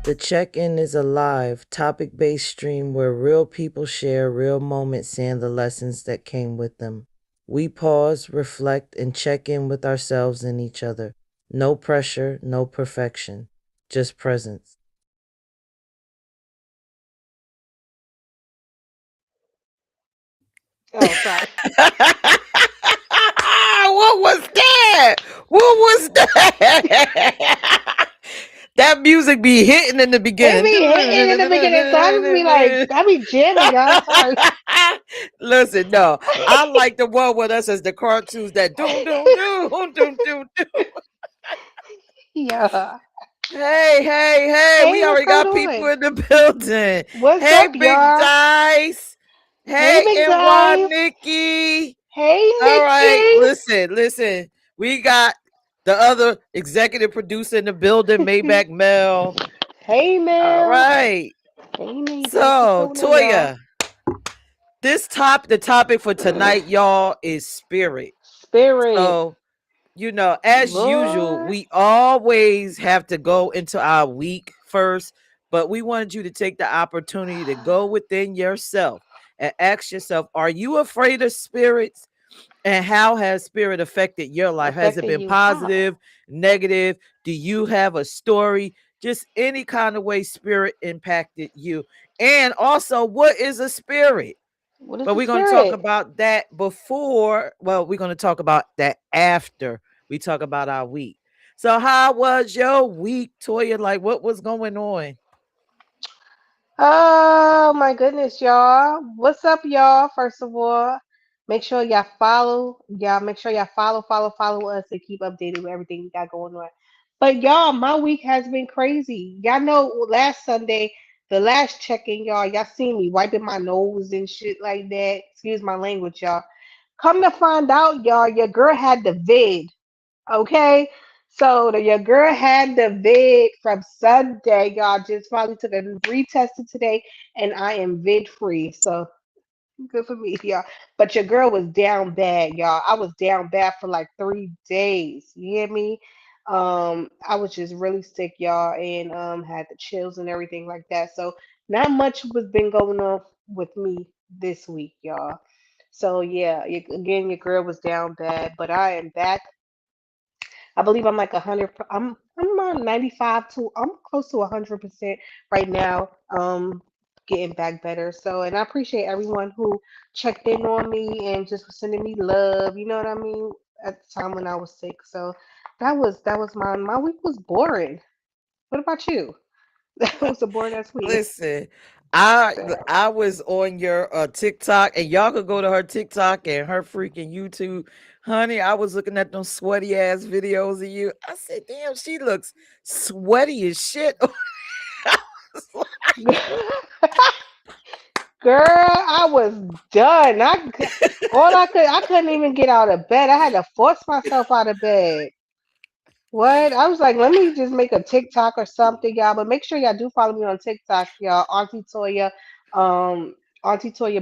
The check-in is a live, topic-based stream where real people share real moments and the lessons that came with them. We pause, reflect, and check in with ourselves and each other. No pressure, no perfection, just presence. Oh, sorry. What was that? What was that? That music be hitting in the It beginning. be hitting in the beginning, so I just be like, I be jamming, y'all. Sorry. Listen, no, I like the one with us as the cartoons that doom doom doom doom doom doom. Yeah. Hey, we Hey, what's already going got people on? in the building. What's Hey, up, Big y'all? Dice. Hey, Hey, Big NY Dive. Nikki. Hey, All right, Nikki. listen. We got the other executive producer in the building, Maybach Mel. Hey, All Mel. right. Hey, Maybach. What's So, going on, y'all? Toya, the topic for tonight, y'all, is spirit. Spirit. So, as usual, Lord. we always have to go into our week first, but we wanted you to take the opportunity to go within yourself and ask yourself, are you afraid of spirits? And how has spirit affected your life? Has it Affected been you how? positive, negative? Do you have a story? Just any kind of way spirit impacted you. And also, what is a spirit? What is But the we're going to talk spirit? about that before, well, we're going to talk about that after we talk about our week. So, how was your week, Toya? Like, what was going on? Oh my goodness, y'all. What's up, y'all? First of all, make sure y'all follow. Y'all make sure y'all follow us to keep updated with everything we got going on. But y'all, my week has been crazy. Y'all know last Sunday, the last check-in, y'all seen me wiping my nose and shit like that. Excuse my language, y'all. Come to find out, y'all, your girl had the vid. Okay. So your girl had the vid from Sunday. Y'all just finally took a retested today, and I am vid free. So good for me, y'all. But your girl was down bad, y'all. I was down bad for like 3 days. You hear me? I was just really sick, y'all, and had the chills and everything like that. So not much was been going on with me this week, y'all. So yeah, again, your girl was down bad, but I am back. I believe I'm like 100. I'm on 95 to I'm close to 100% right now. Getting back better. So, and I appreciate everyone who checked in on me and just was sending me love. You know what I mean? At the time when I was sick. So that was my week was boring. What about you? That was a boring ass week. Listen, I was on your TikTok, and y'all could go to her TikTok and her freaking YouTube. Honey, I was looking at them sweaty ass videos of you. I said, damn, she looks sweaty as shit. I was like, Girl, I was done. I couldn't even get out of bed. I had to force myself out of bed. What? I was like, let me just make a TikTok or something, y'all. But make sure y'all do follow me on TikTok, y'all. Auntie Toya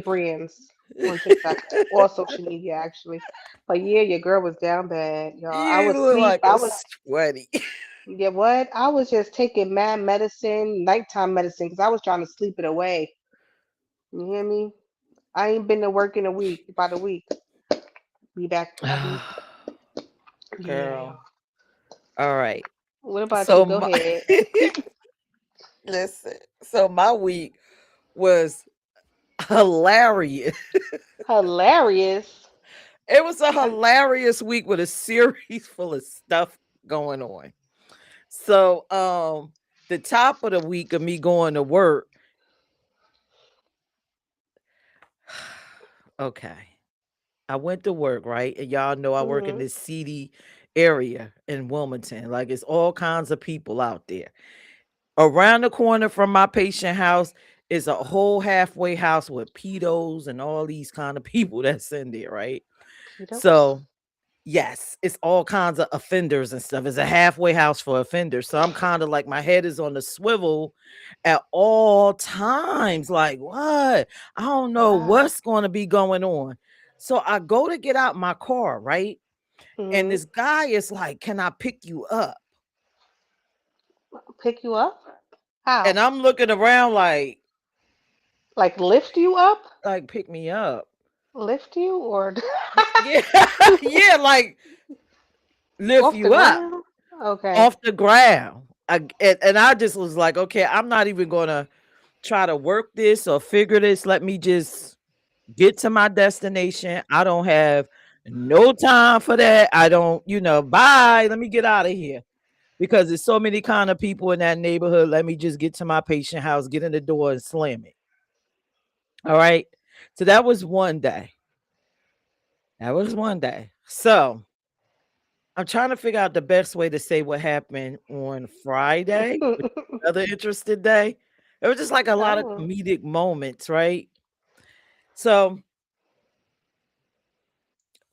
Brands on TikTok or social media actually. But yeah, your girl was down bad, y'all. I you was look sleep. like a sweaty. Yeah, what? I was just taking mad medicine, nighttime medicine, because I was trying to sleep it away. You hear me? I ain't been to work in a week, about a week. Be back that week. Yeah, Girl. y'all. All right. What about So you? Go my ahead. listen. So my week was hilarious. Hilarious. It was a hilarious week with a series full of stuff going on. So, the top of the week of me going to work, okay. I went to work, right? And y'all know I work in Hmm. this seedy area in Wilmington. Like it's all kinds of people out there. Around the corner from my patient house is a whole halfway house with pedos and all these kind of people that's in there, right? Ketos. So yes, it's all kinds of offenders and stuff. It's a halfway house for offenders. So I'm kind of like my head is on the swivel at all times. Like, what? I don't know Wow. what's going to be going on. So I go to get out my car, right? And Hmm. this guy is like, can I pick you up? Pick you up? and How? I'm looking around Like lift you up? like pick me up. Lift you or Yeah, yeah, like lift off the you up ground? Okay. off the ground. And I just was like, okay, I'm not even gonna try to work this or figure this. Let me just get to my destination. I don't have no time for that. I don't, bye. Let me get out of here. Because there's so many kind of people in that neighborhood. Let me just get to my patient house, get in the door and slam it. All right. So that was one day. That was one day. So I'm trying to figure out the best way to say what happened on Friday, which is another interesting day. It was just like a lot of Oh. comedic moments, right? So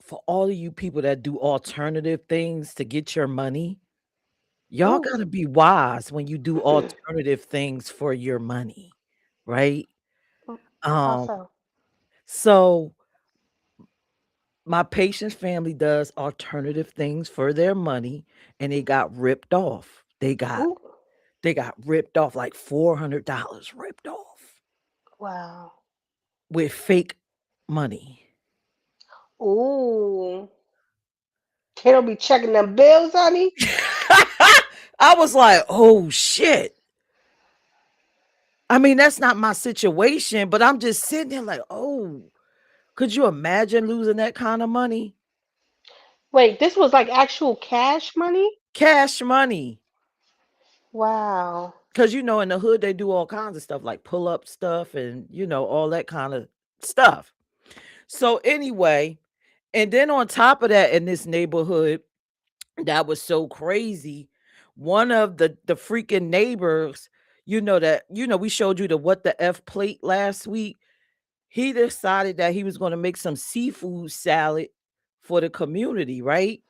for all of you people that do alternative things to get your money, y'all Ooh. gotta be wise when you do alternative things for your money, right? How Um, so? so my patient's family does alternative things for their money, and they got ripped off. Ooh. They got ripped off like $400 ripped off Wow. with fake money. Ooh. They don't be checking them bills, honey. I was like, oh shit. I mean, that's not my situation, but I'm just sitting there like, oh, could you imagine losing that kind of money? Wait, this was like actual cash money? Cash money. Wow. Because, in the hood, they do all kinds of stuff like pull up stuff and, all that kind of stuff. So, anyway, and then on top of that, in this neighborhood, that was so crazy. One of the freaking neighbors, we showed you the what the F plate last week. He decided that he was going to make some seafood salad for the community, right?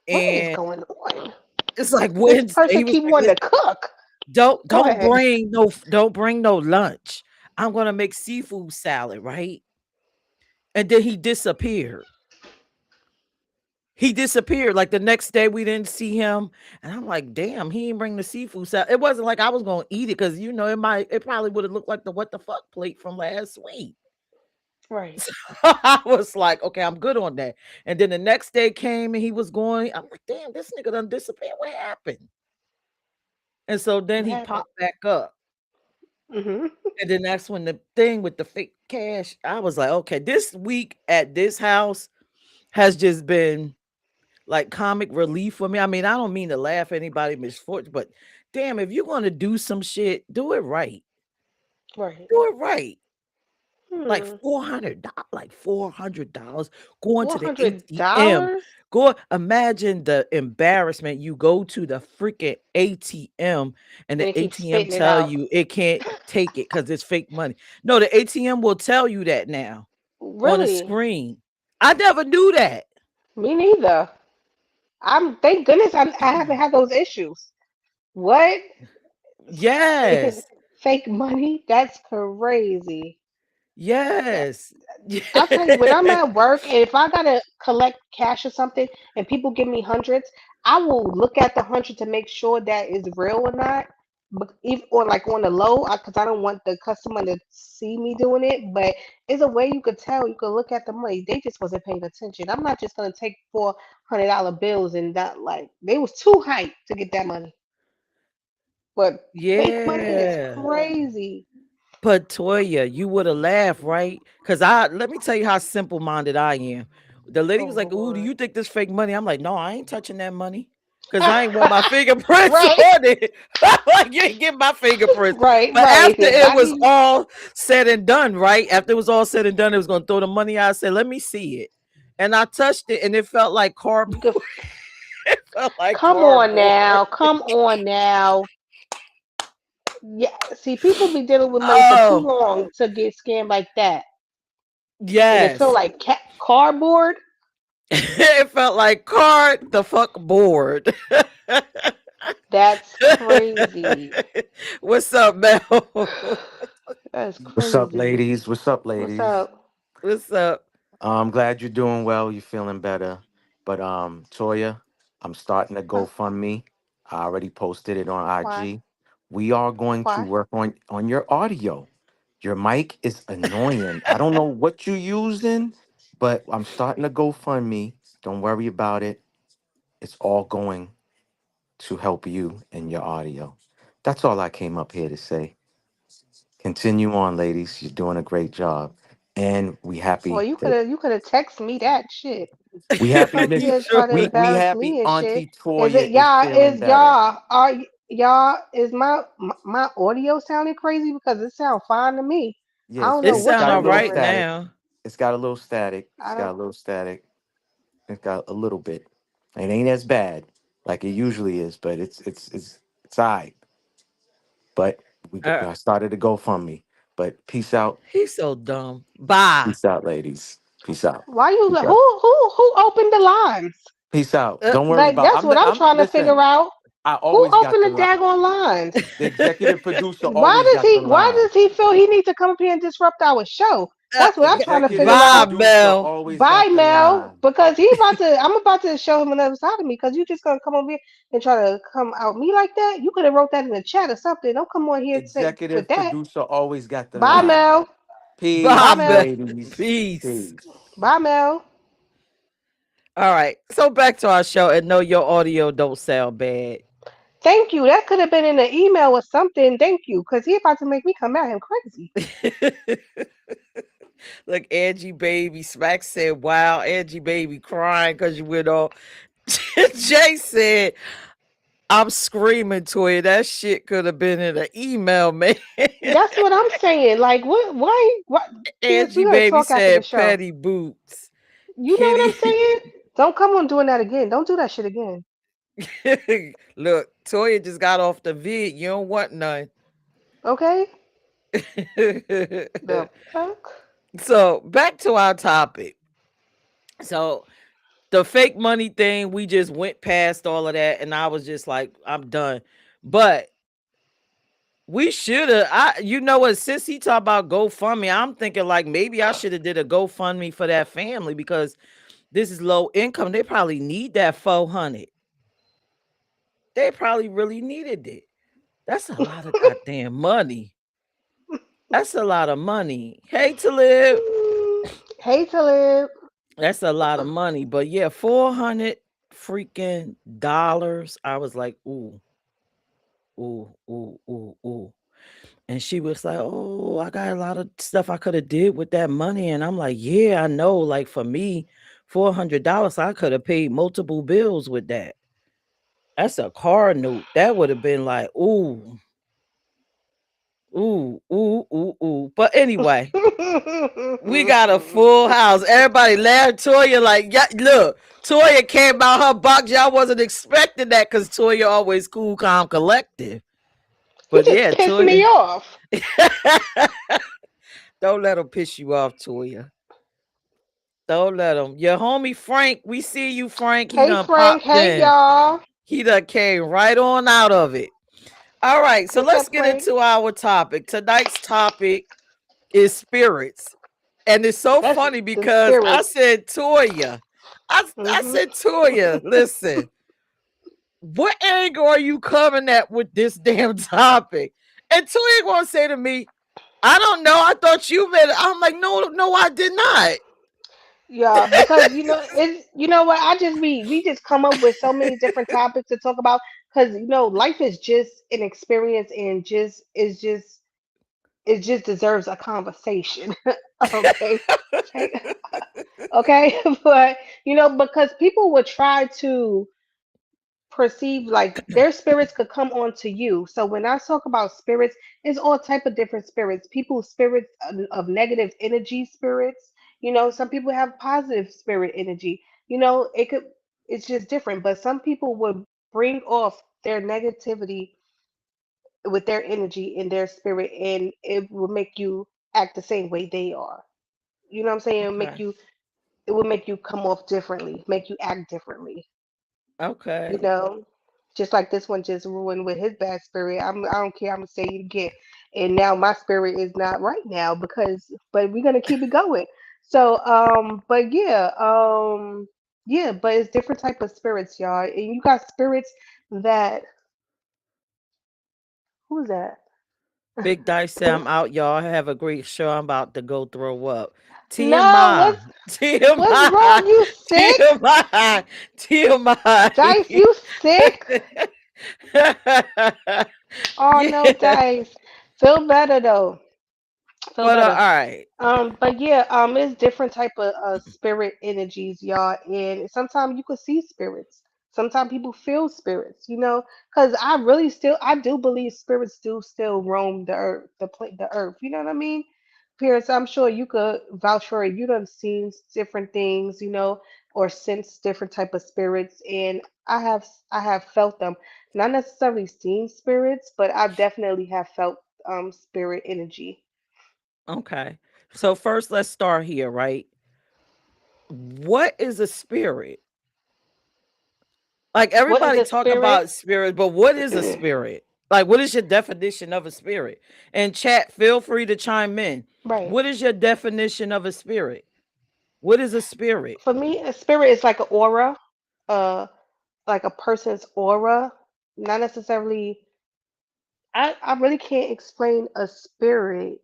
What is And going on? it's like This Wednesday. person He was keep like, wanting to "Listen, cook. don't Go don't ahead. bring no don't bring no lunch. I'm gonna make seafood salad, right?" And then he disappeared. He disappeared. Like the next day, we didn't see him, and I'm like, "Damn, he didn't bring the seafood salad." It wasn't like I was gonna eat it because it probably would have looked like the what the fuck plate from last week. Right. I was like, okay, I'm good on that. And then the next day came and he was going. I'm like, damn, this nigga done disappeared. What happened? And so then What he happened? popped back up. Mm-hmm. And then that's when the thing with the fake cash, I was like, okay, this week at this house has just been like comic relief for me. I mean, I don't mean to laugh at anybody misfortune, but damn, if you're gonna do some shit, do it right. Right. Do it right. Like Hmm. $400 going to the ATM. $400? Go imagine the embarrassment. You go to the freaking ATM and And the they keep ATM spitting it tell out. you it can't take it because it's fake money. No, the ATM will tell you that now on a Really? screen. I never knew that. Me neither. I'm thank goodness I haven't had those issues. What? Yes. Fake money? That's crazy. That Yes. I'll tell you, when I'm at work and if I gotta collect cash or something and people give me hundreds, I will look at the hundred to make sure that is real or not. But if or like on the low, because I don't want the customer to see me doing it. But it's a way you could tell. You could look at the money. They just wasn't paying attention. I'm not just gonna take $400 bills and not like they was too hyped to get that money. But fake money is Yeah. crazy. But Toya, you would have laughed, right? Because let me tell you how simple minded I am. The lady Oh was like, "Ooh, do Lord. you think this fake money?" I'm like, "No, I ain't touching that money because I ain't want my fingerprints Right. on it." I'm like, "You ain't get my fingerprints." Right, But right. after If it I was need all said and done, right? After it was all said and done, it was gonna throw the money out. I said, "Let me see it," and I touched it, and it felt like you cardboard. could It felt like come on cardboard. now, come on now. Yeah, see, people be dealing with money for too Oh long to get scammed like that, and it feel yes. like cardboard. It felt like card the fuck board. That's crazy. What's up, Mel? That's What's up, crazy. ladies? What's up, What's ladies? up? What's up? I'm glad you're doing well. You're feeling better. But Toya, I'm starting a Huh, GoFundMe. I already posted it on why? IG. We are going to Why? work on your audio. Your mic is annoying. I don't know what you're using, but I'm starting to GoFundMe. Don't worry about it. It's all going to help you and your audio. That's all I came up here to say. Continue on, ladies. You're doing a great job. And Well, you could have texted me that shit. we happy Come Miss You here try sure? to we embarrass happy me and shit. Auntie Is Toya it is y'all? feeling Is better. y'all? Is my audio sounding crazy? Because it sounds fine to me. I Yes, don't know It it's what sound got a y'all all little right doing. static. now. It's got a little static. I It's got don't. a little static. It's got a little bit. It ain't as bad like it usually is, but it's all right. But Uh, I started to go from me. But peace out. he's so dumb. Bye. Peace out, ladies. Peace out. Why you? Peace out. Who opened the lines? Peace out. Uh, Don't worry Like about. that's what I'm I'm trying to figure listen. out. I Who always got opened the the daggone lines? the executive producer Why always does got the he? Why line. does he feel he needs to come up here and disrupt our show? That's what I'm trying to figure Executive bye, out. producer Mel. always Bye, got the Mel, line. because I'm about to show him another side of me. Because you just gonna come over here and try to come out me like that. You could have wrote that in the chat or something. Don't come on here and say with Executive that. producer always got the Bye, line. Mel. Bye, Bye, Peace, Mel. Mel. ladies. Peace. Peace. Bye, Mel. All right. So back to our show, and no, your audio don't sound bad. Thank you. That could have been in an email or something. Thank you, because he about to make me come at him crazy. Look, Angie Baby. Smack said, wow, Angie Baby crying because you went on. Jay said, I'm screaming to you. That shit could have been in an email, man. That's what I'm saying. Like, what? Why? What? Kids, Angie we're gonna Baby talk after the said, show. petty boots. You know what I'm Kitty. saying? Don't come on doing that again. Don't do that shit again. Look, Toya just got off the vid. You don't want none. Okay? The fuck? So back to our topic. So the fake money thing, we just went past all of that, and I was just like, I'm done. But we should have. You know what? Since he talked about GoFundMe, I'm thinking like maybe I should have did a GoFundMe for that family because this is low income. They probably need that 400. They probably really needed it. That's a lot of goddamn money. That's a lot of money. Hey, to live. Hate to live. That's a lot of money. But yeah, 400 freaking dollars. I was like, ooh, ooh, ooh, ooh, ooh. And she was like, oh, I got a lot of stuff I could have did with that money. And I'm like, yeah, I know. Like for me, $400, I could have paid multiple bills with that. That's a car note. That would have been like, ooh, ooh, ooh, ooh, ooh. But anyway, we got a full house. Everybody laughed. Toya like, yeah, look, Toya came out her box. Y'all wasn't expecting that because Toya always cool, calm, collective. He But just yeah, pissed me Toya, off. don't let him piss you off, Toya. Don't let him. Your homie Frank, we see you, Frank. He Hey done Frank, popped hey in. y'all. He done came right on out of it. All right, so What's let's up, get Frank? into our topic. Tonight's topic is spirits. And it's so That's funny the because I spirits. said Toya. I Hmm. said Toya, listen, what angle are you coming at with this damn topic? And Toya gonna say to me, I don't know. I thought you meant it. I'm like, no, no, I did not. Yeah, because it's what I just we just come up with so many different topics to talk about because life is just an experience and just is just it just deserves a conversation. Okay. Okay. Okay. But because people would try to perceive like their spirits could come onto you. So when I talk about spirits, it's all type of different spirits. People's spirits of negative energy spirits. Some people have positive spirit energy. It's just different. But some people would bring off their negativity with their energy and their spirit, and it will make you act the same way they are. You know what I'm saying? Okay. It will make you come off differently, make you act differently. you Okay. know, just like this one just ruined with his bad spirit. I don't care. I'm gonna say it again. And now my spirit is not right now but we're gonna keep it going. So, yeah, but it's different type of spirits, y'all. And you got spirits that, Who's that? Big Dice say I'm out, y'all. Have a great show. I'm about to go throw up. No, TMI. what's TMI. wrong? You sick? TMI. Dice, TMI. you sick? Oh no, Yeah. Dice. Feel better though. Feel But better. all right. But yeah, it's different type of spirit energies, y'all, and sometimes you could see spirits. Sometimes people feel spirits, because I do believe spirits do still roam the earth, the earth. You know what I mean? Pierce, I'm sure you could vouch for it. You done seen different things, or sensed different type of spirits, and I have felt them. Not necessarily seen spirits, but I definitely have felt spirit energy. Okay. So first let's start here, right? What is a spirit? Like What is everybody a talk spirit? about spirit, but what is a spirit? Like what is your definition of a spirit? And chat, feel free to chime in. Right. What is your definition of a spirit? What is a spirit? For me, a spirit is like an aura, uh, like a person's aura. Not necessarily. I really can't explain a spirit,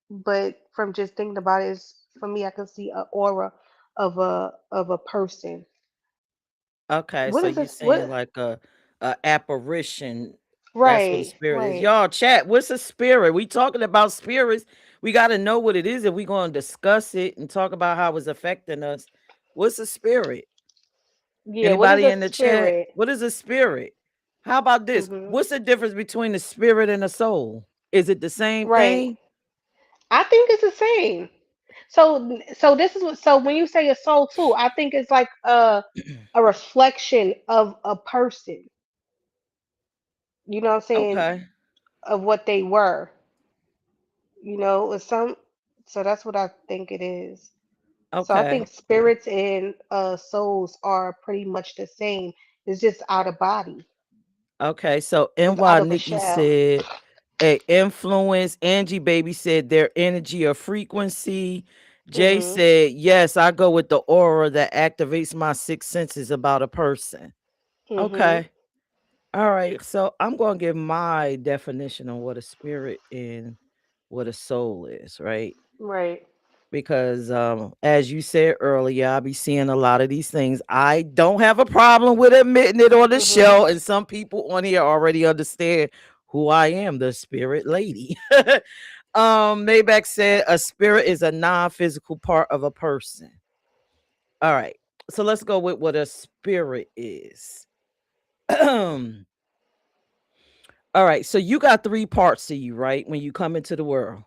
but from just thinking about it, for me, I can see an aura of a person. Okay, What so is you this? saying What? like a apparition. That's what a Right, spirit is. right. Y'all chat, what's a spirit? We talking about spirits. We got to know what it is if we going to discuss it and talk about how it's affecting us. What's a spirit? Yeah. What is Anybody a in the chat? spirit? What is a spirit? How about this? Hmm. What's the difference between a spirit and a soul? Is it the same Right. thing? I think it's the same. So this is what. So when you say a soul too, I think it's like a reflection of a person. You know what I'm saying? Okay. Of what they were. It's some. So that's what I think it is. So I think Okay. spirits and souls are pretty much the same. It's just out of body. Okay. So It's out NY of a Nikki shell. said a influence. Angie Baby said their energy or frequency. Jay Mhm. said, yes, I go with the aura that activates my six senses about a person. Mhm. Okay. All right. So I'm going to give my definition on what a spirit and what a soul is, right? Right. Because as you said earlier, I'll be seeing a lot of these things. I don't have a problem with admitting it on the Mhm. show, and some people on here already understand who I am, the spirit lady. Maybach said a spirit is a non-physical part of a person. All right, so let's go with what a spirit is. All right, so you got three parts to you, right? When you come into the world,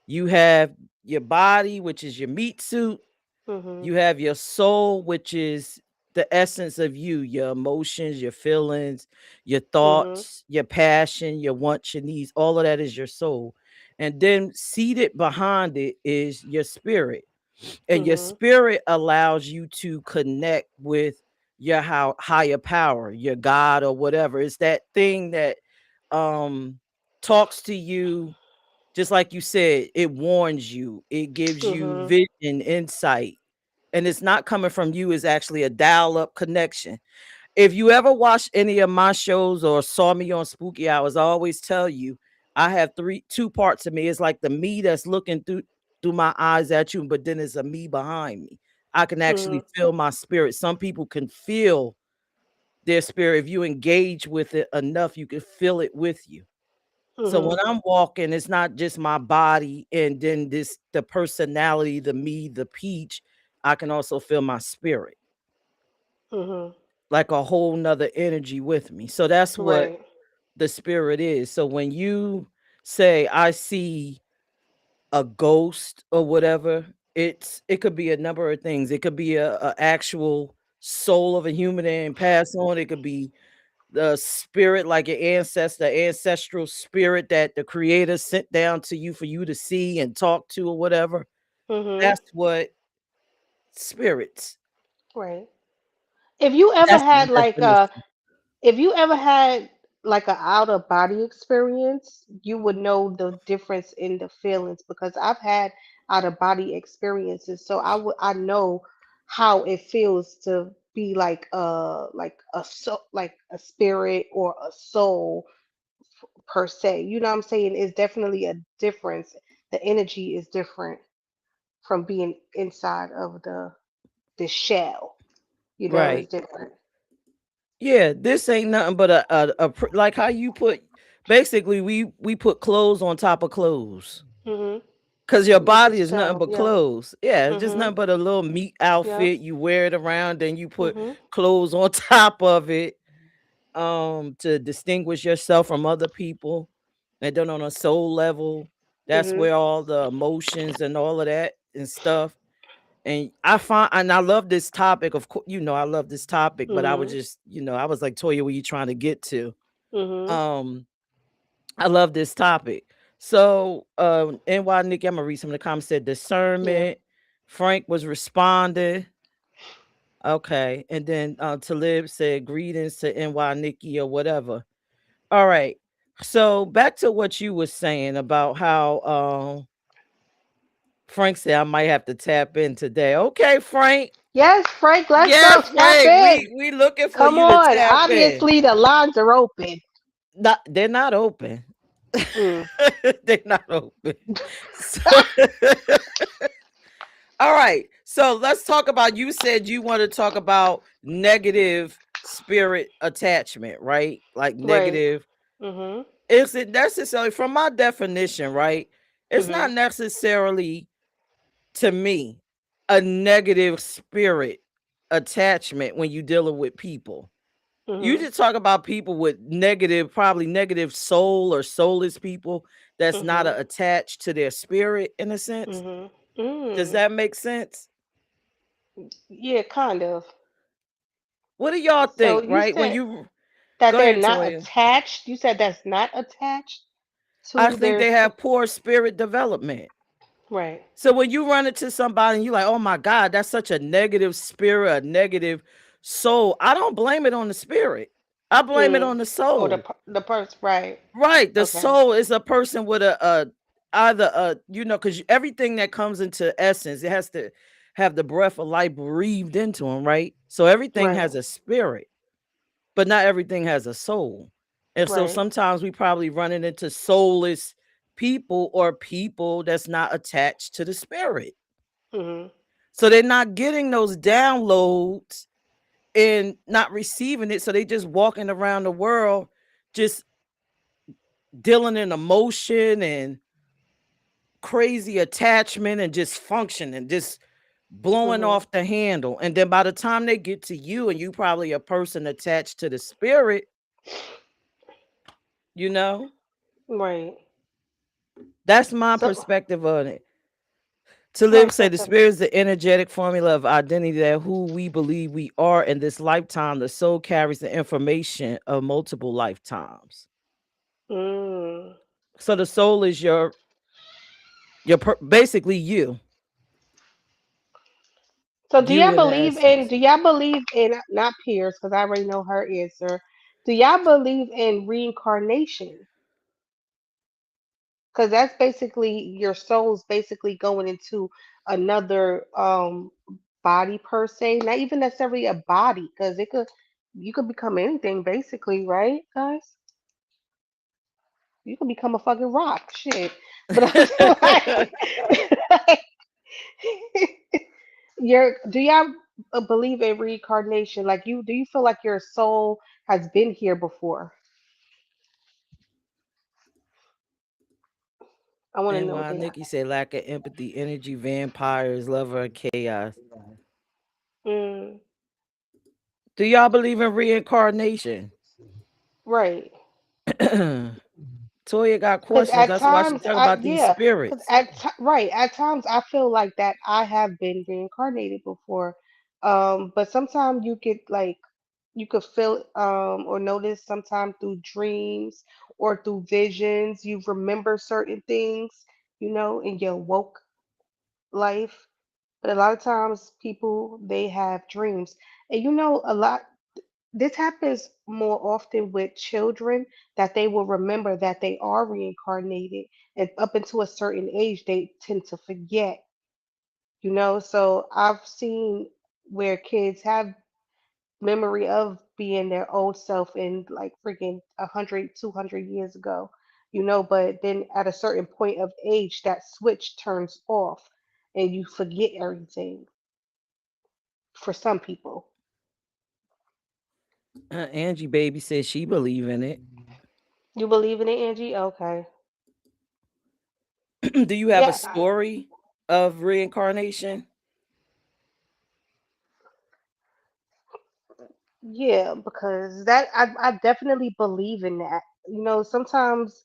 you have your body, which is your meat suit. Mhm. You have your soul, which is the essence of you, your emotions, your feelings, your Mhm. thoughts, your passion, your wants, your needs. All of that is your soul. And then seated behind it is your spirit. And your Mhm. spirit allows you to connect with your higher power, your God or whatever. It's that thing that um talks to you, just like you said, it warns you, it gives you Mhm. vision, insight, and it's not coming from you, it's actually a dial-up connection. If you ever watched any of my shows or saw me on Spooky Hours, I always tell you I have two parts of me. It's like the me that's looking through my eyes at you, but then there's a me behind me. I can actually Mhm. feel my spirit. Some people can feel their spirit. If you engage with it enough, you can feel it with you. So when Mhm. I'm walking, it's not just my body and then the personality, the me, the peach. I can also feel my spirit, Mhm. like a whole nother energy with me. So that's what Right. the spirit is. So when you say I see a ghost or whatever, it could be a number of things. It could be a actual soul of a human and pass on. It could be the spirit, like your ancestor, ancestral spirit that the creator sent down to you for you to see and talk to or whatever. Mhm. That's what spirits. Right. If you ever That's my had like definition. if you ever had like a out of body experience, you would know the difference in the feelings because I've had out of body experiences, so I know how it feels to be like a spirit or a soul per se. You know what I'm saying? It's definitely a difference. The energy is different from being inside of the shell. You know, it's Right. different. Yeah, this ain't nothing but like how you put basically we put clothes on top of clothes. Mhm. Cause your Make body this is nothing shell. but Yeah. clothes. Yeah, it's just Mhm. nothing but a little meat Yep. outfit. You wear it around, then you put Mhm. clothes on top of it to distinguish yourself from other people. And then on a soul level, that's Mhm. where all the emotions and all of that and stuff. And I love this topic. Of course, I love this topic, but I was Mhm. just, I was like, Toya, what you trying to get to? Mhm. Um, I love this topic. So, NY Nikki, I'm gonna read some of the comments. Said Yeah. discernment. Frank was responding. Okay, and then Talib said greetings to NY Nikki or whatever. All right. So back to what you were saying about how Frank said I might have to tap in today. Okay, Frank. Yes, Frank. Let's go. Yes, Tap Frank. in. We looking for Come you to on. tap in. Obviously, the lines are open. Not, they're not open. Mm. They're not open. So, all right. So let's talk about. You said you want to talk about negative spirit attachment, right? Like Right. negative. Mhm. Is it necessarily, from my definition, right? It's not Mhm. necessarily to me a negative spirit attachment when you're dealing with people. You Mhm. just talk about people with negative, probably negative soul or soulless people that's not Mhm. attached to their spirit in a sense. Mhm. Does Mm. that make sense? Yeah, kind of. What do y'all So think, you right? When said you that go they're ahead, not Toya. attached. You said that's not attached I to think their they have poor spirit development. right. So when you run into somebody and you're like, oh my God, that's such a negative spirit, a negative soul, I don't blame it on the spirit. I blame it Mm. on the Or soul. the person. Right. Right. The Okay. soul is a person with a either because everything that comes into essence, it has to have the breath of life breathed into them, right? So everything Right. has a spirit, but not everything has a soul. And so Right. sometimes we probably running into soulless people or people that's not attached to the spirit. Mhm. So they're not getting those downloads and not receiving it. So they just walking around the world just dealing in emotion and crazy attachment and just functioning, just blowing Mhm. off the handle. And then by the time they get to you and you probably a person attached to the spirit, you know, Right. that's my So perspective on it. To somebody live, say said the something. spirit is the energetic formula of identity that who we believe we are in this lifetime. The soul carries the information of multiple lifetimes. Mm. So the soul is basically So you in essence. do y'all believe in not Pierce because I already know her answer. Do y'all believe in reincarnation? Because that's basically your soul's basically going into another body per se, not even necessarily a body, because it could you could become anything basically, right, guys? You could become a fucking rock, shit. But I'm saying like, do y'all believe in reincarnation? Like do you feel like your soul has been here before? I want to And know while that. Nikki said lack of empathy, energy, vampires, lover of chaos. Mm, Do y'all believe in reincarnation? right. Toya got Because questions. at That's why she times, talk about these yeah, because spirits. right at times I feel like that I have been reincarnated before, but sometimes you get like you could feel or notice sometimes through dreams or through visions you remember certain things, in your woke life. But a lot of times people they have dreams, and a lot this happens more often with children that they will remember that they are reincarnated, and up until a certain age they tend to forget, so I've seen where kids have memory of being their old self in like freaking 100, 200 years ago. But then at a certain point of age, that switch turns off and you forget everything for some people. Angie baby says she believe in it. You believe in it, Angie? Okay. Do you have a Yeah, story of reincarnation? yeah, because I definitely believe in that. Sometimes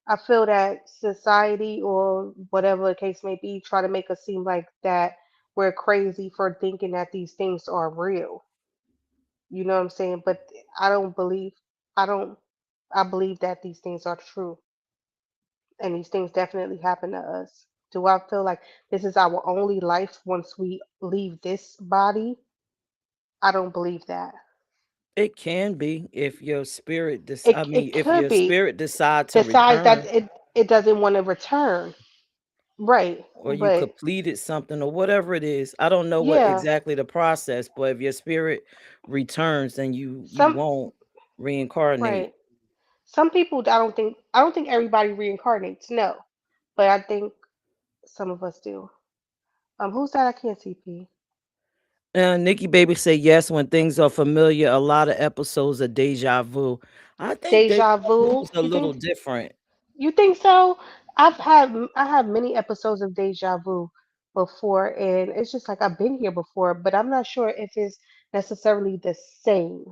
I feel that society or whatever the case may be try to make us seem like that we're crazy for thinking that these things are real. You know what I'm saying? But I don't believe I don't I believe that these things are true and these things definitely happen to us. Do I feel like this is our only life once we leave this body? I don't believe that. It can be if your spirit I mean, It if could your be spirit decide to decides that return it doesn't want to return. Right. or you But completed something or whatever it is. I don't know what yeah, exactly the process, but if your spirit returns, then you some won't reincarnate. right. Some people I don't think everybody reincarnates, no. But I think some of us do. Who's that? I can't see P. Nikki Baby say yes when things are familiar. A lot of episodes of deja vu. I think deja Deja vu vu. is a little different. You think so? I have many episodes of deja vu before, and it's just like I've been here before, but I'm not sure if it's necessarily the same.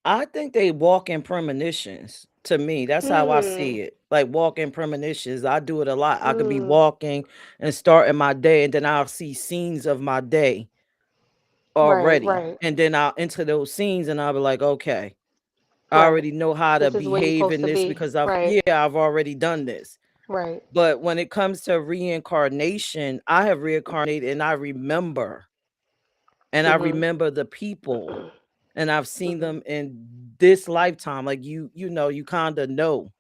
I think they walk in premonitions. To me, that's how I Mm, see it. Like walking premonitions. I do it a lot. I could be mm, walking and starting my day, and then I'll see scenes of my day right, already. right, And then I'll enter those scenes and I'll be like, okay, I right. already know how to This is where you're behave supposed in to this be. because Right, I've already done this. right. But when it comes to reincarnation, I have reincarnated and I Mhm. remember the people and I've seen Mhm. them in this lifetime. Like you kind of know.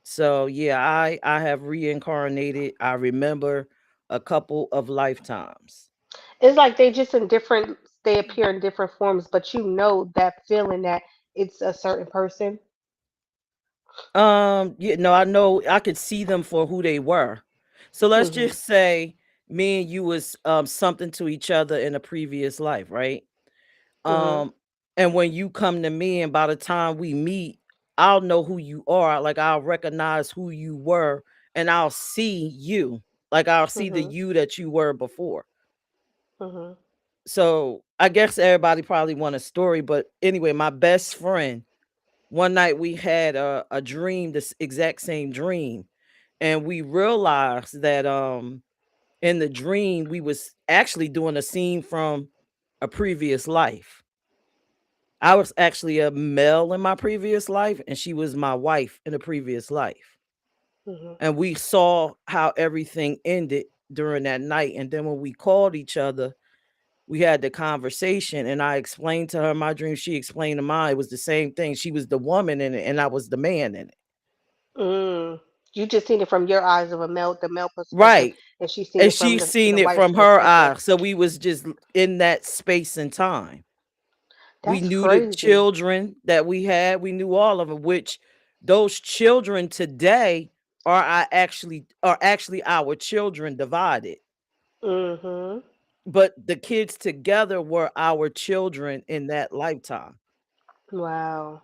So yeah, I have reincarnated. I remember a couple of lifetimes. It's like they just in different. They appear in different forms, but you know that feeling that it's a certain person. Yeah, no, I know I could see them for who they were. So let's Mhm. just say me and you was something to each other in a previous life, right? Mhm. Um, and when you come to me and by the time we meet, I'll know who you are. Like I'll recognize who you were and I'll see you. Like I'll see the Mhm. you that you were before. Mhm. So I guess everybody probably want a story, but anyway, my best friend, one night we had a dream, this exact same dream, and we realized that in the dream we was actually doing a scene from a previous life. I was actually a male in my previous life, and she was my wife in a previous life. Mhm. And we saw how everything ended during that night. And then when we called each other, we had the conversation, and I explained to her my dream. She explained to mine. It was the same thing. She was the woman in it, and I was the man in it. Mm. You just seen it from your eyes of the male perspective, Right. and she's seen And it from she the seen it wife's from her perspective. eyes. So we was just in that space and time. We That's knew the crazy. children that we had. We knew all of them, which those children today are actually our children divided. Mhm. But the kids together were our children in that lifetime. Wow.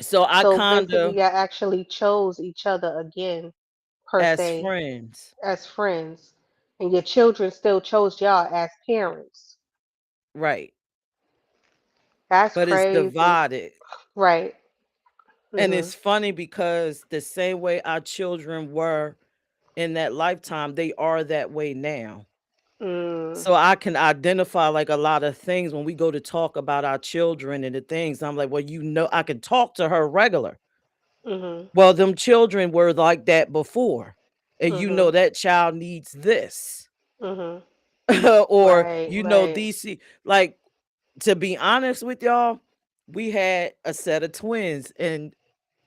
So I So kind basically, of you actually chose each other again, per as se, friends, as friends, and your children still chose y'all as parents. right? That's But it's crazy. divided. Right. And Mhm. it's funny because the same way our children were in that lifetime, they are that way now. Mm. So I can identify like a lot of things when we go to talk about our children and the things. I'm like, well, I can talk to her regular. Mhm. Well, them children were like that before. And Mhm. that child needs this. Mhm. Or Right. Right. these like to be honest with y'all, we had a set of twins and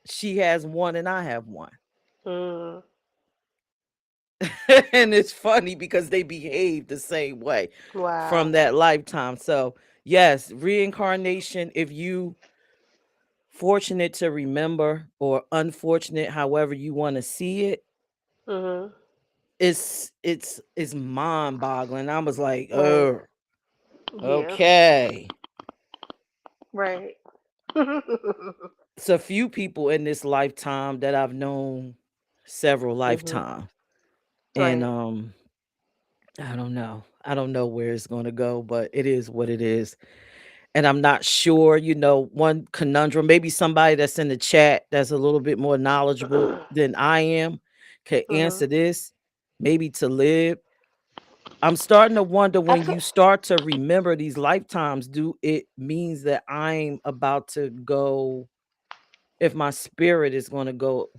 she has one and I have one. Mm. And it's funny because they behave the same way from Wow. that lifetime. So, yes, reincarnation, if you fortunate to remember or unfortunate, however you want to see it, Mhm. it's mind boggling. I was like, Right. oh, Yeah. okay. Right. It's a few people in this lifetime that I've known several Mhm. lifetime. And Right. I don't know. I don't know where it's going to go, but it is what it is. And I'm not sure, one conundrum, maybe somebody that's in the chat that's a little bit more knowledgeable than I am could Mhm. answer this. Maybe to live. I'm starting to wonder, I when feel. you start to remember these lifetimes, do it means that I'm about to go, if my spirit is going to go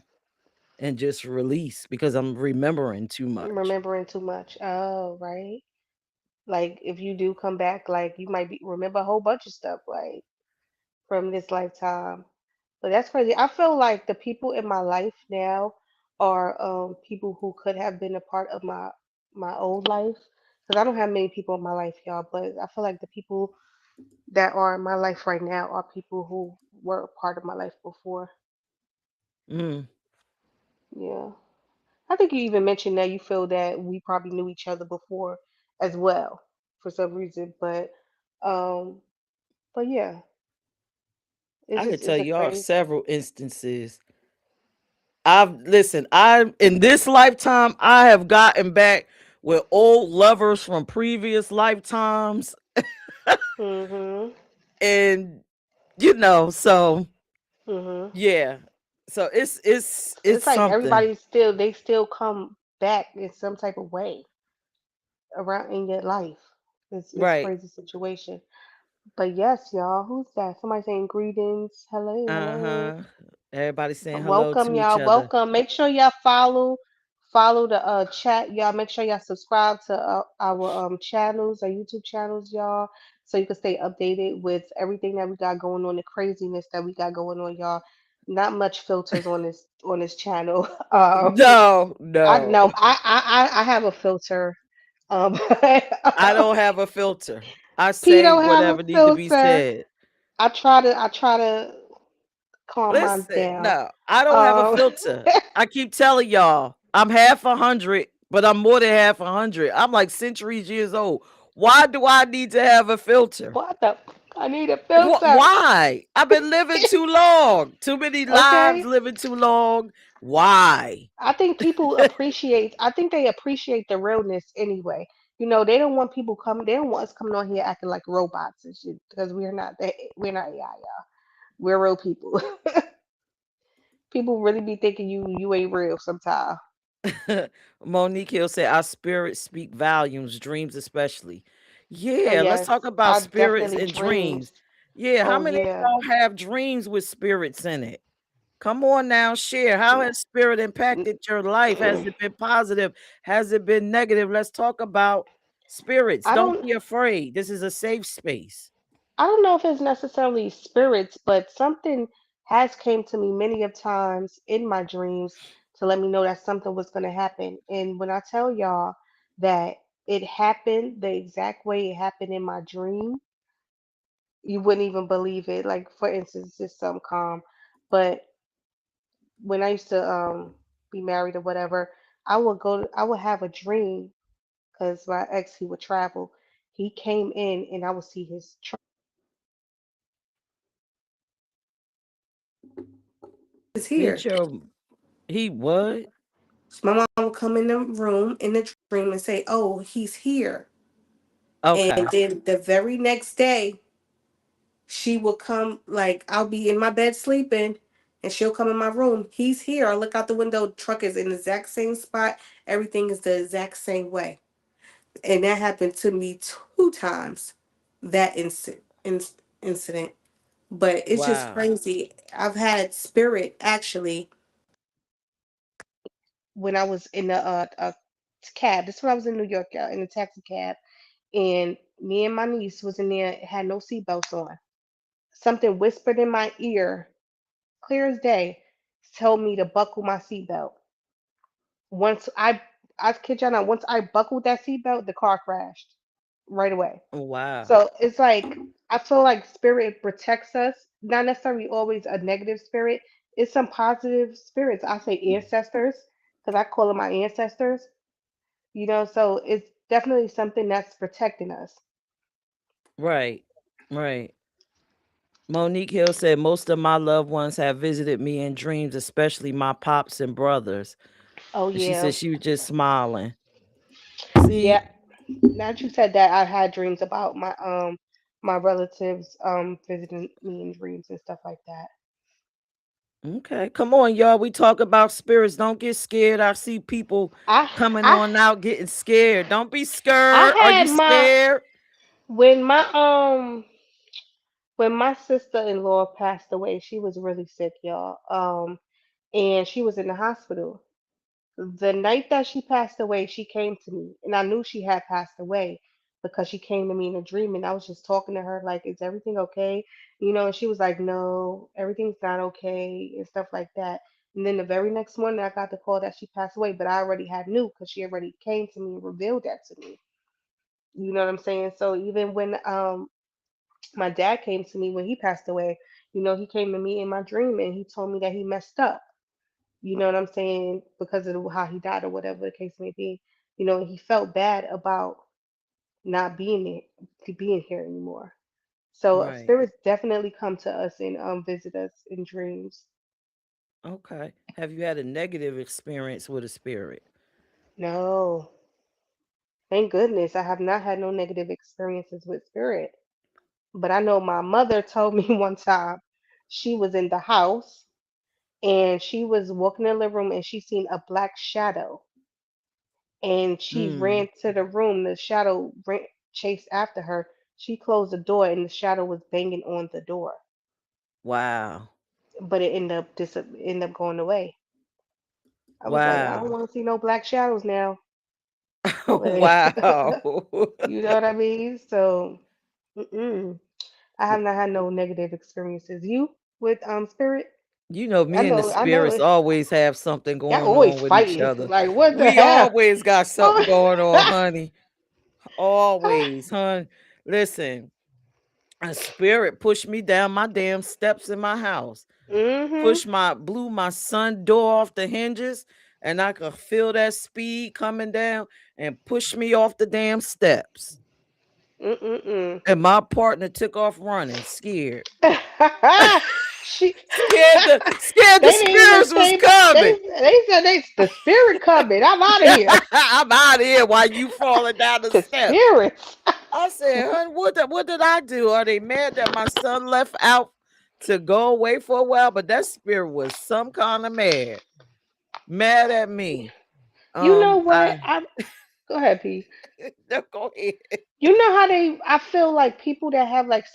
and just release because I'm remembering too much. Remembering too much. Oh, right. Like if you do come back, like you might be remember a whole bunch of stuff like from this lifetime. But that's crazy. I feel like the people in my life now are people who could have been a part of my old life. Because I don't have many people in my life, y'all. But I feel like the people that are in my life right now are people who were a part of my life before. Mm, Yeah. I think you even mentioned that you feel that we probably knew each other before as well for some reason. Um but yeah, it's I could just tell it's a you all crazy. several instances. I in this lifetime, I have gotten back with old lovers from previous lifetimes. Mhm. And so Mhm. yeah. So So it's it's like something. everybody still they still come back in some type of way around in your life. It's Right. crazy situation. But yes, y'all, who's that? Somebody saying greetings. Hello, hello. Uh-huh. Everybody saying hello Welcome, to each y'all. other. Welcome. Make sure y'all follow the chat, y'all. Make sure y'all subscribe to our channels, our YouTube channels, y'all, so you can stay updated with everything that we got going on, the craziness that we got going on, y'all. Not much filters on this channel. No, I no. know I have a filter. Um, I don't have a filter. I P say don't have a whatever need to be filter. said. I try to calm mine Listen, down. no, I don't have a Um, filter. I keep telling y'all, I'm half 100, but I'm more than half 100. I'm like centuries years old. Why do I need to have a filter? what the? I need a filter. Why? I've been living too long. Too many lives Okay. living too long. Why? I think they appreciate the realness anyway. They don't want people coming. They don't want us coming on here acting like robots and shit because we're not AI, y'all. We're real people. People really be thinking you ain't real sometimes. Monique Hill said, our spirits speak volumes, dreams especially. Oh Yeah, let's yes, talk about I spirits definitely and dreams. dreams. Yeah, how Oh many of yeah. y'all have dreams with spirits in it? Come on now, share. How No. has spirit impacted your life? Has it been positive? Has it been negative? Let's talk about spirits. I Don't don't be afraid. This is a safe space. I don't know if it's necessarily spirits, but something has came to me many of times in my dreams to let me know that something was going to happen. And when I tell y'all that it happened the exact way it happened in my dream, you wouldn't even believe it. Like for instance, just some calm. But when I used to be married or whatever, I would have a dream because my ex he would travel. He came in and I would see his truck is Get here. your he what? So my mom would come in the room in the dream and say, "Oh, he's here." And Okay. then the very next day, she would come, like, I'll be in my bed sleeping, and she'll come in my room. He's here. I look out the window, truck is in the exact same spot. Everything is the exact same way. And that happened to me two times, that incident. But it's just Wow. crazy. I've had spirit actually when I was in a cab. This is when I was in New York, y'all, in a taxi cab and me and my niece was in there, had no seatbelts on. Something whispered in my ear, clear as day, told me to buckle my seatbelt. Once I kid y'all not, once I buckled that seatbelt, the car crashed right away. Wow. So it's like I feel like spirit protects us, not necessarily always a negative spirit. It's some positive spirits. I say ancestors because I call them my ancestors. So it's definitely something that's protecting us. Right. Right. Monique Hill said most of my loved ones have visited me in dreams, especially my pops and brothers. Oh And she yeah, said she was just smiling. yeah. See, Now that you said that, I had dreams about my relatives visiting me in dreams and stuff like that. okay, come on, y'all. We talk about spirits. Don't get scared. I see people I coming I on out getting scared. Don't be I scared. Are had you my scared? when my when my sister-in-law passed away, she was really sick, y'all. And she was in the hospital. The night that she passed away, she came to me, and I knew she had passed away because she came to me in a dream, and I was just talking to her like, "Is everything okay?" And she was like, "No, everything's not okay," and stuff like that. And then the very next morning, I got the call that she passed away, but I already had knew because she already came to me and revealed that to me. You know what I'm saying? So even when my dad came to me when he passed away, he came to me in my dream and he told me that he messed up. You know what I'm saying? Because of how he died or whatever the case may be. He felt bad about not being here anymore. So Right. spirits definitely come to us and visit us in dreams. Okay. Have you had a negative experience with a spirit? No, thank goodness I have not had no negative experiences with spirit. But I know my mother told me one time she was in the house and she was walking in the living room and she seen a black shadow and she Mm. ran to the room. The shadow chased after her. She closed the door, and the shadow was banging on the door, Wow. but it ended up going away. I was like, I don't Wow. want to see no black shadows now. Like, Wow. you know what I mean? So, I have not had no negative experiences. You with spirit? You know, I me and the know, I know. spirits always have something Y'all going always on with each fighting. other. Like, what the We hell? always got something Oh. going on, honey. Always, hun. Listen, a spirit pushed me down my damn steps in my house. Mhm. Blew my sun door off the hinges, and I could feel that speed coming down and push me off the damn steps. Mm. And my partner took off running, scared. she Scared they the didn't even spirits was say coming. they said the spirit coming. I'm out of here. I'm out of here while you falling down the The steps. spirits. I said, "Hun, what did I do? Are they mad that my son left out to go away for a while?" But that spirit was some kind of mad at me. You know what? I I Go ahead, P. no, go ahead. You know how I feel like people that have like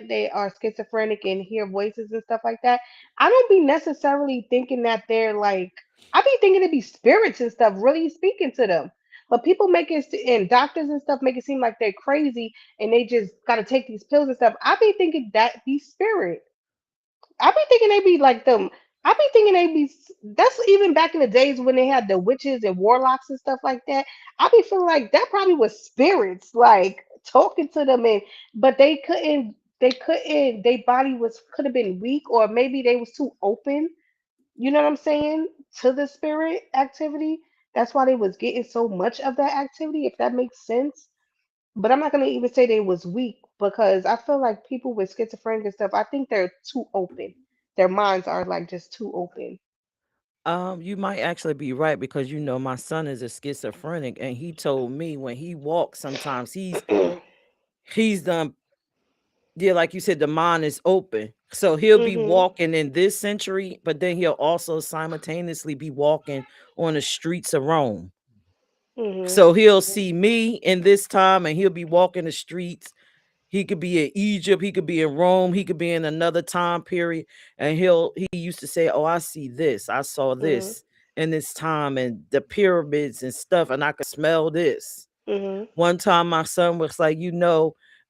they are schizophrenic and hear voices and stuff like that. I don't be necessarily thinking that they're like, I be thinking it be spirits and stuff really speaking to them. But people make and doctors and stuff make it seem like they're crazy and they just got to take these pills and stuff. I be thinking that be spirit. I be thinking they be like them. I be thinking they be. That's even back in the days when they had the witches and warlocks and stuff like that. I be feeling like that probably was spirits, like talking to them, and but they couldn't. They couldn't. Their body was could have been weak, or maybe they was too open. You know what I'm saying to the spirit activity. That's why they was getting so much of that activity. If that makes sense. But I'm not gonna even say they was weak because I feel like people with schizophrenia and stuff, I think they're too open. Their minds are like just too open. You might actually be right because my son is a schizophrenic, and he told me when he walks, sometimes he's done. Yeah, like you said, the mind is open. So he'll be Mhm. walking in this century, but then he'll also simultaneously be walking on the streets of Rome. Mhm. So he'll see me in this time and he'll be walking the streets. He could be in Egypt, he could be in Rome, he could be in another time period. And he used to say, "Oh, I see this. I saw Mhm. this in this time and the pyramids and stuff, and I could smell this." Mhm. One time my son was like,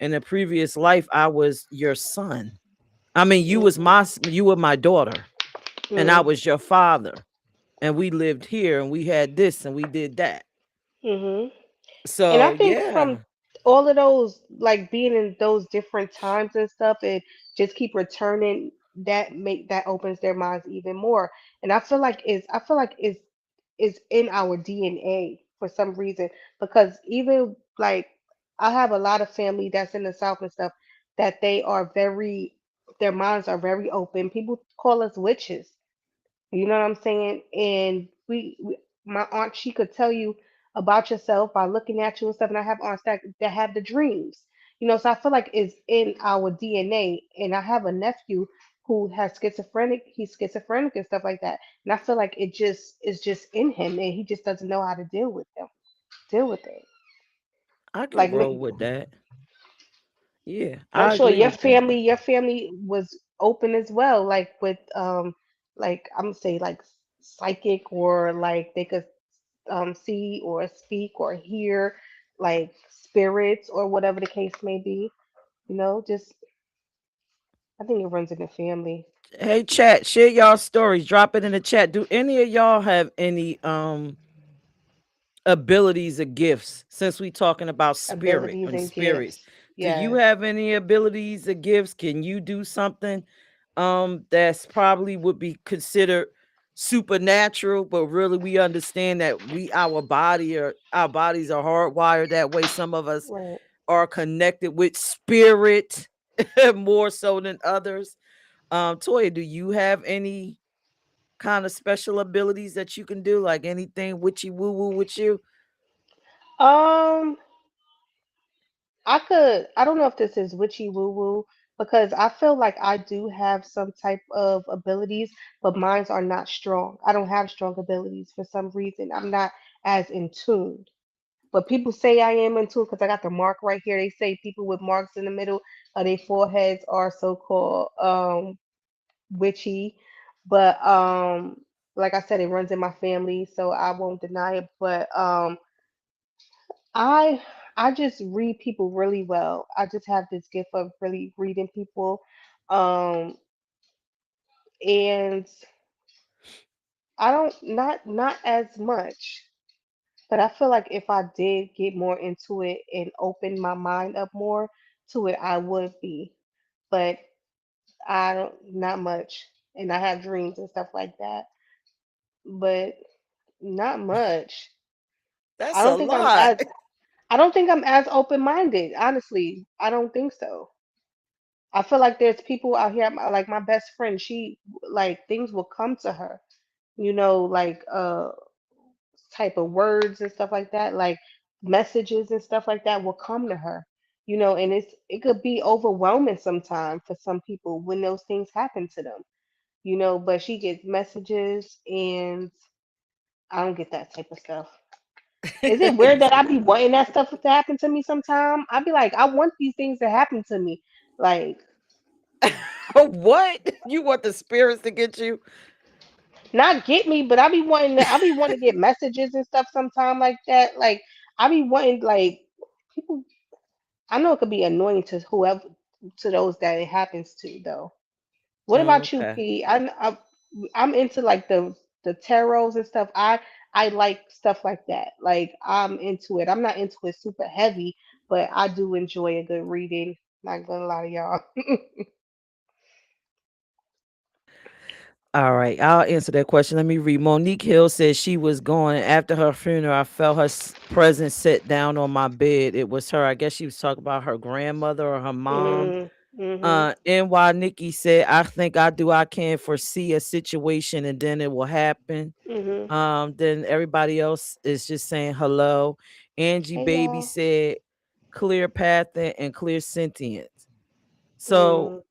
in a previous life, I was your son. I mean, Mhm. you were my daughter, and I Mhm. was your father. And we lived here and we had this and we did that. Mhm. And I So think from yeah. all of those, like being in those different times and stuff, and just keep returning, that opens their minds even more. And I feel like it's in our DNA for some reason, because even like I have a lot of family that's in the South and stuff, that they are very, their minds are very open. People call us witches, you know what I'm saying? And my aunt, she could tell you about yourself by looking at you and stuff. And I have aunts that have the dreams, you know. So I feel like it's in our DNA. And I have a nephew who has schizophrenic. He's schizophrenic and stuff like that. And I feel like it just is just in him, and he just doesn't know how to deal with it. I could Like roll with that. Yeah, and I'm I sure agree with that. your family was open as well, like with like I'm gonna say like psychic, or like they could see or speak or hear like spirits or whatever the case may be. You know, just I think it runs in the family. Hey, chat, share y'all stories. Drop it in the chat. Do any of y'all have any abilities or gifts, since we talking about spirit Abilities and and spirits? gifts. Do you Yes. have any abilities or gifts? Can you do something that's probably would be considered supernatural, but really we understand that our bodies are hardwired that way? Some of us Right. are connected with spirit more so than others. Toya, do you have any kind of special abilities that you can do, like anything witchy woo woo with you? Um, I don't know if this is witchy woo woo, because I feel like I do have some type of abilities, but mines are not strong. I don't have strong abilities for some reason. I'm not as in tune. But people say I am in tune because I got the mark right here. They say people with marks in the middle of their foreheads are so called witchy. But like I said, it runs in my family, so I won't deny it. But I I just read people really well. I just have this gift of really reading people. Um and I don't, not as much, but I feel like if I did get more into it and open my mind up more to it, I would be. But I don't, not much. And I have dreams and stuff like that, but not much. I That's a don't think I'm lot. as I don't think I'm as open minded. Honestly, I don't think so. I feel like there's people out here, like my best friend. She, like, things will come to her, you know, like type of words and stuff like that, like messages and stuff like that will come to her, you know. And it could be overwhelming sometimes for some people when those things happen to them, you know. But she gets messages, and I don't get that type of stuff. Is it weird that I be wanting that stuff to happen to me sometime? I be like, I want these things to happen to me. Like, What? You want the spirits to get you? not get me, but I be wanting to get messages and stuff sometime like that. Like, I be wanting, like, people, I know it could be annoying to whoever, to those that it happens to, though. What Oh, about you, okay. P? I'm into like the tarots and stuff. I like stuff like that. Like, I'm into it. I'm not into it super heavy, but I do enjoy a good reading. Not gonna lie to y'all. All right, I'll answer that question. Let me read. Monique Hill says she was gone, and after her funeral, I felt her presence sit down on my bed. It was her. I guess she was talking about her grandmother or her mom. Mm, mhm, NY Nikki said, I think I can foresee a situation and then it will happen. mhm. Then everybody else is just saying hello. Angie Hey Baby y'all. said, clear path and clear sentience. So Mm,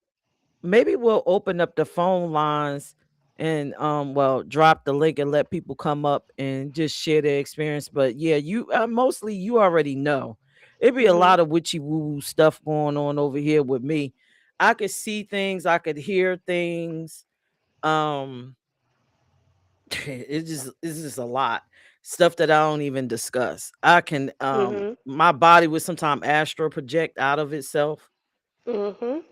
maybe we'll open up the phone lines and well, drop the link and let people come up and just share their experience. But yeah, you mostly you already know. It'd be a mhm, lot of witchy woo stuff going on over here with me. I could see things, I could hear things. Um it's just a lot. Stuff that I don't even discuss. I can mhm, my body would sometimes astral project out of itself. mhm.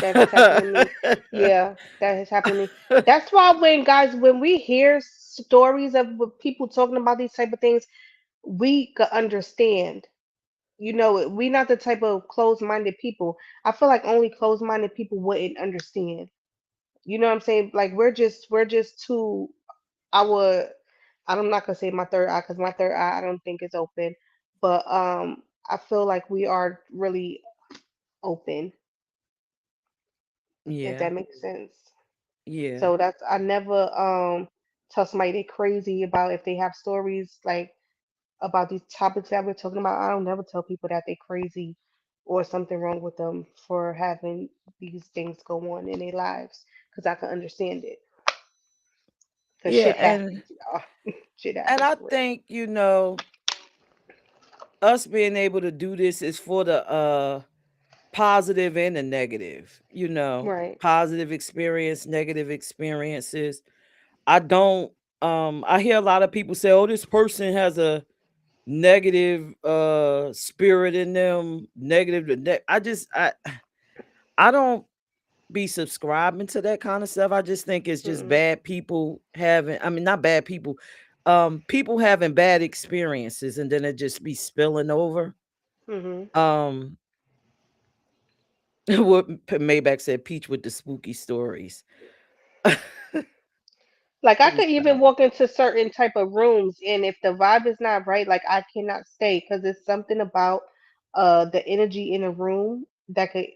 That has happened to me. Yeah, that has happened to me. That's why when guys, when we hear stories of people talking about these type of things, we could understand. we not the type of closed-minded people. I feel like only closed-minded people wouldn't understand. You know what I'm saying? Like we're just too our I'm not gonna say my third eye because my third eye I don't think is open, but I feel like we are really open, if Yeah. that makes sense. Yeah. So that's I never tell somebody they crazy about if they have stories like about these topics that we're talking about. I don't never tell people that they crazy or something wrong with them for having these things go on in their lives because I can understand it. Because Yeah. shit happens, y'all. Shit And happens I for real. think, us being able to do this is for the positive and the negative, Right. positive experience, negative experiences. I don't I hear a lot of people say, "Oh, this person has a negative spirit in them, negative to I don't be subscribing to that kind of stuff. I just think it's just Mm-mm. bad people having, I mean, not bad people, people having bad experiences and then it just be spilling over. Mhm. Um what Maybach said, Peach with the spooky stories. Like I Let me could even stop. walk into certain type of rooms, and if the vibe is not right, like I cannot stay because it's something about the energy in a room that could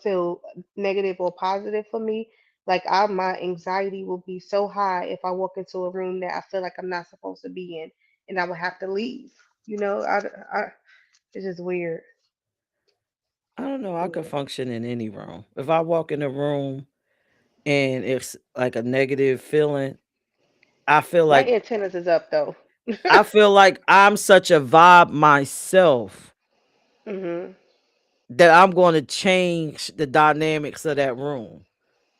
feel negative or positive for me. Like my anxiety will be so high if I walk into a room that I feel like I'm not supposed to be in, and I would have to leave. You know, it's just weird. I don't know. I could Yeah. function in any room. If I walk in a room and it's like a negative feeling, I feel My like antennas is up though. I'm such a vibe myself Mhm. that I'm going to change the dynamics of that room.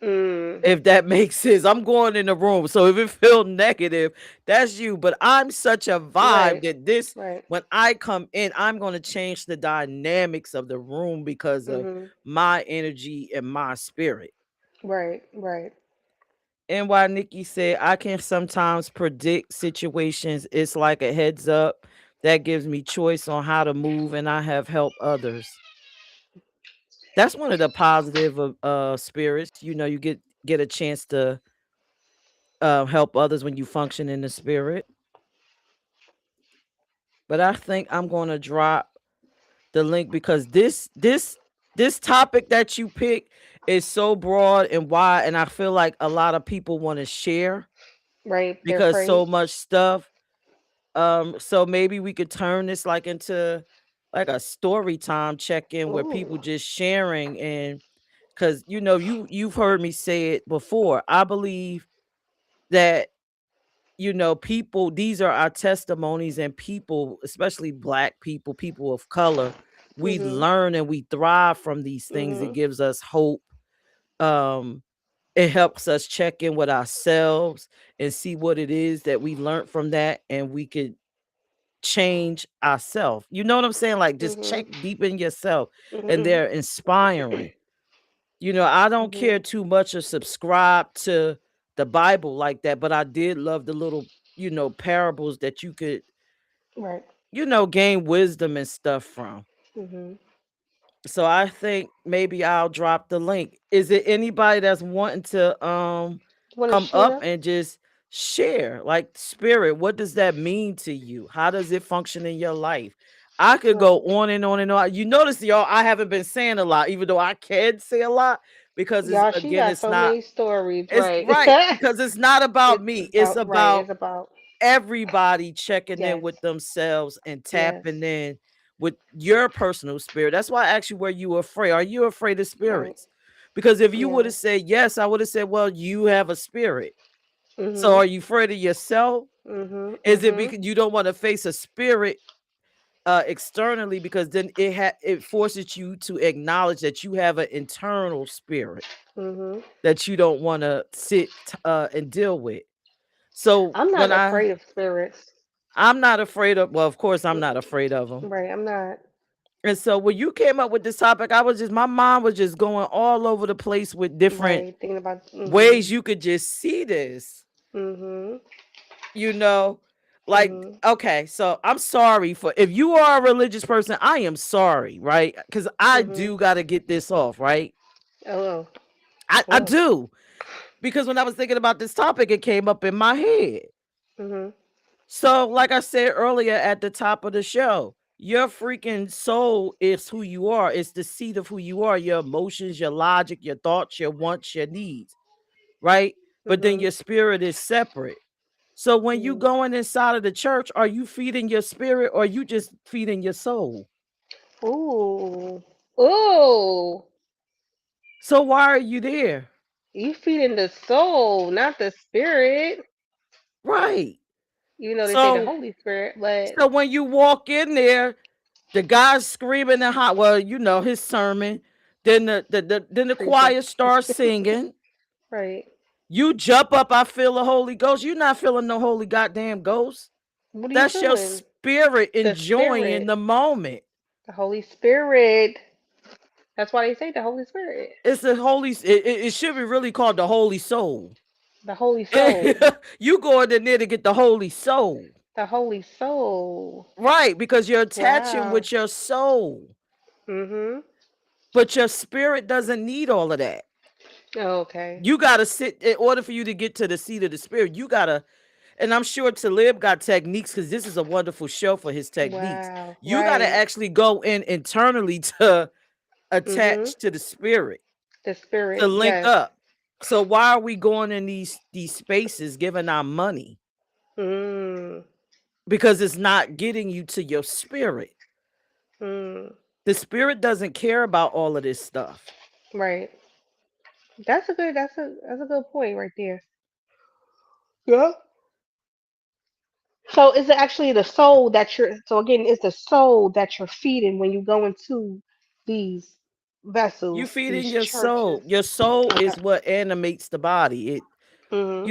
Mm. If that makes sense, I'm going in the room. So if it feels negative, that's you. But I'm such a vibe Right. that this, Right. when I come in, I'm going to change the dynamics of the room because of Mhm. my energy and my spirit. Right. Right. And why Nikki said, I can sometimes predict situations. It's like a heads up that gives me choice on how to move, and I have helped others. That's one of the positive of spirits. You get a chance to help others when you function in the spirit. But I think I'm going to drop the link because this topic that you pick is so broad and wide, and I feel like a lot of people want to share Right. They're because afraid. so much stuff. So maybe we could turn this like into like a story time check-in where people Ooh. just sharing, and because you've heard me say it before. I believe that people, these are our testimonies, and people, especially black people, people of color, we Mhm. learn and we thrive from these things. It Mhm. gives us hope. Um, it helps us check in with ourselves and see what it is that we learned from that, and we could change ourselves. You know what I'm saying? Like just Mhm. check deep in yourself, and Mhm. they're inspiring. I don't care Mhm. too much or subscribe to the Bible like that, but I did love the little, parables that you could, Right. gain wisdom and stuff from. Mhm. So I think maybe I'll drop the link. Is it anybody that's wanting to Want to come up share? and just share like spirit? What does that mean to you? How does it function in your life? I could go Right. on and on and on. You notice, y'all, I haven't been saying a lot, even though I can say a lot, because Y'all, she got it's so not, many stories. it's Right. right, because it's not about It's me. It's about right. about It's about everybody checking in yes. with themselves and Yes. tapping in with your personal spirit. That's why I asked you, were you afraid? Are you afraid of Right. spirits? Because if you would Yeah. have said yes, I would have said, well, you have a spirit. So Mhm. are you afraid of yourself? Mhm. Is it Mhm. because you don't want to face a spirit externally, because then it forces you to acknowledge that you have an internal spirit Mhm. that you don't want to sit and deal with. So I'm not when afraid of spirits. I'm not afraid of, well, of course, I'm Mm, not afraid of them. right. I'm not. And so when you came up with this topic, my mind was just going all over the place with different Right. Thinking about. Mhm. ways you could just see this, Mhm. you know. Like, Mhm. okay, so I'm sorry for if you are a religious person, I am sorry, right? Because I Mhm. do got to get this off, right? Oh. I Oh. do. Because when I was thinking about this topic, it came up in my head. Mhm. So, like I said earlier at the top of the show, your freaking soul is who you are. It's the seat of who you are, your emotions, your logic, your thoughts, your wants, your needs, right? But then Mhm. your spirit is separate. So when you Mhm. going inside of the church, are you feeding your spirit or you just feeding your soul? Ooh. Ooh. So why are you there? You feeding the soul, not the spirit. Right. Even though they say the So Holy Spirit, but so when you walk in there, the guy's screaming and hot. Well, you know his sermon. Then the preaching. choir starts singing. Right. You jump up. I feel the Holy Ghost. You're not feeling no holy goddamn ghost. What are you That's your feeling? spirit The enjoying Spirit. the moment. The Holy Spirit. That's why they say the Holy Spirit. It's the holy. It should be really called the Holy Soul. The Holy Soul. You going in there to get the Holy Soul, The Holy Soul. right? Because you're attaching Wow. with your soul, Mhm. but your spirit doesn't need all of that. Okay. You got to sit in order for you to get to the seat of the spirit. You got to, and I'm sure Talib got techniques because this is a wonderful show for his techniques. Wow. You got to Right. actually go in internally to Mhm. attach to the spirit The to Spirit. link Yes. up. So why are we going in these spaces giving our money? Mm. Because it's not getting you to your spirit. Mm. The spirit doesn't care about all of this stuff. Right. That's a good point right there. Yeah. So is it actually the soul that you're so again, it's the soul that you're feeding when you go into these You vessels, these feeding your churches. soul. Your soul Okay. is what animates the body. It, Mhm.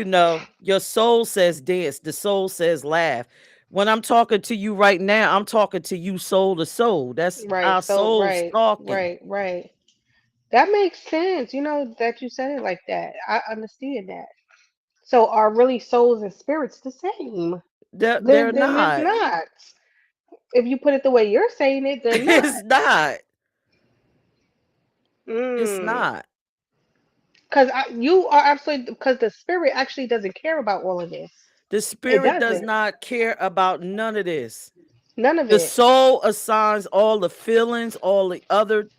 your soul says dance, the soul says laugh. When I'm talking to you right now, I'm talking to you soul to soul. That's Right. our So souls right, talking. right, right. That makes sense. You know that you said it like that. I understand that. So are really souls and spirits the same? They're Then it's not. not. If you put it the way you're saying it, they're It's not. not. It's Mm. not. Because you are absolutely because the spirit actually doesn't care about all of this. The It spirit does doesn't. not care about none of this. None of The it. soul assigns all the feelings, all the other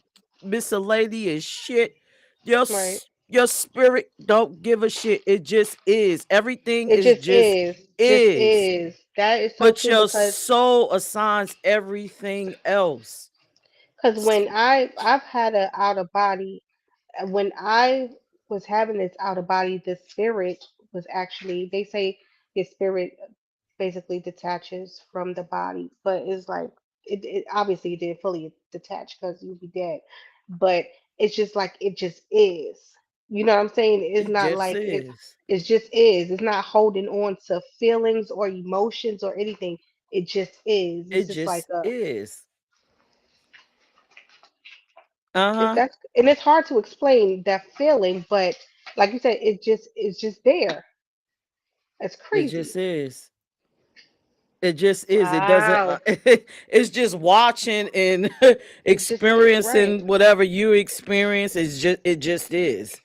miscellaneous shit. Right. Your spirit don't give a shit. It just is. Everything It is just just is. Just is. is. That is so But true your soul assigns everything else. because when I've had a out of body when I was having this out of body, the spirit was actually they say your spirit basically detaches from the body, but it's like it obviously it didn't fully detach because you'd be dead, but it's just like it just is. You know what I'm saying? It's It not just like is. it just is. It's not holding on to feelings or emotions or anything. It just is. It It's just like just a is. it's Uh-huh. that's and it's hard to explain that feeling, but like you said, it's just there. It's It just crazy. is. It just is. It doesn't Wow. it's just watching and It's just it, right. experiencing whatever you experience. It just is.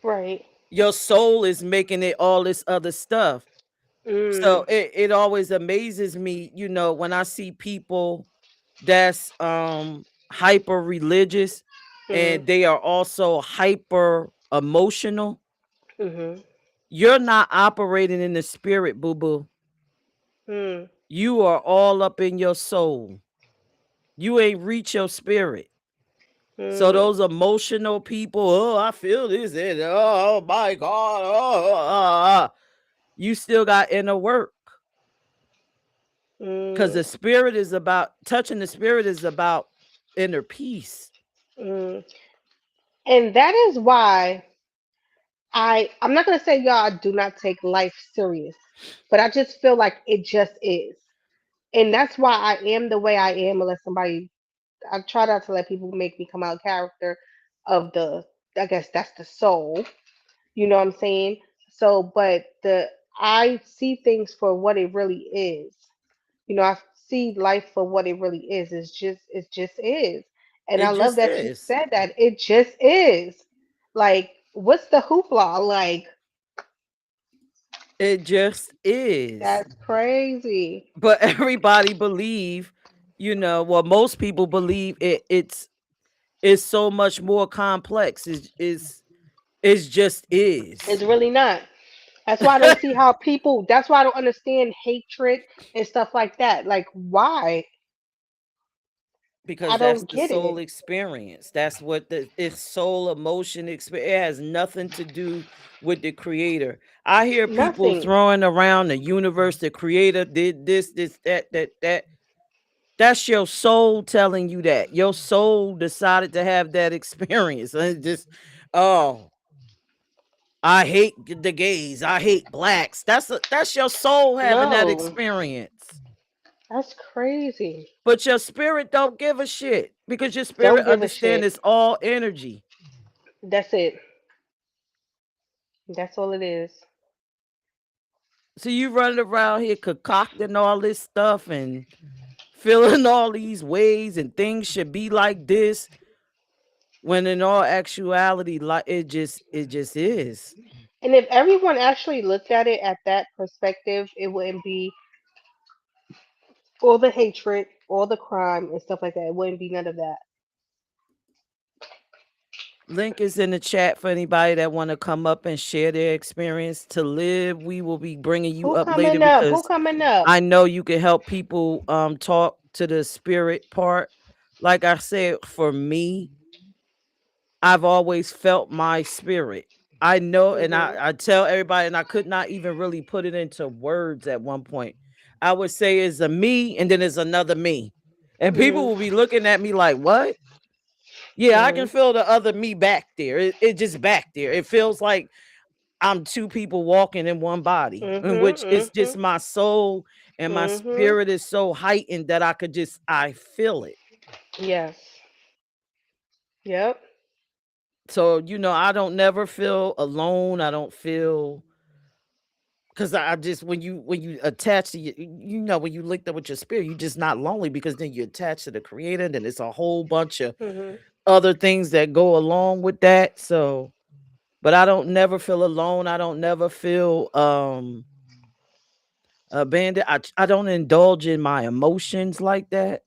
Right. Your soul is making it all this other stuff. So Mm. it always amazes me, when I see people that's hyper religious Mhm. and they are also hyper emotional. Mhm. You're not operating in the spirit, boo boo. Mm. You are all up in your soul. You ain't reach your spirit. So Mm. those emotional people, oh, I feel this, and oh my God, you still got inner work. Because the Mm. spirit is about touching the spirit is about inner peace. Mm. And that is why I'm not gonna say y'all do not take life serious, but I just feel like it just is. And that's why I am the way I am unless somebody I try not to let people make me come out character of the I guess that's the soul. You know what I'm saying? So, but the I see things for what it really is. I see life for what it really is. It just is. And I It love just that you is. said that. It just is. Like, what's the hoopla? Like, It just is. that's crazy. But everybody believe, well, most people believe it's so much more complex. It's just It's is. really not. That's why I don't see how people, that's why I don't understand hatred and stuff like that. Like, why? I Because that's don't the get soul it. experience. That's what it's soul emotion experience. It has nothing to do with the creator. I hear people Nothing. throwing around the universe, the creator did this, that. That's your soul telling you that. Your soul decided to have that experience. And it just, oh, I hate the gays. I hate blacks. That's your soul having that No, experience. that's crazy. But your spirit don't give a shit because your spirit Don't give a understand shit. it's all energy. That's it. That's all it is. So you running around here concocting all this stuff and feeling all these ways and things should be like this when in all actuality, like it just is. And if everyone actually looked at it at that perspective, it wouldn't be all the hatred, all the crime and stuff like that. It wouldn't be none of that. Link is in the chat for anybody that want to come up and share their experience. To live, we will be bringing you Who up later coming up? Who because coming up? I know you can help people talk to the spirit part. Like I said, for me, I've always felt my spirit. I know, and I, Mhm. I tell everybody, and I could not even really put it into words at one point. I would say it's a me, and then it's another me. And people Mhm. will be looking at me like, what? Yeah, I can Mhm. feel the other me back there. It just back there. It feels like I'm two people walking in one body, in Mhm. which it's just Mhm. my soul and my Mhm. spirit is so heightened that I feel it. Yes. Yep. So, I don't never feel alone. I don't feel because I just when you attach to when you link up with your spirit, you're just not lonely because then you attach to the creator, and then it's a whole bunch of Mhm. other things that go along with that. So, but I don't never feel alone. I don't never feel abandoned. I don't indulge in my emotions like that.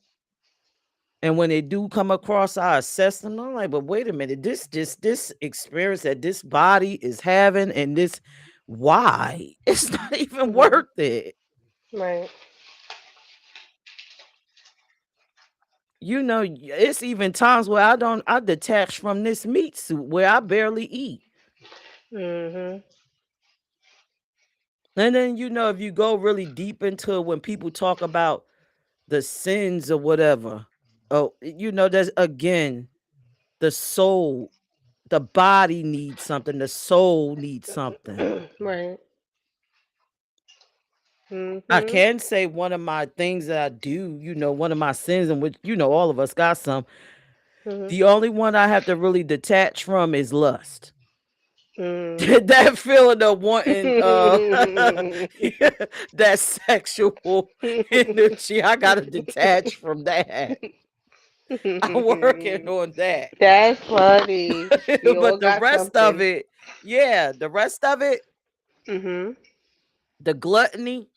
And when they do come across, I assess them. I'm like, but wait a minute, this experience that this body is having and this why? It's not even Mhm. worth it. Right. It's even times where I detach from this meat suit where I barely eat. Mhm. And then if you go really deep into it, when people talk about the sins or whatever, oh, there's again the soul, the body needs something, the soul needs something. Right. I Mhm. can say one of my things that I do, one of my sins, in which all of us got some. Mhm. The only one I have to really detach from is lust. Mhm. That feeling of wanting that sexual energy. I gotta detach from that. I'm working on that. That's funny. We all But the got rest of something. it, yeah, the rest of it, Mhm. the gluttony,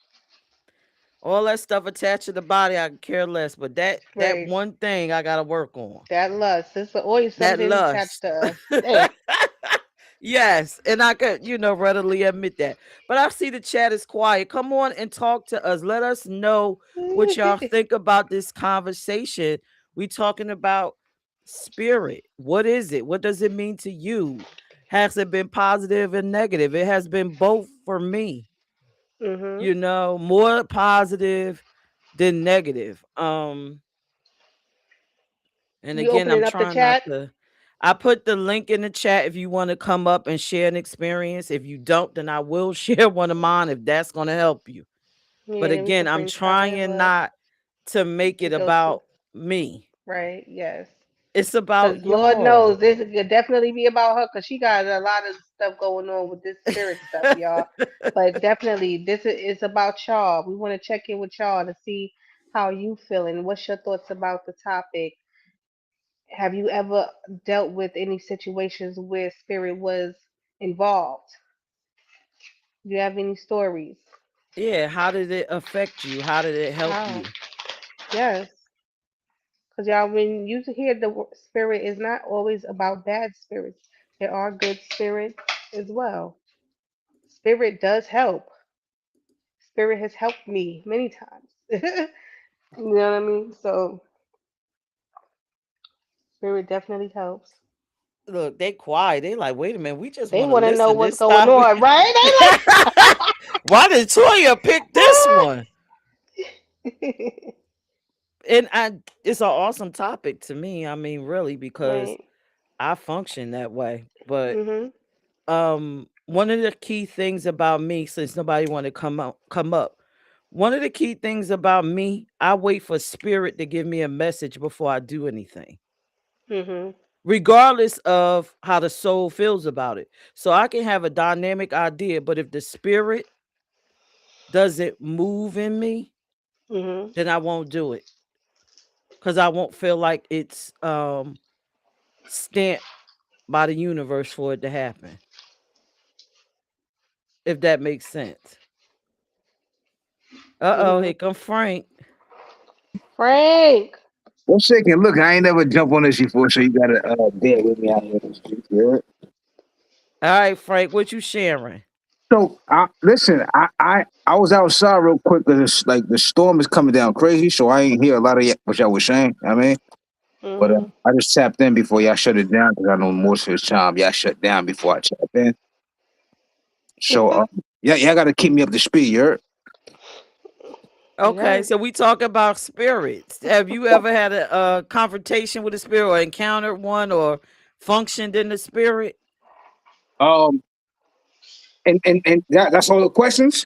all that stuff attached to the body, I can care less. But that Right. one thing I gotta work on. That lust. It's always That something attached lust. to us. Damn. Yes, and I could, readily admit that. But I see the chat is quiet. Come on and talk to us. Let us know what y'all think about this conversation. We talking about spirit. What is it? What does it mean to you? Has it been positive and negative? It has been both for me. Mhm. More positive than negative. And You again, opening I'm up the trying not chat? to. I put the link in the chat if you want to come up and share an experience. If you don't, then I will share one of mine if that's going to help you. But Yeah, then we again, could I'm bring some of them trying up. not to make it Go to about me. right. Yes. It's about Cause Lord y'all. knows this could definitely be about her. Cause she got a lot of stuff going on with this spirit stuff, y'all. But definitely, is about y'all. We want to check in with y'all to see how you feeling. What's your thoughts about the topic? Have you ever dealt with any situations where spirit was involved? Do you have any stories? Yeah, how did it affect you? How did it help How? you? Yes. Because y'all, when you hear the spirit is not always about bad spirits. There are good spirits as well. Spirit does help. Spirit has helped me many times. You know what I mean? So spirit definitely helps. Look, they quiet. They like, wait a minute, we just They want to want to know listen. what's This going topic. on, right? Why did Toya pick this one? They like, And it's an awesome topic to me. I mean, really, because right. I function that way. But Mhm. one of the key things about me, since nobody want to come up, one of the key things about me, I wait for spirit to give me a message before I do anything, Mhm. regardless of how the soul feels about it. So I can have a dynamic idea, but if the spirit doesn't move in me, Mhm. then I won't do it, because I won't feel like it's stamped by the universe for it to happen, if that makes sense. Uh-oh, Mhm. here come Frank. Frank. Well, shaking. Look, I ain't never jump on this before, so you gotta bear with me out here in the streets. Yeah? All right, Frank, what you sharing? So, listen, I was outside real quick because like the storm is coming down crazy, so I ain't hear a lot of what y'all was saying. I mean, but Mhm. I just tapped in before y'all shut it down because I know most of the time y'all shut down before I tap in. So, yeah, y'all got to keep me up to speed. You heard? Okay, Yes. so we talk about spirits. Have you ever had a confrontation with a spirit, or encountered one, or functioned in the spirit? Um, and that's all the questions.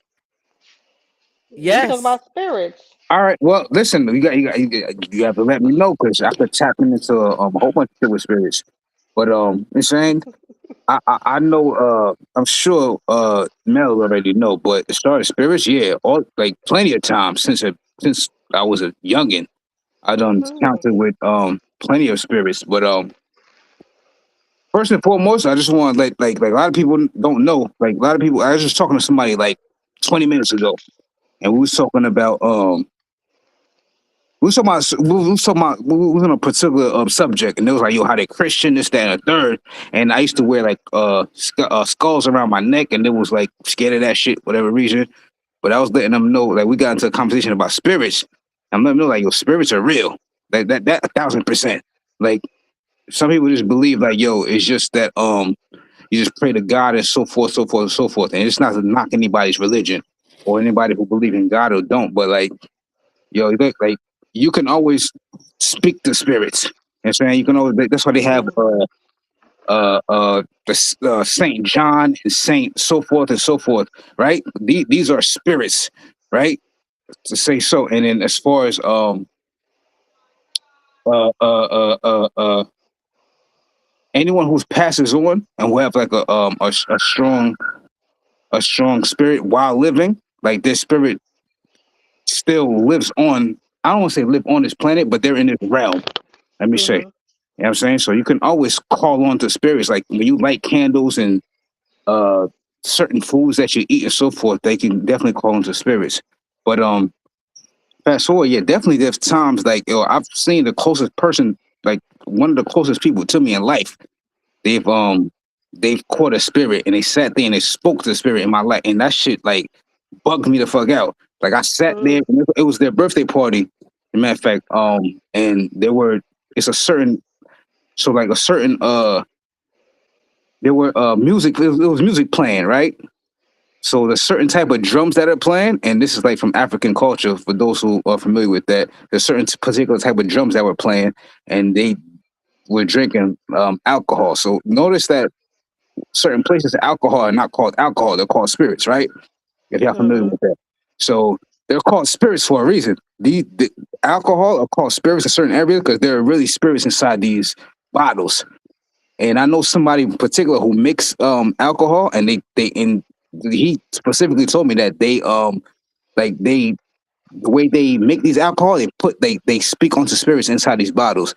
We talk Yes. about spirits. All right. Well, listen, you have to let me know because I could tap into a whole bunch of different spirits. But I'm saying I know I'm sure Mel already know, but as far as spirits, yeah, all like plenty of times since I was a youngin, I done Mhm. counted with plenty of spirits. But first and foremost, I just want like a lot of people don't know. Like a lot of people, I was just talking to somebody like 20 minutes ago, and we was talking about we was on a particular subject, and it was like, yo, how they Christian, this, that, and a third. And I used to wear like skulls around my neck, and it was like scared of that shit, whatever reason. But I was letting them know, like we got into a conversation about spirits. I'm letting them know, like, yo, spirits are real. Like that 1,000%. Like some people just believe, like, yo, it's just that you just pray to God and so forth, so forth, so forth. And it's not to knock anybody's religion or anybody who believe in God or don't, but like yo, look, like you can always speak to spirits. You know what I'm saying? You can always. That's why they have Mhm. Saint John and Saint so forth and so forth. Right? These are spirits, right? To say so. And then as far as uh uh uh uh, uh anyone who passes on and who have like a strong spirit while living, like their spirit still lives on. I don't want to say live on this planet, but they're in this realm. Let me say. Mhm. You know what I'm saying? So you can always call on to spirits. Like when you light candles and uh certain foods that you eat and so forth, they can definitely call on to spirits. But fast forward, yeah, definitely there's times like yo, I've seen the closest person, like one of the closest people to me in life, they've um they've caught a spirit and they sat there and they spoke to the spirit in my life. And that shit like bugged me the fuck out. Like I sat there Mhm. and it was their birthday party. As a matter of fact, and there were it's a certain so like a certain there were music it was music playing, right? So there's certain type of drums that are playing, and this is like from African culture for those who are familiar with that. There's certain particular type of drums that were playing, and they were drinking alcohol. So notice that certain places alcohol are not called alcohol; they're called spirits, right? If y'all familiar Mhm. with that. So they're called spirits for a reason. The alcohol are called spirits in certain areas because there are really spirits inside these bottles. And I know somebody in particular who mix alcohol, and he specifically told me that they the way they make these alcohol, they speak onto spirits inside these bottles.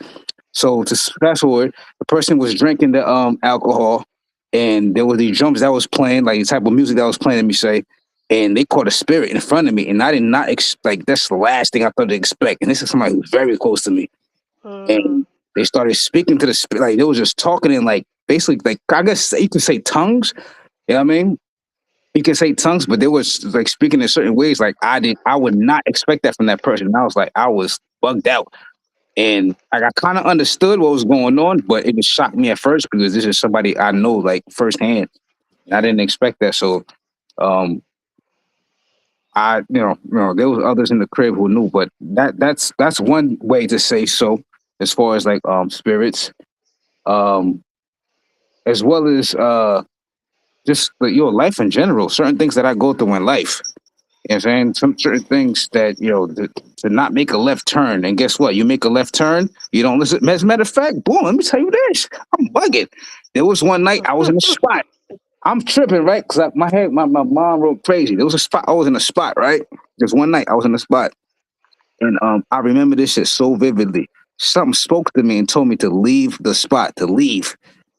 So to fast forward, the person was drinking the alcohol, and there were these drums that was playing, like the type of music that was playing. Let me say, and they caught a spirit in front of me, and I did not expect. That's the last thing I thought to expect. And this is somebody who's very close to me, Mm, and they started speaking to the spirit, like they was just talking in like basically like I guess you could say tongues. You know what I mean? You can say tongues, but they was like speaking in certain ways. Like I would not expect that from that person. And I was like, I was bugged out. And like I kind of understood what was going on, but it just shocked me at first because this is somebody I know like firsthand. And I didn't expect that. So um there was others in the crib who knew, but that's one way to say so as far as like spirits. Um as well as just your life in general, certain things that I go through in life. You know what I'm saying? Some certain things that, to not make a left turn. And guess what? You make a left turn, you don't listen. As a matter of fact, boom, let me tell you this. I'm bugging. There was one night I was in a spot. I'm tripping, right? Because my mom wrote crazy. There was a spot. I was in a spot, right? There's one night I was in a spot. And I remember this shit so vividly. Something spoke to me and told me to leave the spot, to leave.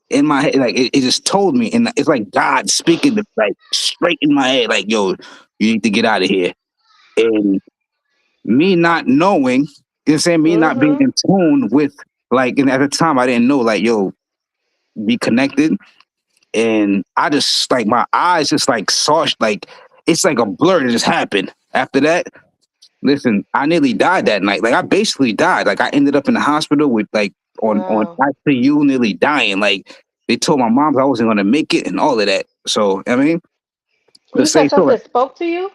In my head, like it just told me, and it's like God speaking to, like straight in my head, like, yo, you need to get out of here. And me not knowing, you know what I'm saying, me not being mhm. in tune with, like, and at the time I didn't know, like, yo, be connected. And I just, like, my eyes just, like, saw, like, it's like a blur that just happened. After that, listen, I nearly died that night. Like, I basically died. Like, I ended up in the hospital with, like, on Wow. ICU, nearly dying. Like, they told my mom I wasn't going to make it and all of that. So, I mean, to You say said so, like, something spoke to you?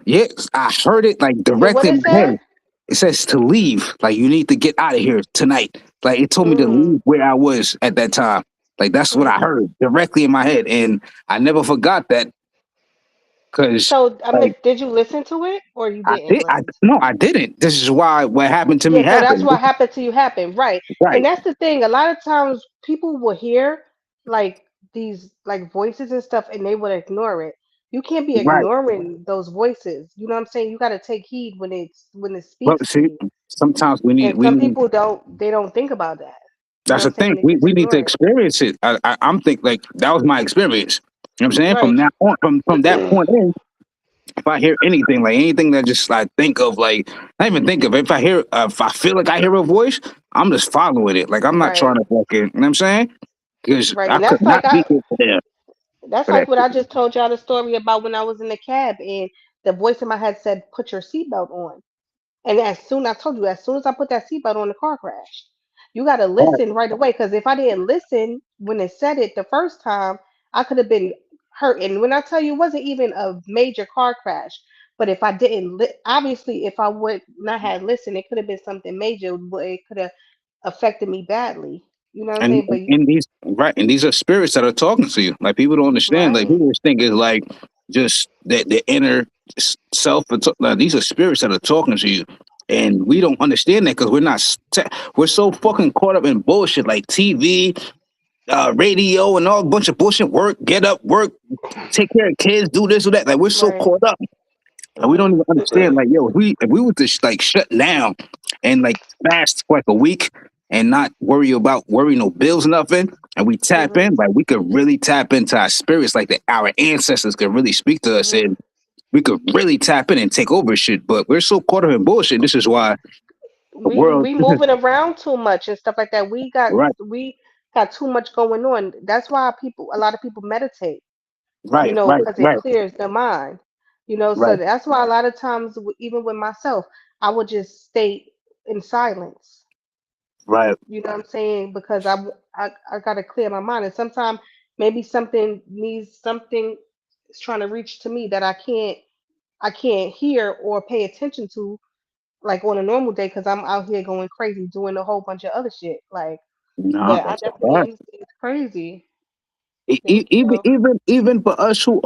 yes, I heard it, like, Yeah, what directly in it my said? head. It says to leave. Like you need to get out of here tonight. Like it told me to Mm, leave where I was at that time. Like that's what I mm. heard directly in my head, and I never forgot that because So, I mean, like did you listen to it or you I didn't did. I listen to no, it? I didn't. This is why what happened to me Yeah, so that's happened. what happened to you happened, right? And Right, that's the thing. A lot of times people will hear like these like voices and stuff and they would ignore it. You can't be right. ignoring those voices. You know what I'm saying? You got to take heed when it But speaks to see, you. sometimes And we some need. people don't think about that. You know That's what the I'm saying? thing. They just We need to ignore it. experience it. I'm think like that was my experience. You know what I'm saying? From Right. now on, from that point in, if I hear anything, like anything that just like think of, like not even think of, if I hear, if I feel like I hear a voice, I'm just following it. Like I'm not trying Right. to walk in. You know what I'm saying? Because Right. I And could not be here that's for like that. what I just told y'all the story about when I was in the cab and the voice in my head said, "Put your seatbelt on." And I told you, as soon as I put that seatbelt on, the car crashed. You got to Right. listen right away because if I didn't listen when it said it the first time, I could have been hurt. And when I tell you, it wasn't even a major car crash. But if I didn't, obviously, if I would not have listened, it could have been something major, but it could have affected me badly. You know what I'm And saying? But you, and these right, and these are spirits that are talking to you. Like people don't understand. Like right, people just think it's like just that the inner self. Like, these are spirits that are talking to you, and we don't understand that because we're not. We're so fucking caught up in bullshit like TV, radio, and all a bunch of bullshit. Work, get up, work, take care of kids, do this or that. Like we're so right. caught up. And we don't even understand, like, yo, if we were to like shut down and like fast for like a week and not worry no bills, nothing, and we tap Mhm. in, like we could really tap into our spirits, like our ancestors could really speak to us, Mhm. and we could really tap in and take over shit. But we're so caught up in bullshit. This is why the world. We moving around too much and stuff like that. Right, We got too much going on. That's why a lot of people meditate, you right, know, right, because it right, clears the mind, you know. So right, that's why a lot of times, even with myself, I would just stay in silence. right. You know what I'm saying? Because I got to clear my mind. And sometimes maybe something is trying to reach to me that I can't hear or pay attention to like on a normal day because I'm out here going crazy doing a whole bunch of other shit. Like, No, but I that's a definitely fact. understand it's crazy. E- e- Thank Even you. even even for us who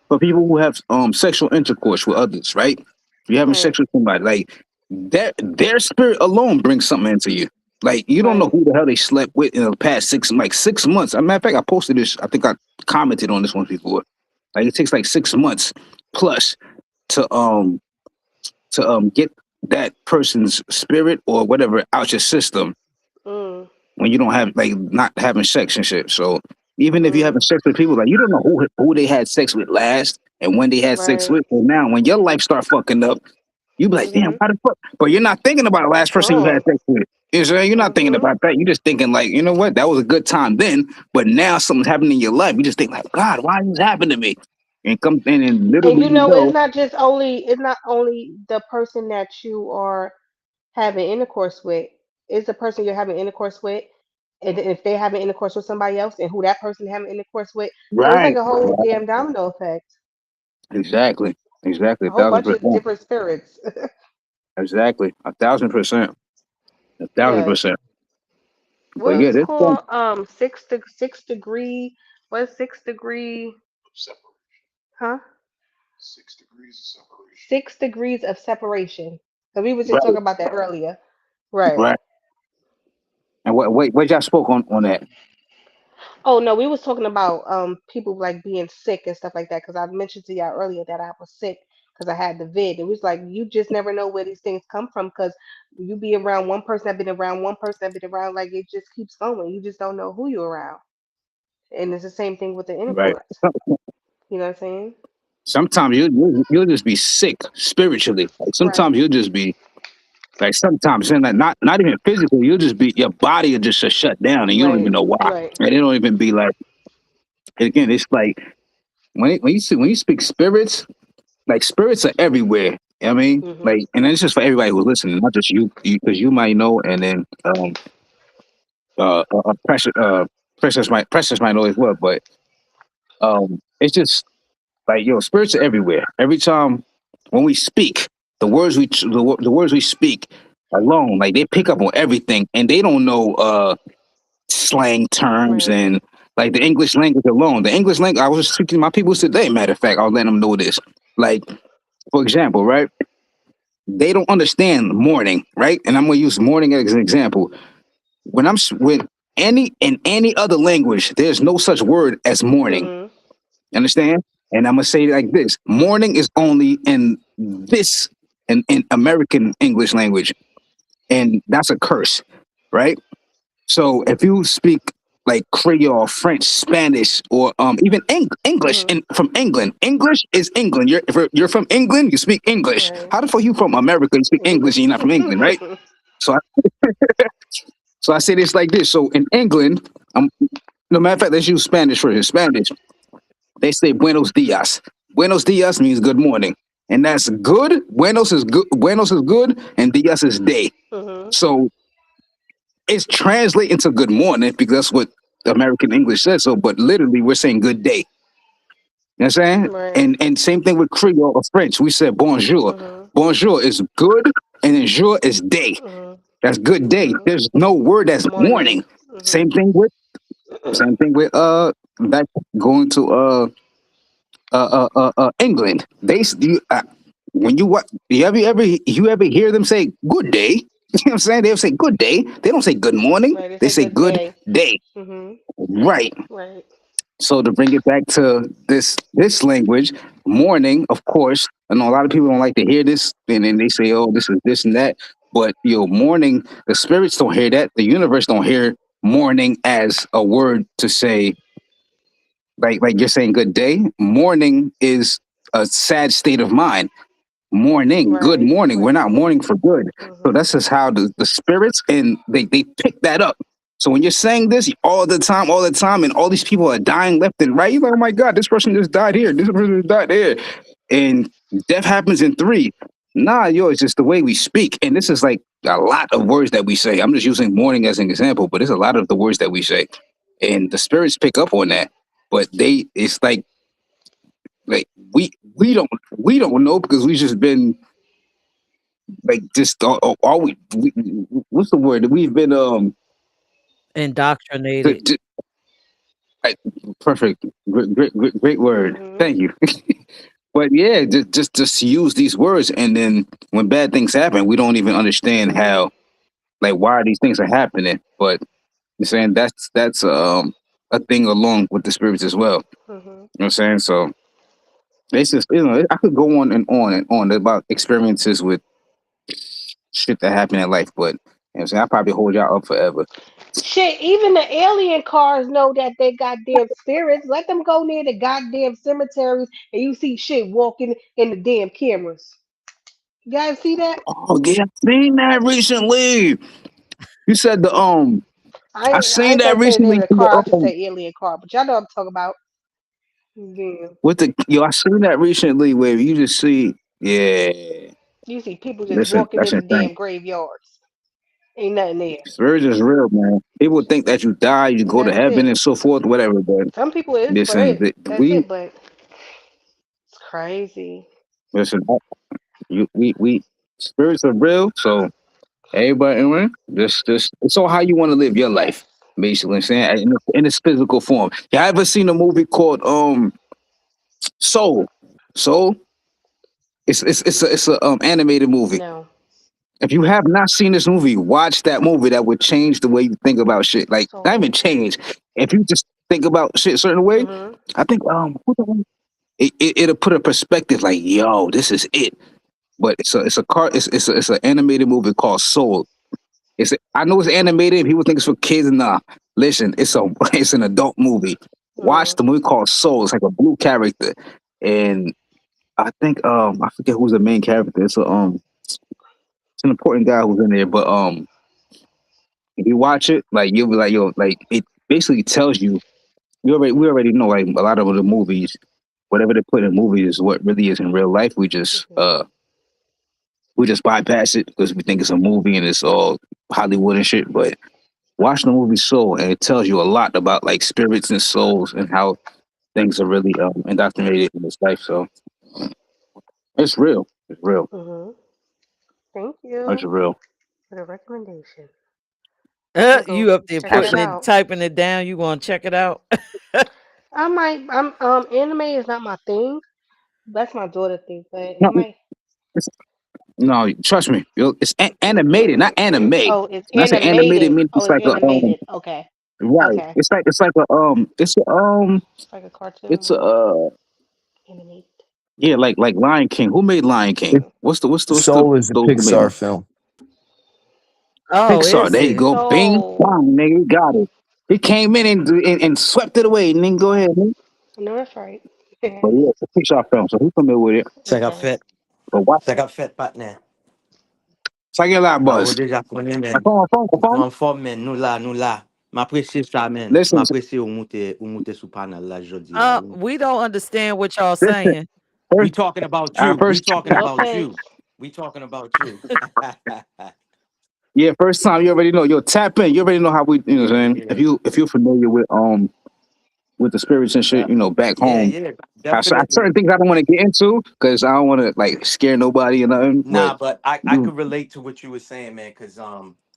for people who have sexual intercourse with others, right? If you're having Right. sex with somebody, like their spirit alone brings something into you. Like you don't know Right. who the hell they slept with in the past 6 months. As a matter of fact, I posted this. I think I commented on this one before. Like it takes like 6 months plus to get that person's spirit or whatever out your system Mm. when you don't have like not having sex and shit. So even if you're having Mm. sex with people, like you don't know who they had sex with last and when they had sex Right. with. So now when your life start fucking up, you be like, damn, Mhm. how the fuck? But you're not thinking about the last person you had Oh. sex with. You know what I'm saying? You're not thinking Mhm. about that. You're just thinking like, you know what? That was a good time then, but now something's happening in your life. You just think like, God, why did this happen to me? And come in and And literally you you know, know, it's not only the person that you are having intercourse with, it's the person you're having intercourse with, and if they having intercourse with somebody else, and who that person having intercourse with. So it's like right, a whole right, damn domino effect, exactly, exactly, a a whole thousand bunch of percent, different spirits. exactly, 1,000%, a thousand Yes. percent. But What yeah, was this one, called six degree, what 6 degree, huh? 6 degrees of separation. So we was just right, talking about that earlier. Right. right. And what y'all spoke on that? Oh no, we was talking about people like being sick and stuff like that, because I mentioned to y'all earlier that I was sick because I had the vid. It was like you just never know where these things come from, because you be around one person that been around one person that been around, like it just keeps going. You just don't know who you're around. And it's the same thing with the Right. intercourse. You know what I'm saying? Sometimes you'll just be sick spiritually. Like Right. sometimes you'll just be like sometimes and like not even physically. You'll just be your body will just shut down and you don't even Right. know why. Right. And it don't even be like and again. It's like when you speak spirits, like spirits are everywhere. You know what I mean, Mhm. like, and it's just for everybody who's listening, not just you, because you might know, and then precious precious might know as well. But it's just like yo, spirits are everywhere. Every time when we speak, the words we speak alone, like they pick up on everything, and they don't know slang terms Right. and like the English language alone. The English language. I was speaking to my people today. Matter of fact, I was letting them know this. Like for example, right? They don't understand morning, right? And I'm gonna use morning as an example. When any other language, there's no such word as morning. Mhm. You understand? And I'm gonna say it like this: morning is only in this in American English language, and that's a curse, right? So if you speak like Creole, French, Spanish, or even English Mhm. from England, English is England. If you're from England, you speak English. Right. How the fuck you from America? You speak English, and you're not from England, right? So I say this like this. So in England, no matter of fact, let's use Spanish for his Spanish. They say buenos dias. Buenos dias means good morning. And that's good. Buenos is good. Buenos is good, and dias is day. Mhm. So it's translating to good morning because that's what American English says. So, but literally, we're saying good day. You know what I'm saying? Right. And same thing with Creole or French. We said bonjour. Mhm. Bonjour is good, and then jour is day. Mhm. That's good day. Mhm. There's no word that's Morning. morning. Mhm. Same thing with same thing with back going to England. When you what you ever hear them say good day? You know what I'm saying? They'll say good day. They don't say good morning. Right. It's They a say good good day. day. Mhm. Right. Right. So to bring it back to this language, morning, of course, I know a lot of people don't like to hear this, and then they say, "Oh, this is this and that." But morning, the spirits don't hear that. The universe don't hear morning as a word to say like you're saying good day. Mourning is a sad state of mind. Mourning, good Right. morning. We're not mourning for good. So Mhm. that's just how the spirits and they pick that up. So when you're saying this all the time, and all these people are dying left and right, you're like, oh my God, this person just died here. This person just died there. And death happens in three. Nah, yo, it's just the way we speak. And this is like a lot of words that we say. I'm just using mourning as an example, but it's a lot of the words that we say. And the spirits pick up on that. But it's like we don't know because we just been like just all we what's the word we've been Indoctrinated. t- Right. Perfect. Great word. Mhm. Thank you. But yeah, just use these words, and then when bad things happen, we don't even understand Mhm. how, like, why these things are happening. But you're saying that's a thing along with the spirits as well. Mhm. You know what I'm saying? So it's just, I could go on and on and on about experiences with shit that happened in life, but I'm saying I probably hold y'all up forever. Shit, even the alien cars know that they goddamn spirits. Let them go near the goddamn cemeteries and you see shit walking in the damn cameras. You guys see that? Oh yeah, I seen that recently. You said I I seen ain't that gonna say the name recently of the car. I just say alien car, but y'all know what I'm talking about. Yeah. with the I seen that recently where you just see, yeah. You see people just Listen, walking that's in the insane. damn graveyards. Ain't nothing there. Spirits is real, man. People think that you die, you go to That's heaven it. and so forth, whatever. But Some people is for listen, it. That's we it, but it's crazy. listen. We spirits are real. So everybody, just it's all how you want to live your Yes. life. Basically, saying in its physical form. You ever seen a movie called Soul? Soul. It's a animated movie. No. If you have not seen this movie, watch that movie. That would change the way you think about shit. Like not even So. change. If you just think about shit a certain way, Mhm. I think it'll put a perspective like, yo, this is it. But it's an animated movie called Soul. I know it's animated. People think it's for kids. Nah, listen, it's an adult movie. Watch Mhm. the movie called Soul. It's like a blue character, and I think I forget who's the main character. It's an important guy who's in there, but if you watch it, like you'll be like, yo, like it basically tells you we already know like a lot of the movies, whatever they put in movies is what really is in real life. Mhm. We just bypass it because we think it's a movie and it's all Hollywood and shit. But watch the movie Soul and it tells you a lot about like spirits and souls and how things are really indoctrinated in this life. So it's real. It's real. Mhm. Thank It's you real. for the recommendation. I'm gonna You go up there check that putting Absolutely. it, out. typing it down. You gonna check it out? I might. Anime is not my thing. That's my daughter thing, but it No, might. no, trust me. It's animated, not anime. Oh, it's When I say animated, animated. means Oh, it's it's like a animated. Okay. right. Okay. It's like a It's like a it's cartoon. a Animated. yeah, like Lion King. Who made Lion King? It, Mhm. What's the Soul is a those who made Pixar film. Oh, Pixar? is There you it? go. Bing, So bang, nigga, you got it. He came in and swept it away. And then go ahead, man. I know that's right. But yeah, it's a Pixar film, so who's familiar with it? Ça qu'a Okay. fait, But watch ça qu'a fait, partner. it's like a lot Ah, ou buzz. déjà connaît, My men. phone, Ou phone. en forme, men. Nous là. M'apprécie ça, men. Listen, M'apprécie ou monter sous panel là, jodi là. We don't understand what y'all listen. saying. We First, talking about you. We first, talking No about offense. you. We talking about you. yeah, first time you already know. Yo, tap in. You already know how we. You know what I'm saying? Yeah. If you're familiar with the spirits and shit, Yeah. back Yeah, home. yeah. I certain Definitely. things I don't want to get into because I don't want to like scare nobody or nothing. But Nah, but I you could relate to what you were saying, man. Because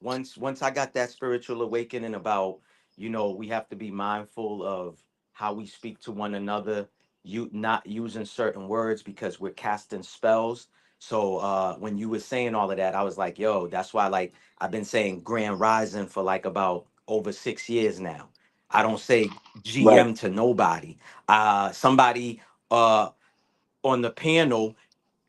once I got that spiritual awakening about we have to be mindful of how we speak to one another. You not using certain words because we're casting spells. So when you were saying all of that, I was like, yo, that's why like I've been saying Grand Rising for like about over 6 years now. I don't say right, GM to nobody. Somebody on the panel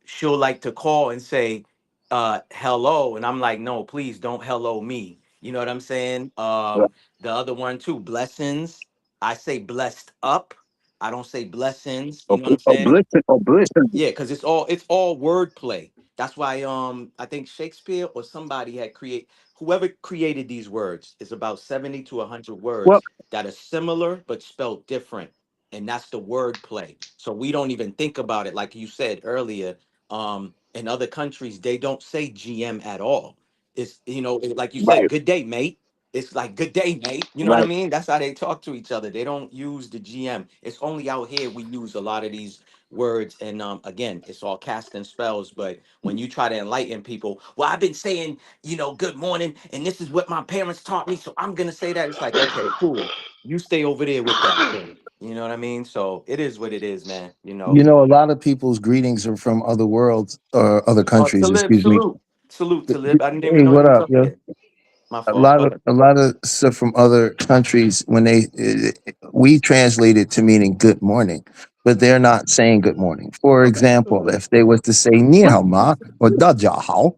she'll like to call and say hello, and I'm like, no, please don't hello me. You know what I'm saying? right. The other one too, blessings. I say blessed up. I don't say blessings. You Or, know what I'm or saying? blissing, or blissing. Yeah, because it's all wordplay. That's why I think Shakespeare or somebody had whoever created these words is about 70 to 100 Well, words that are similar but spelled different. And that's the wordplay. So we don't even think about it like you said earlier. In other countries they don't say GM at all. It's like you said, right, good day, mate. It's like good day, mate. You know what I right, mean? That's how they talk to each other. They don't use the GM. It's only out here we use a lot of these words, and again, it's all casting spells. But when you try to enlighten people, well, I've been saying, good morning, and this is what my parents taught me, so I'm gonna say that. It's like, okay, cool. You stay over there with that thing. You know what I mean? So it is what it is, man. You know, a lot of people's greetings are from other worlds or other Oh, countries. Talib, Excuse me. salute, Talib. I didn't even Hey, know what you was up, up yo? here. My fault. Go ahead. A lot of stuff from other countries when we translate it to meaning good morning, but they're not saying good morning. For Okay. example, Mhm. if they was to say ni hao ma or da jia hao,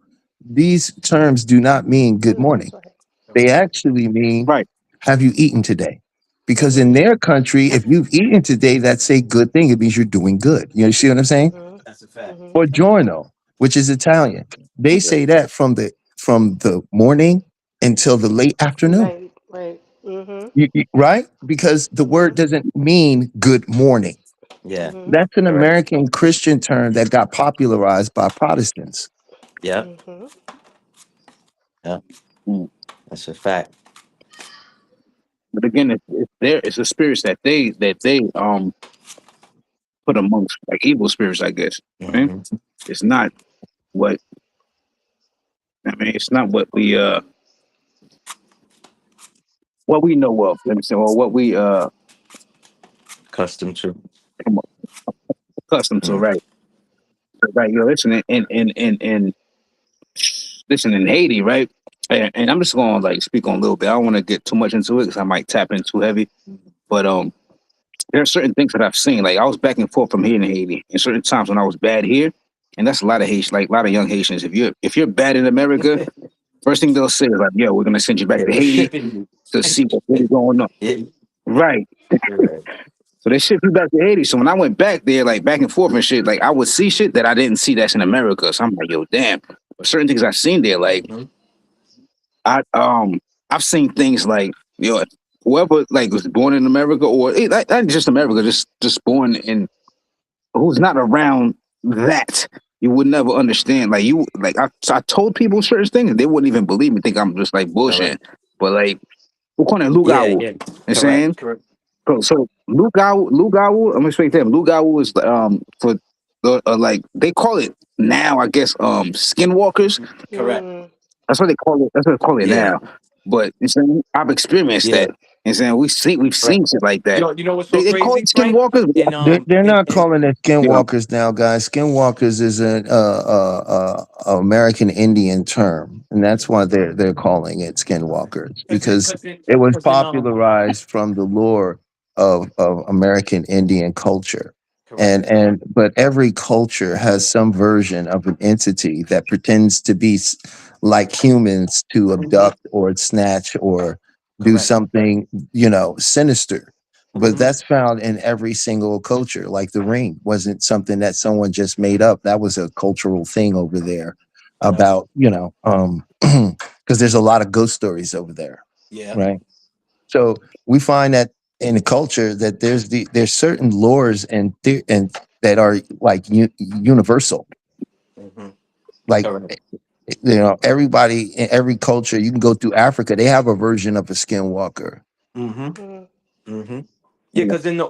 these terms do not mean good Mhm, morning. that's right. They Correct. actually mean Right. have you eaten today? Because in Mhm. their country, if you've eaten today, that's a good thing. It means you're doing good. You see what I'm saying? Mhm. That's a fact. Mhm. Or giorno, which is Italian. They say that from the morning until the late afternoon. Right. Right. Mhm. Right? Because the word Mhm. doesn't mean good morning. Yeah. Mhm. That's an Correct. American Christian term that got popularized by Protestants. Yeah. Mhm. Yeah. Mm. That's a fact. But again, it's the spirits that they put amongst like evil spirits, I guess. Right? Hmm. It's not what I mean. It's not what we know of. Let me say, or what we Accustomed to. accustomed to. Mm. Right? Right. Yo, listen, in listen in Haiti, right? And I'm just going to like speak on a little bit. I don't want to get too much into it because I might tap in too heavy. But there are certain things that I've seen. Like I was back and forth from here to Haiti, and certain times when I was bad here, and that's a lot of Haitians, like a lot of young Haitians. If you're bad in America, first thing they'll say is like, "Yo, we're gonna send you back Yeah, to we're Haiti shipping to see what's really you. going on." Yeah. Right. Right. So they shipped me back to Haiti. So when I went back there, like back and forth and shit, like I would see shit that I didn't see that's in America. So I'm like, yo, damn. But certain things I've seen there, like Hmm. I I've seen things like whoever like was born in America or not just America, just born in who's not around that. You would never understand. Like I told people certain things, and they wouldn't even believe me. Think I'm just like Correct. bullshit. But like, we're calling it Yeah. Lugawu. You know Yeah. what I'm Correct. saying? Correct. So Lugawu. I'm gonna explain to them. Lugawu is for the like they call it now. I guess skinwalkers. Correct. Mhm. That's what they call it. That's what they call it Yeah. now. But you saying I've experienced Yeah. that. And saying we've Correct. seen shit like that. You know what's so They call crazy, it Frank? skinwalkers. And They're not and calling it Yeah. skinwalkers now, guys. Skinwalkers is an American Indian term, and that's why they're calling it skinwalkers because it was because in popularized from the lore of American Indian culture. correct. And but every culture has some version of an entity that pretends to be like humans to Hmm. abduct or snatch or do Correct. something, sinister, but Hmm. that's found in every single culture. Like the ring wasn't something that someone just made up. That was a cultural thing over there Yeah. about, because there's a lot of ghost stories over there, Yeah. right? So we find that in the culture that there's certain lores and that are like universal. Hmm. Like Correct. everybody in every culture, you can go through Africa, they have a version of a skinwalker. Hmm. Mhm. Hmm. Yeah, because in the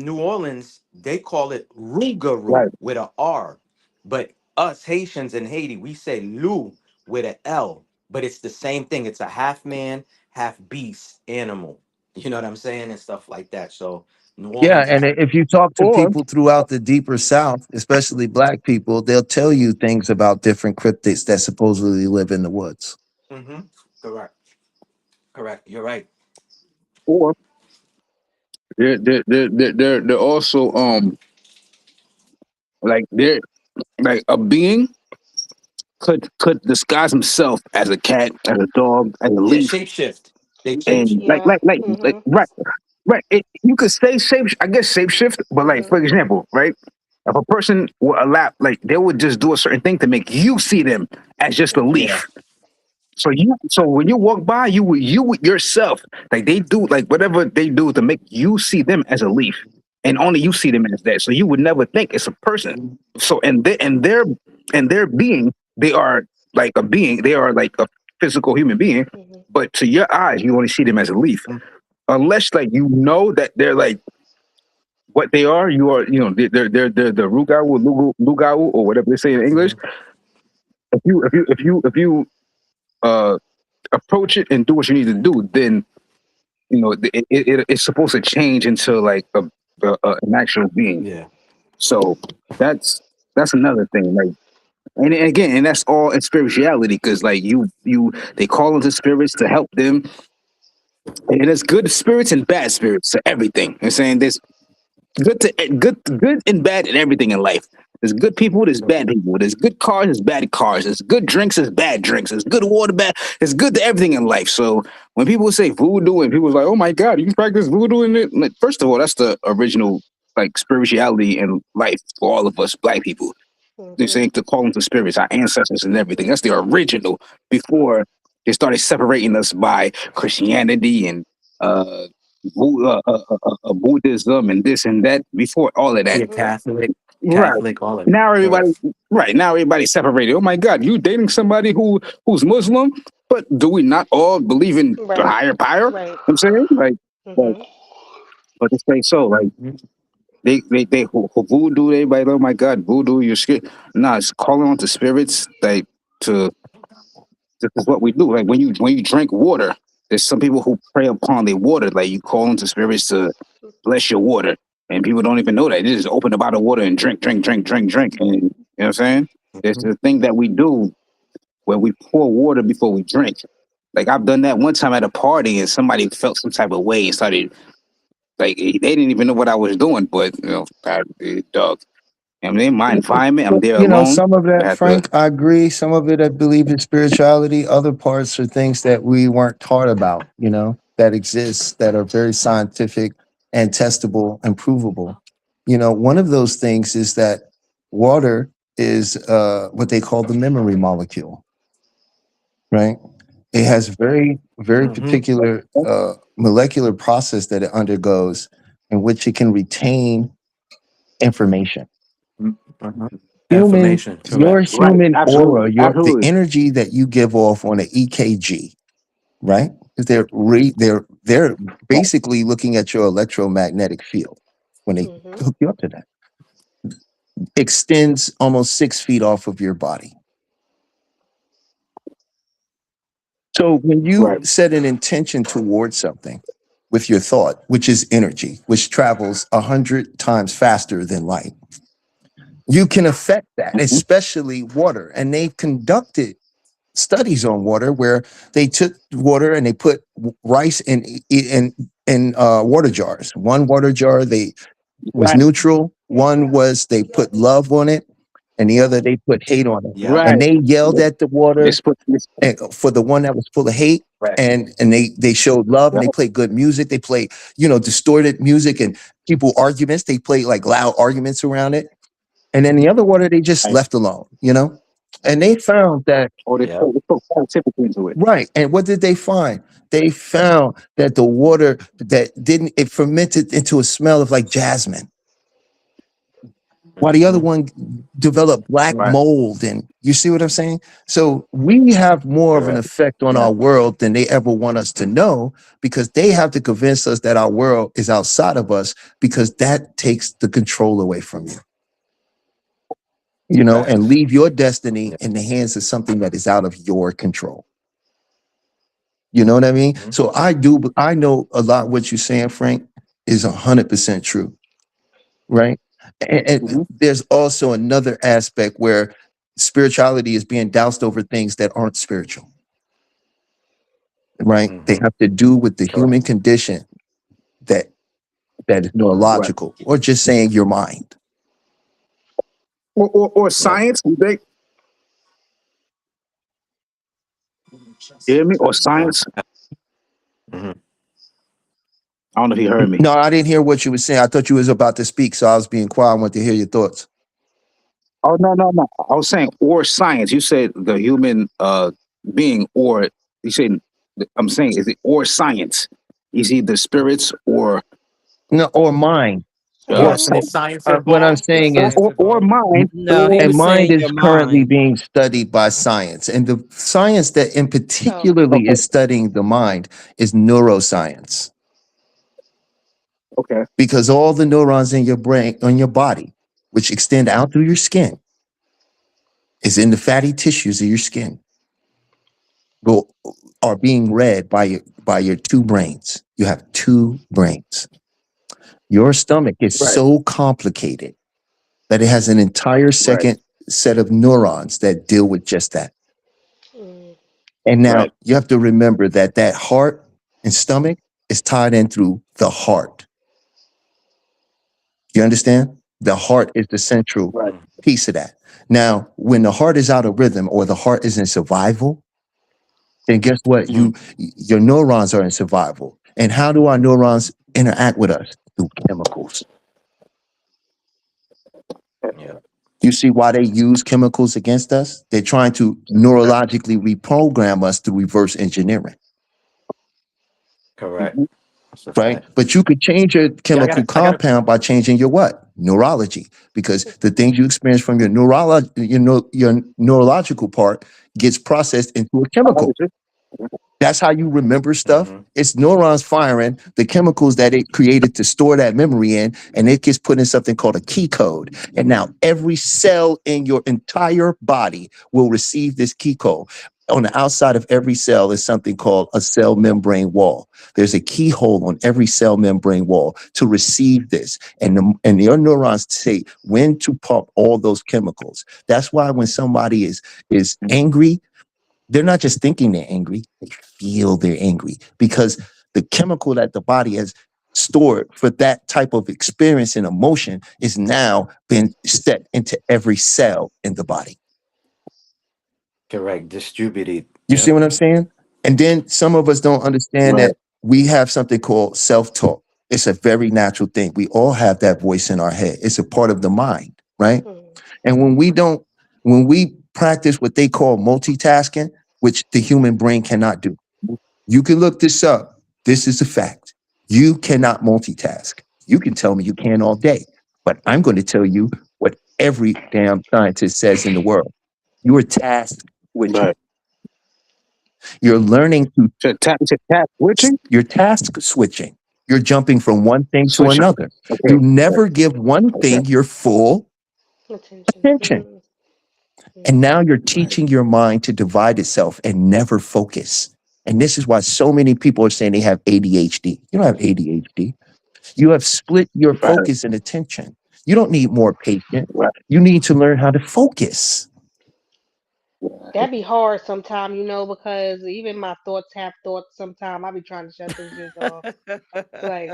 New Orleans, they call it Rougarou Right. with a R. But us Haitians in Haiti, we say Lou with a L. But it's the same thing. It's a half man, half beast animal. You know what I'm saying? And stuff like that. So New Yeah, Orleans and is if you talk to Or people throughout the deeper South, especially black people, they'll tell you things about different cryptids that supposedly live in the woods. hmm. Correct. Correct. You're right. or they're also like they're like a being could disguise himself as a cat, as a dog, as a Yeah, leaf, shapeshift. They and shapeshift. Yeah. like Mhm. right, right. You could say shape, I guess shapeshift, but like Mhm. for example, right? If a person would allow, like they would just do a certain thing to make you see them as just a Mhm. Yeah. leaf. So when you walk by, you would yourself like they do like whatever they do to make you see them as a leaf, and only you see them as that. So you would never think it's a person. Mhm. So and their being, they are like a being. They are like a physical human being, Mhm. but to your eyes, you only see them as a leaf, unless like you know that they're like what they are. You are, they're the Rugao, Lugao, or whatever they say in English. Mhm. If you uh approach it and do what you need to do, then it's supposed to change into like an actual being. Yeah. So that's that's another thing. Like, and again, and that's all in spirituality, because like they call into spirits to help them, and there's good spirits and bad spirits to everything. I'm saying there's good and bad in everything in life. There's good people, there's bad people. There's good cars, there's bad cars. There's good drinks, there's bad drinks. There's good water, bad. There's good to everything in life. So when people say voodoo and people are like, "Oh my God, you can practice voodoo in it," like, first of all, that's the original like spirituality in life for all of us black people. They're Mhm. saying to call them to spirits, our ancestors and everything. That's the original before they started separating us by Christianity and uh, Buddhism and this and that. Before all of that, Yeah, Mhm. Catholic, right Catholic, all of now that. everybody, right now everybody's separated. Oh my God, you dating somebody who's Muslim? But do we not all believe in the Right. higher power? Right. I'm saying like, Mhm. but it's like so like. Mhm. They voodoo everybody. Oh my God, voodoo! You're scared. Nah, it's calling on to spirits. Like to this is what we do. Like when you drink water, there's some people who prey upon their water. Like you call on to spirits to bless your water, and people don't even know that. They just open the bottle of water and drink, drink, drink, drink, drink. And you know what I'm saying? It's Mhm. the thing that we do where we pour water before we drink. Like I've done that one time at a party, and somebody felt some type of way and started like they didn't even know what I was doing, but dog. I'm in my environment. I'm But, there you know, alone. some of I that, had to. Frank, I agree. Some of it, I believe, in spirituality. Other parts are things that we weren't taught about, that exist, that are very scientific and testable and provable. One of those things is that water is what they call the memory molecule, right? It has very, very Mhm. particular molecular process that it undergoes in which it can retain information. Mhm. Human, Information, your correct. Right, human absolutely, aura, the absolutely. energy that you give off on an EKG, right? 'Cause they're basically looking at your electromagnetic field when they Mhm. hook you up to that. Extends almost 6 feet off of your body. So when you Right, set an intention towards something with your thought, which is energy, which travels 100 times faster than light, you can affect that, mhm, especially water. And they've conducted studies on water where they took water and they put rice in water jars. One water jar they was right, neutral, one was they put love on it, and the other they put hate on it. Yep. And right. they yelled at the water This put this. for the one that was full of hate. Right. And they showed love and they played good music. They played, distorted music and people arguments. They played like loud arguments around it. And then the other water they just Right. left alone. And they found that. Or Yep. they put scientific into it. Right. And what did they find? They found that the water that didn't, it fermented into a smell of like jasmine, while the other Mhm. one developed black Right. mold. And you see what I'm saying? So we have more of an Correct. effect on Yeah. our world than they ever want us to know because they have to convince us that our world is outside of us because that takes the control away from you, and Facts. leave your destiny Yeah. in the hands of something that is out of your control. You know what I mean? Mhm. So I know a lot what you're saying, Frank, is 100% true, right? And Hmm. there's also another aspect where spirituality is being doused over things that aren't spiritual, right? They Mhm. have to do with the Correct. human condition that that is Right. neurological, or just saying your mind. Or Yep. science. You think? You hear me? Or Uh, science. mhm. I don't know if you heard me. No, I didn't hear what you were saying. I thought you was about to speak, so I was being quiet. I want to hear your thoughts. Oh no, no, no. I was saying or science. You said the human being, or you said I'm saying is it or science? Is either spirits or No, or mind. You uh, What asking so, is science what I'm involved? Is saying is science or involved? mind No, he or and was mind saying is your currently mind. being studied by science. And the science that in So particularly okay. is studying the mind is neuroscience. Okay. because all the neurons in your brain, on your body, which extend out through your skin, is in the fatty tissues of your skin, go are being read by your two brains. You have two brains. Your stomach is Right. so complicated that it has an entire Right. second set of neurons that deal with just that. Mm. And now Right. you have to remember that that heart and stomach is tied in through the heart. You understand? The heart is the central Right. Mm. piece of that. Now, when the heart is out of rhythm or the heart is in survival, then guess what? Mm. Your neurons are in survival. And how do our neurons interact with us? Through chemicals. Yeah. You see why they use chemicals against us? They're trying to neurologically reprogram us through reverse engineering, Correct. Mm-hmm. That's a right? fact. But you could change your Yeah, chemical I got compound by changing your what? Neurology, because the things you experience from your your neurological part gets processed into a chemical. Obviously. That's how you remember stuff. Mm-hmm. It's neurons firing the chemicals that it created to store that memory in, and it gets put in something called a key code. And now every cell in your entire body will receive this key code. On the outside of every cell is something called a cell membrane wall. There's a keyhole on every cell membrane wall to receive this. And your neurons say when to pump all those chemicals. That's why when somebody is angry, they're not just thinking they're angry, they feel they're angry because the chemical that the body has stored for that type of experience and emotion is now been set into every cell in the body. correct. Distributed. You see Yep. what I'm saying? And then some of us don't understand Right. that we have something called self talk. It's a very natural thing. We all have that voice in our head, it's a part of the mind, right? Mm. And when we practice what they call multitasking, which the human brain cannot do, you can look this up. This is a fact. You cannot multitask. You can tell me you can all day, but I'm going to tell you what every damn scientist says in the world. You are task switching. Right. You're learning to, To tap switching? you're task switching. You're jumping from one thing to Switching. another. Okay. You never give one Okay. thing your full Attention. attention. Mm. And Mm. now you're Right. teaching your mind to divide itself and never focus. And this is why so many people are saying they have ADHD. You don't have ADHD. You have split your Right. focus and attention. You don't need more patience. Right. You need to learn how to focus. That'd be hard sometime, because even my thoughts have thoughts sometime. I be trying to shut them shits off. Like,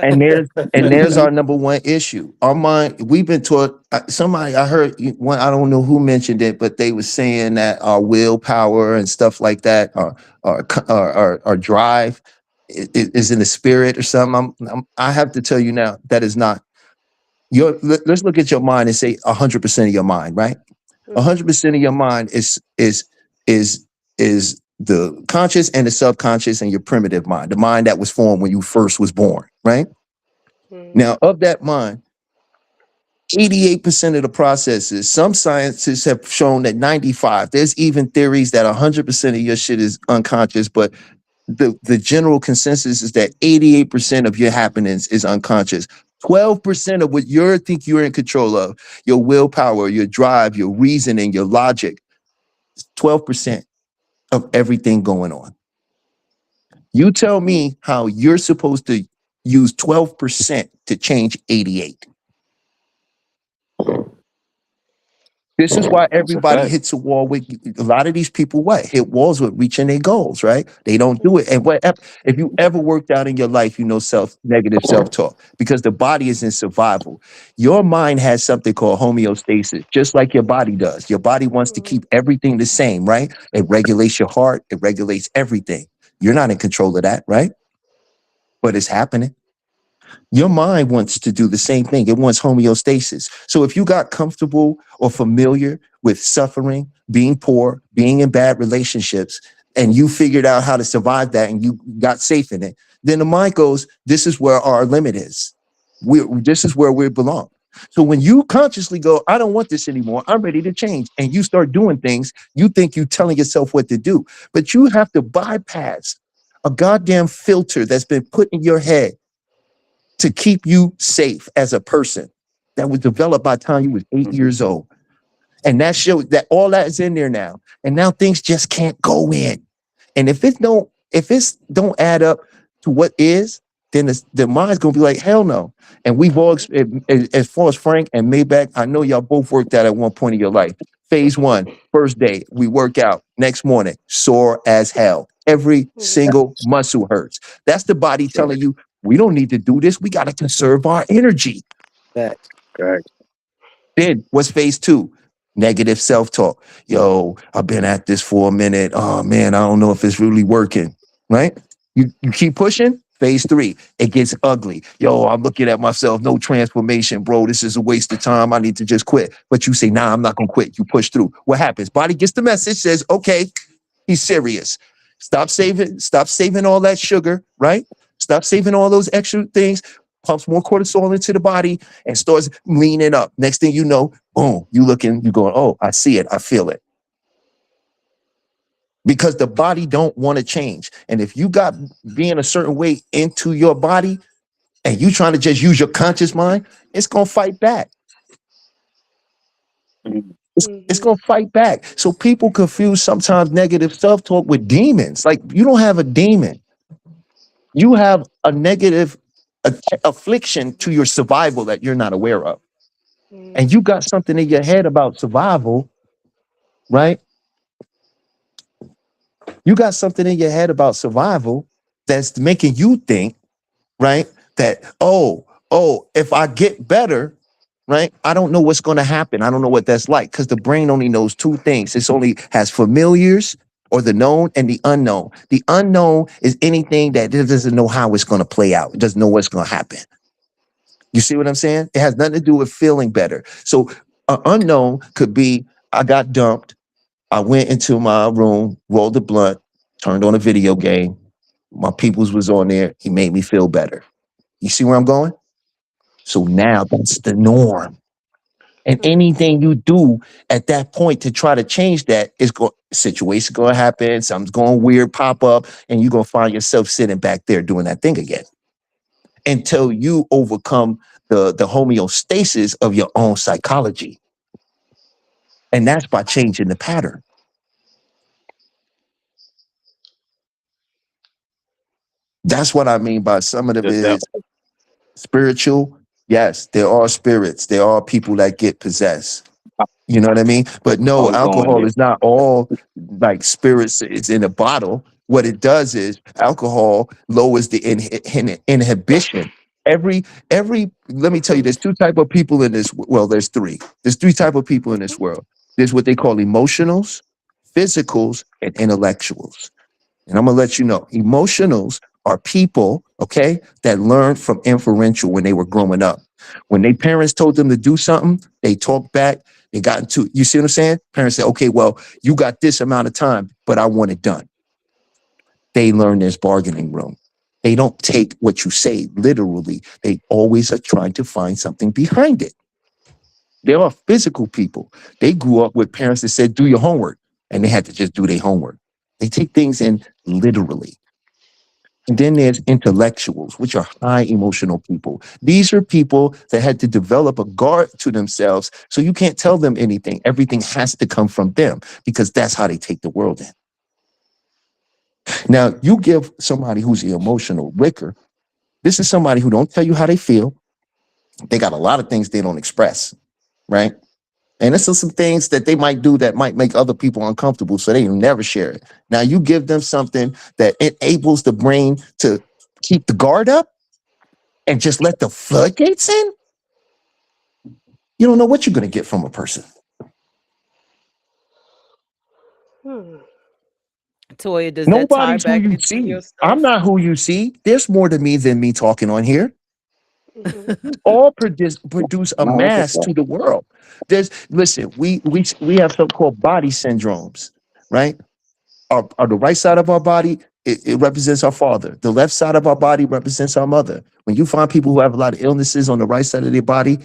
And there's our number one issue. Our mind, we've been taught, somebody, I heard one, I don't know who mentioned it, but they were saying that our willpower and stuff like that, our drive is in the spirit or something. I have to tell you now, that is not let's look at your mind and say 100% of your mind, right? mm-hmm. 100% of your mind is is the conscious and the subconscious and your primitive mind, the mind that was formed when you first was born, right? Mm-hmm. Now, of that mind, 88% of the processes, some scientists have shown that 95. There's even theories that 100% of your shit is unconscious, but the general consensus is that 88% of your happiness is unconscious. 12% of what you think you're in control of, your willpower, your drive, your reasoning, your logic, 12% of everything going on. You tell me how you're supposed to use 12% to change 88. This is why That's a everybody fact. hits a wall with a lot of these people. What hit walls with reaching their goals, right? They don't do it. And what if you ever worked out in your life, negative self talk because the body is in survival. Your mind has something called homeostasis, just like your body does. Your body wants to Mm-hmm. keep everything the same, right? It regulates your heart. It regulates everything. You're not in control of that, right? But it's happening. Your mind wants to do the same thing. It wants homeostasis. So if you got comfortable or familiar with suffering, being poor, being in bad relationships, and you figured out how to survive that and you got safe in it, then the mind goes, this is where our limit is. This is where we belong. So when you consciously go, I don't want this anymore, I'm ready to change, and you start doing things, you think you're telling yourself what to do. But you have to bypass a goddamn filter that's been put in your head to keep you safe as a person that was developed by the time you was 8 years old. And that shows that all that is in there now. And now things just can't go in. And if it's don't add up to what is, then the mind's gonna be like, hell no. And we've all as far as Frank and Maybach, I know y'all both worked that at one point in your life. Phase one, first day, we work out. Next morning, sore as hell. Every Mhm. single muscle hurts. That's the body telling you, we don't need to do this. We got to conserve our energy. Facts. Correct. Then what's phase two? Negative self-talk. Yo, I've been at this for a minute. Oh man, I don't know if it's really working. Right? You keep pushing. Phase three, it gets ugly. Yo, I'm looking at myself, no transformation, bro. This is a waste of time. I need to just quit. But you say, nah, I'm not gonna quit. You push through. What happens? Body gets the message, says, okay, he's serious. Stop saving all that sugar, right? Stop saving all those extra things, pumps more cortisol into the body and starts leaning up. Next thing you know, boom, you going, oh, I see it, I feel it. Because the body don't want to change. And if you got being a certain way into your body and you trying to just use your conscious mind, it's gonna fight back. Mhm. It's Mhm. gonna fight back. So people confuse sometimes negative self-talk with demons. Like you don't have a demon. You have a negative affliction to your survival that you're not aware of. And Mhm. you got something in your head about survival, right? You got something in your head about survival that's making you think, right? That, if I get better, right? I don't know what's going to happen. I don't know what that's like because the brain only knows two things. It's only has familiars or the known and the unknown. The unknown is anything that it doesn't know how it's going to play out. It doesn't know what's going to happen. You see what I'm saying? It has nothing to do with feeling better. So, unknown could be I got dumped. I went into my room, rolled a blunt, turned on a video game. My peoples was on there. He made me feel better. You see where I'm going? So now that's the norm. And Mhm. anything you do at that point to try to change that is going situation going to happen. Something's going weird pop up, and you're going to find yourself sitting back there doing that thing again until you overcome the homeostasis of your own psychology. And that's by changing the pattern. That's what I mean by some of it Just that is spiritual. Yes, there are spirits. There are people that get possessed. You know what I mean? But I no, was going alcohol there. is not all like spirits. It's in a bottle. What it does is alcohol lowers the inhibition. Let me tell you, Mhm. there's two type of people in this. Well, there's three. There's three type of people in this world. There's what they call emotionals, physicals, and intellectuals. And I'm gonna let you know, emotionals are people, okay, that learned from inferential when they were growing up. When their parents told them to do something, they talked back. They got into, you see what I'm saying? Parents say, okay, well, you got this amount of time, but I want it done. They learn this bargaining room. They don't take what you say literally. They always are trying to find something behind it. There are physical people. They grew up with parents that said, do your homework, and they had to just do their homework. They take things in literally. And then there's intellectuals, which are high emotional people. These are people that had to develop a guard to themselves. So you can't tell them anything. Everything has to come from them because that's how they take the world in. Now, you give somebody who's emotional liquor. This is somebody who don't tell you how they feel. They got a lot of things they don't express, right? And this is some things that they might do that might make other people uncomfortable, so they never share it. Now, you give them something that enables the brain to keep the guard up and just let the floodgates in, you don't know what you're going to get from a person. Hmm. Toya, does that tie Nobody's who back you into see. your I'm stuff? not who you see. There's more to me than me talking on here. Mhm. We all produce a No, that's a mass fact. to the world. Listen, we have something called body syndromes, right? The right side of our body, it represents our father. The left side of our body represents our mother. When you find people who have a lot of illnesses on the right side of their body,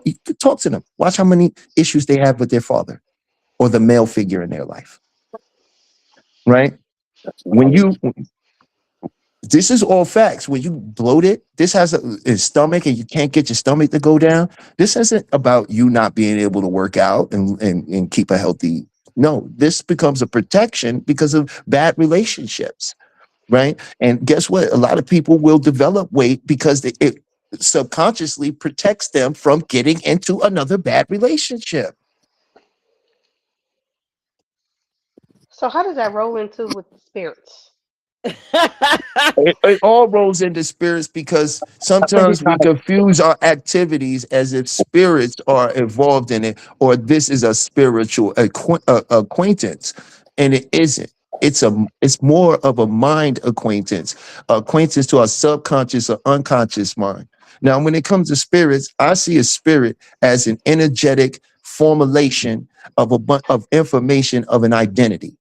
you talk to them. Watch how many issues they have with their father or the male figure in their life, right? That's When knowledge. you This is all facts. When you bloated, this has a stomach and you can't get your stomach to go down. This isn't about you not being able to work out and keep a healthy. No, this becomes a protection because of bad relationships, right? And guess what? A lot of people will develop weight because it subconsciously protects them from getting into another bad relationship. So how does that roll into with the spirits? It all rolls into spirits because I think he's sometimes we trying to. confuse our activities as if spirits are involved in it or this is a spiritual acquaintance, and it isn't. It's more of a mind acquaintance to our subconscious or unconscious mind. Now, when it comes to spirits, I see a spirit as an energetic formulation of of information of an identity.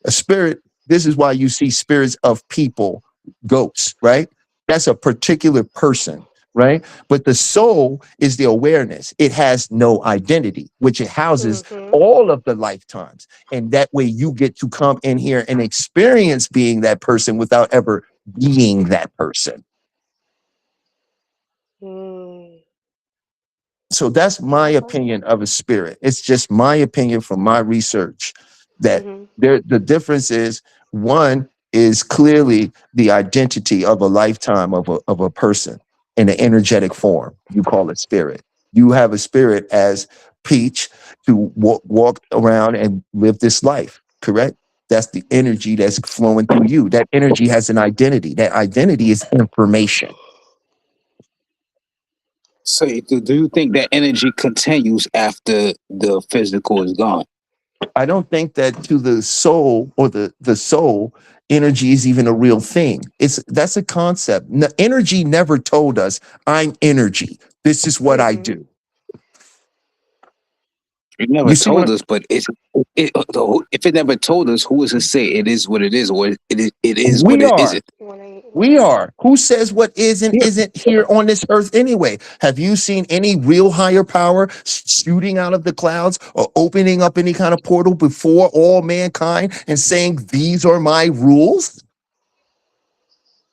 A spirit, this is why you see spirits of people, ghosts, right? That's a particular person, right? But the soul is the awareness. It has no identity, which it houses Mm-hmm. all of the lifetimes. And that way you get to come in here and experience being that person without ever being that person. Mm. So that's my Okay. opinion of a spirit. It's just my opinion from my research that Mm-hmm. the difference is one is clearly the identity of a lifetime of a person in an energetic form. You call it spirit. You have a spirit as Peach to walk around and live this life, correct? That's the energy that's flowing through you. That energy has an identity. That identity is information. So, do you think that energy continues after the physical is gone? I don't think that to the soul or the soul, energy is even a real thing. That's a concept. Energy never told us I'm energy. This is what I Mm-hmm. do. It never You see told what us, but if it never told us, who is to say it is what it is, or it is what we it are? isn't? When they We right. are. Who says what is and Yeah, isn't here on this earth anyway? Have you seen any real higher power shooting out of the clouds or opening up any kind of portal before all mankind and saying these are my rules?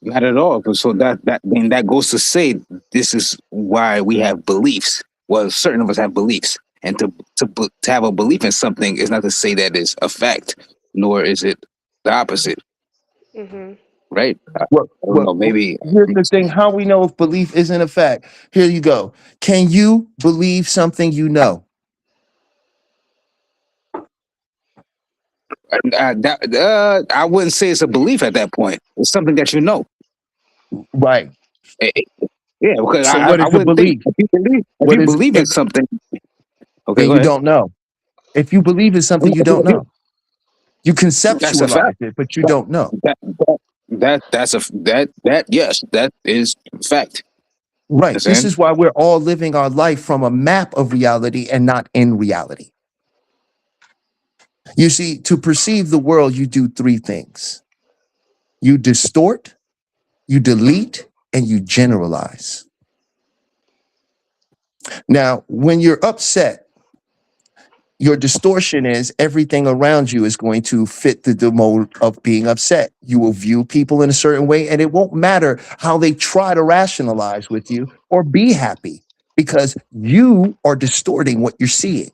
not at all. But so that goes to say this is why we have beliefs. Well, certain of us have beliefs, and to have a belief in something is not to say that it's a fact, nor is it the opposite, Mm-hmm. right? Well, I don't well, know. Maybe here's the thing: how we know if belief isn't a fact. Here you go. Can you believe something you know? I wouldn't say it's a belief at that point. It's something that you know. Right. Eh, eh, Yeah, because So I, what I is the wouldn't think belief? if What you is believe in if something. Okay, and go you ahead. don't know? If you believe in something you don't know, you That's a fact. conceptualize it, but you don't know. That yes, that is fact. Right. This Understand? is why we're all living our life from a map of reality and not in reality. You see, to perceive the world, you do three things: you distort, you delete, and you generalize. Now, when you're upset, your distortion is everything around you is going to fit the mode of being upset. You will view people in a certain way, and it won't matter how they try to rationalize with you or be happy because you are distorting what you're seeing.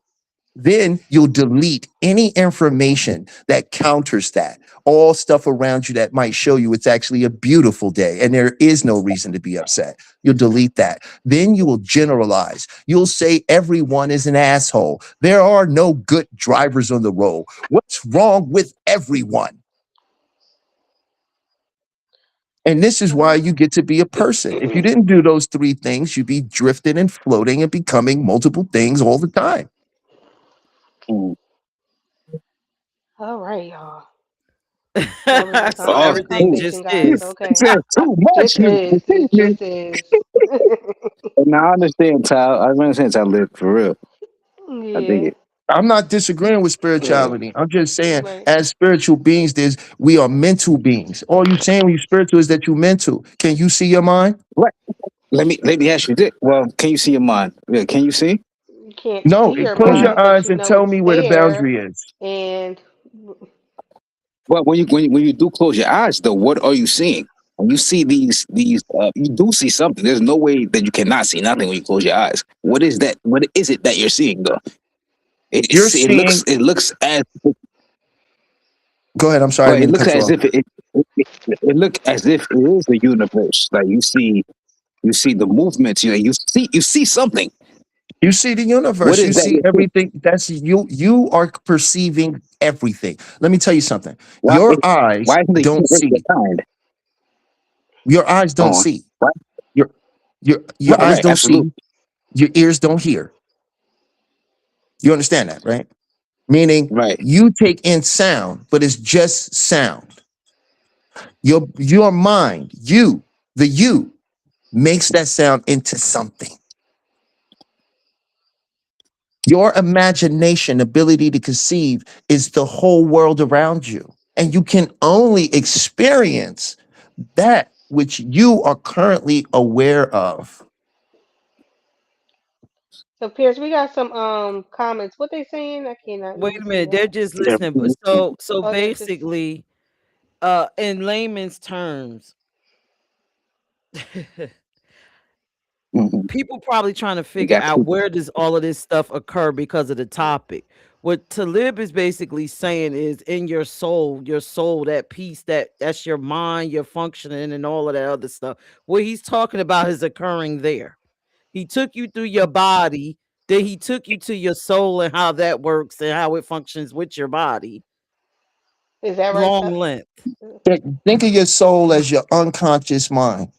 Then you'll delete any information that counters that. All stuff around you that might show you it's actually a beautiful day and there is no reason to be upset. You'll delete that. Then you will generalize. You'll say everyone is an asshole. There are no good drivers on the road. What's wrong with everyone? And this is why you get to be a person. If you didn't do those three things, you'd be drifting and floating and becoming multiple things all the time. Mm. All right, y'all. That was a So Oh, complicated everything too. conversation, just guys. is. It Okay. says too much. Just You is. It continue. just is. Now I understand, Tyler. I understand, Tyler. For real, I dig Yeah. it. I'm not disagreeing with Yeah. spirituality. I'm just saying, Right. as spiritual beings, we are mental beings. All you saying when you're spiritual is that you're mental. Can you see your mind? What? Let me ask you this. Well, can you see your mind? Yeah, can you see? You can't No. see your Can Close you? your mind, but eyes you and know tell it's me where the there. boundary is. And Well, when you do close your eyes, though, what are you seeing? when you see you do see something. There's no way that you cannot see nothing when you close your eyes. What is that? What is it that you're seeing though? You're seeing. It looks as Go ahead. I'm sorry, I well. didn't It mean to looks cut you as off. if it look as if it is the universe. Like you see the movements. You know, you see something. You see the What universe. You is that see you're seeing? everything. That's you. You are perceiving everything. Let me tell you something. Why Your eyes why isn't the don't universe your see. kind? Your eyes Go don't on. see. Right, Your your eyes right, don't absolutely. see. Your ears don't hear. You understand that, right? Meaning Right. you take in sound, but it's just sound. Your mind, the you, makes that sound into something. Your imagination, ability to conceive, is the whole world around you. And you can only experience that which you are currently aware of. So Pierce, we got some comments. What they saying? I cannot Wait really a see minute, that. they're just Yeah. listening. But so Oh, they're just basically, in layman's terms, Mhm. people probably trying to You figure got out people. where does all of this stuff occur because of the topic. What Talib is basically saying is in your soul, that piece that's your mind, your functioning, and all of that other stuff. What he's talking about is occurring there. He took you through your body, then he took you to your soul and how that works and how it functions with your body. is that right? Long length. Think of your soul as your unconscious mind.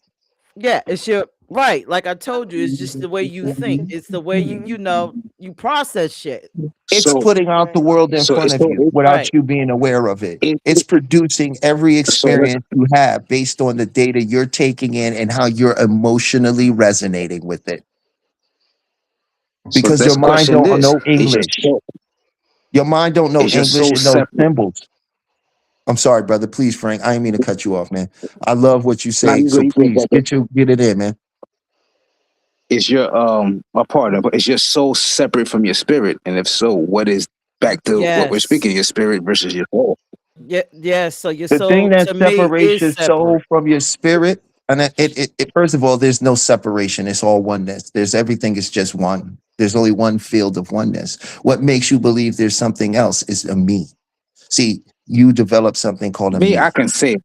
Yeah, it's your right. Like I told you, it's just the way you think. It's the way you process shit. It's So putting out the Right. world in so front it's of so you without Right. you being aware of it. It's it, producing every so let's experience you have based on the data you're taking in and how you're emotionally resonating with it. so Because your let's mind question don't this. know English. Your mind don't know Is your English. soul It knows separate? symbols. I'm sorry, brother. Please, Frank. I didn't mean to cut you off, man. I love what you Now say. So you go, please get it in, man. is your a part of is your soul separate from your spirit? And if so, what is back to what we're Yes. speaking, your spirit versus your soul? Yeah, yeah. So your The thing soul that to me separates is your soul separate. from your spirit, and first of all, there's no separation. It's all oneness. There's everything is just one. There's only one field of oneness. What makes you believe there's something else is a me. See, you develop something called a Me, I me. can say,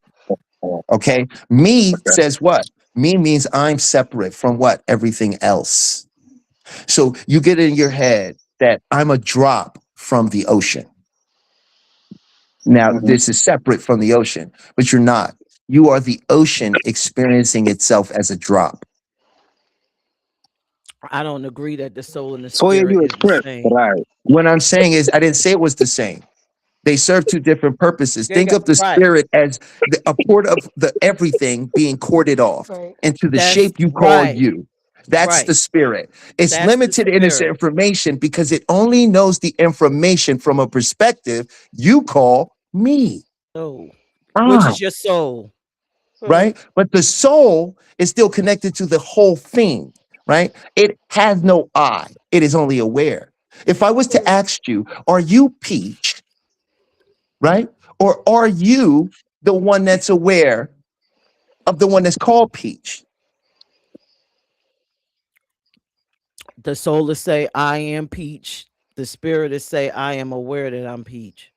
Okay. Me okay. says what? Me means I'm separate from what? Everything else. So you get in your head that I'm a drop from the ocean. Now, Mhm. this is separate from the ocean, but you're not. You are the ocean experiencing itself as a drop. I don't agree that the soul and the So yeah, spirit you is the express, but same. I What I'm saying is, I didn't say it was the same. They serve two different purposes. They Think got of the right. spirit as a port of the everything being corded off Right. into the That's shape you call right. you. That's the Right. spirit. It's That's the limited in its spirit. information because it only knows the information from a perspective you call me. So, which I. is your soul? Right? But the soul is still connected to the whole thing, right? It has no I, it is only aware. If I was to Mm-hmm. ask you, are you Peach, right? Or are you the one that's aware of the one that's called Peach? The soul is say, I am Peach. The spirit is say, I am aware that I'm Peach.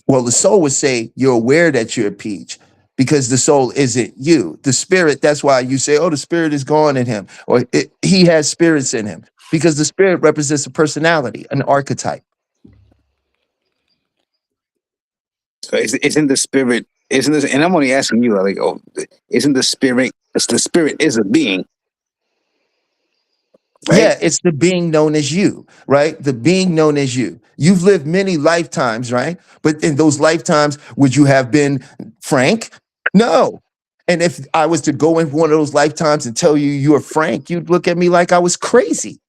Well, the soul would say you're aware that you're Peach because the soul isn't you. The spirit, that's why you say, oh, the spirit is gone in him, or he has spirits in him because the spirit represents a personality, an archetype. so isn't the spirit isn't this? And I'm only asking you, like, oh, isn't the spirit? It's the spirit is a being, right? Yeah, it's the being known as you, right? The being known as you. You've lived many lifetimes, right? But in those lifetimes, would you have been Frank? No. And if I was to go in one of those lifetimes and tell you you're Frank, you'd look at me like I was crazy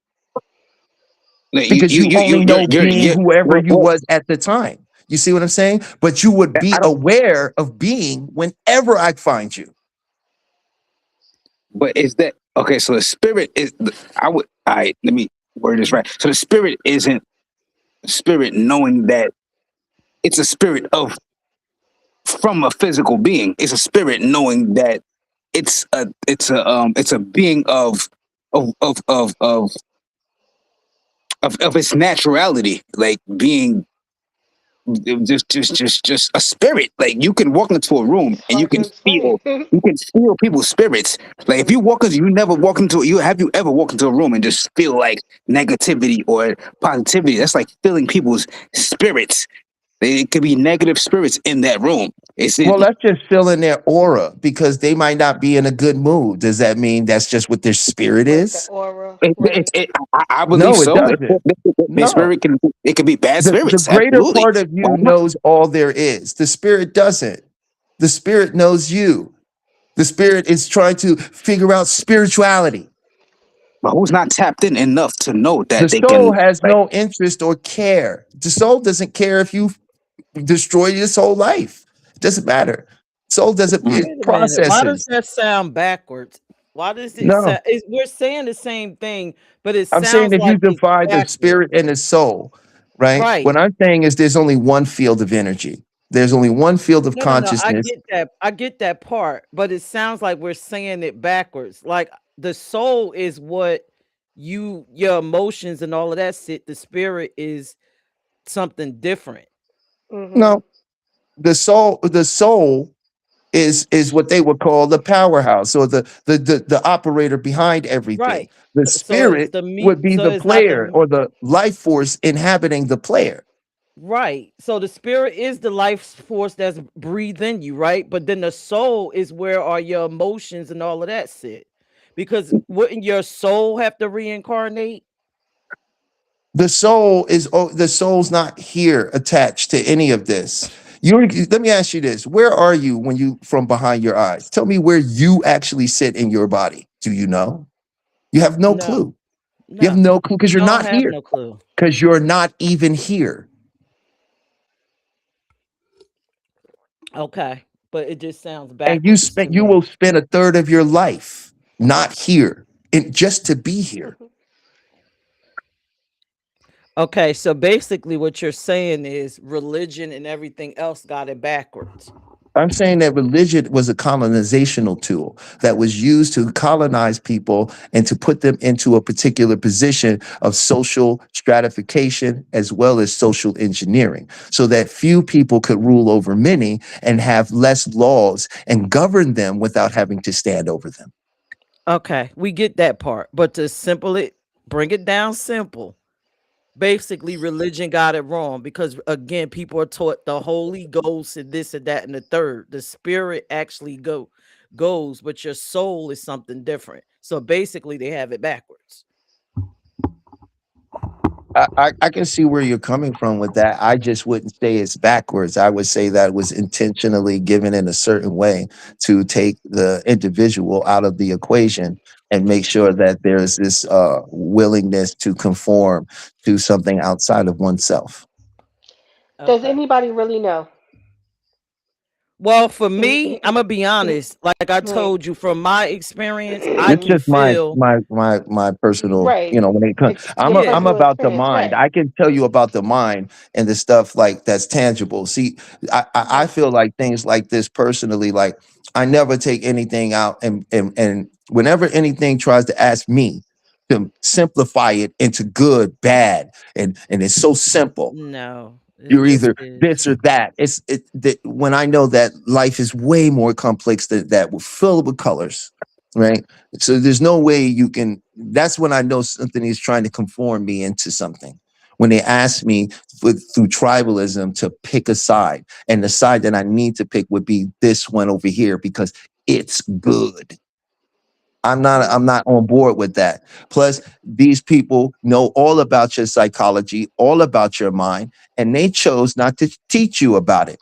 No, because you only know being whoever you well, was at the time. You see what I'm saying? But you would I be don't. aware of being whenever I find you. But is that okay? So the spirit is. I would. I let me word this right. So the spirit isn't spirit knowing that it's a spirit of from a physical being. It's a spirit knowing that it's a being of of of of of its naturality, like being just a spirit. Like you can walk into a room It's and hard to explain. you can feel people's spirits. Like if you walk into, you never walk into you have you ever walked into a room and just feel like negativity or positivity? That's like feeling people's spirits. It could be negative spirits in that room. Well, that's just filling their aura because they might not be in a good mood. Does that mean that's just what their spirit Like the is? aura, right? I believe No, it so. doesn't. Their No. spirit can, it can be bad The spirits. greater Absolutely. part of Why you not? knows all there is. The spirit doesn't. The spirit knows you. The spirit is trying to figure out spirituality. But who's not tapped in enough to know The that they soul can has like no interest or care. The soul doesn't care if you destroy this whole life. It doesn't matter. Soul doesn't, mm, it Wait a minute. Why does processes. that sound backwards? Why does it No, sound? We're saying the same thing, but it I'm saying sounds if you like it's divide the backwards. spirit and the soul, right? Right. What I'm saying is there's only one field of energy. There's only one field of No, no, no. I consciousness. get that. I get that part, but it sounds like we're saying it backwards. Like the soul is what your emotions and all of that shit. The spirit is something different. Mhm. No, the soul is what they would call the powerhouse or the operator behind everything. Right. The So it's spirit the meat. would be So the it's not player the or the life force inhabiting the player. right. So the spirit is the life force that's breathing you, right? But then the soul is where are your emotions and all of that shit. Because wouldn't your soul have to reincarnate? The soul's not here attached to any of this. Let me ask you this. Where are you when you from behind your eyes? Tell me where you actually sit in your body. Do you know? You have no No, clue. You have no. no clue because you're Don't not have here. no clue. Because you're not even here. Okay. But it just sounds And backwards to you will me. spend a third of your life not here and just to be here. Okay, so basically what you're saying is religion and everything else got it backwards. I'm saying that religion was a colonizational tool that was used to colonize people and to put them into a particular position of social stratification as well as social engineering so that few people could rule over many and have less laws and govern them without having to stand over them. Okay, we get that part. But to simple it, bring it down simple. Basically, religion got it wrong because again, people are taught the Holy Ghost and this and that and the third. The spirit actually goes, but your soul is something different. So basically, they have it backwards. I can see where you're coming from with that. I just wouldn't say it's backwards. I would say that was intentionally given in a certain way to take the individual out of the equation and make sure that there's this willingness to conform to something outside of oneself. Does Okay. anybody really know? Well, for Any, me, I'm gonna be honest. Like I right. told you, from my experience, I It's can just feel. my personal, Right. when it comes, Your Yeah. I'm personal about the experience, mind. right? I can tell you about the mind and the stuff like that's tangible. See, I Mhm. feel like things like this personally, like I never take anything out and whenever anything tries to ask me to simplify it into good, bad, and it's so simple. No, it You're just either is. this or that. When I know that life is way more complex than that, we're filled with colors, right? So there's no way you can. That's when I know something is trying to conform me into something. When they ask me through tribalism to pick a side, and the side that I need to pick would be this one over here because it's good. I'm Mhm. not on board with that. Plus, these people know all about your psychology, all about your mind, and they chose not to teach you about it.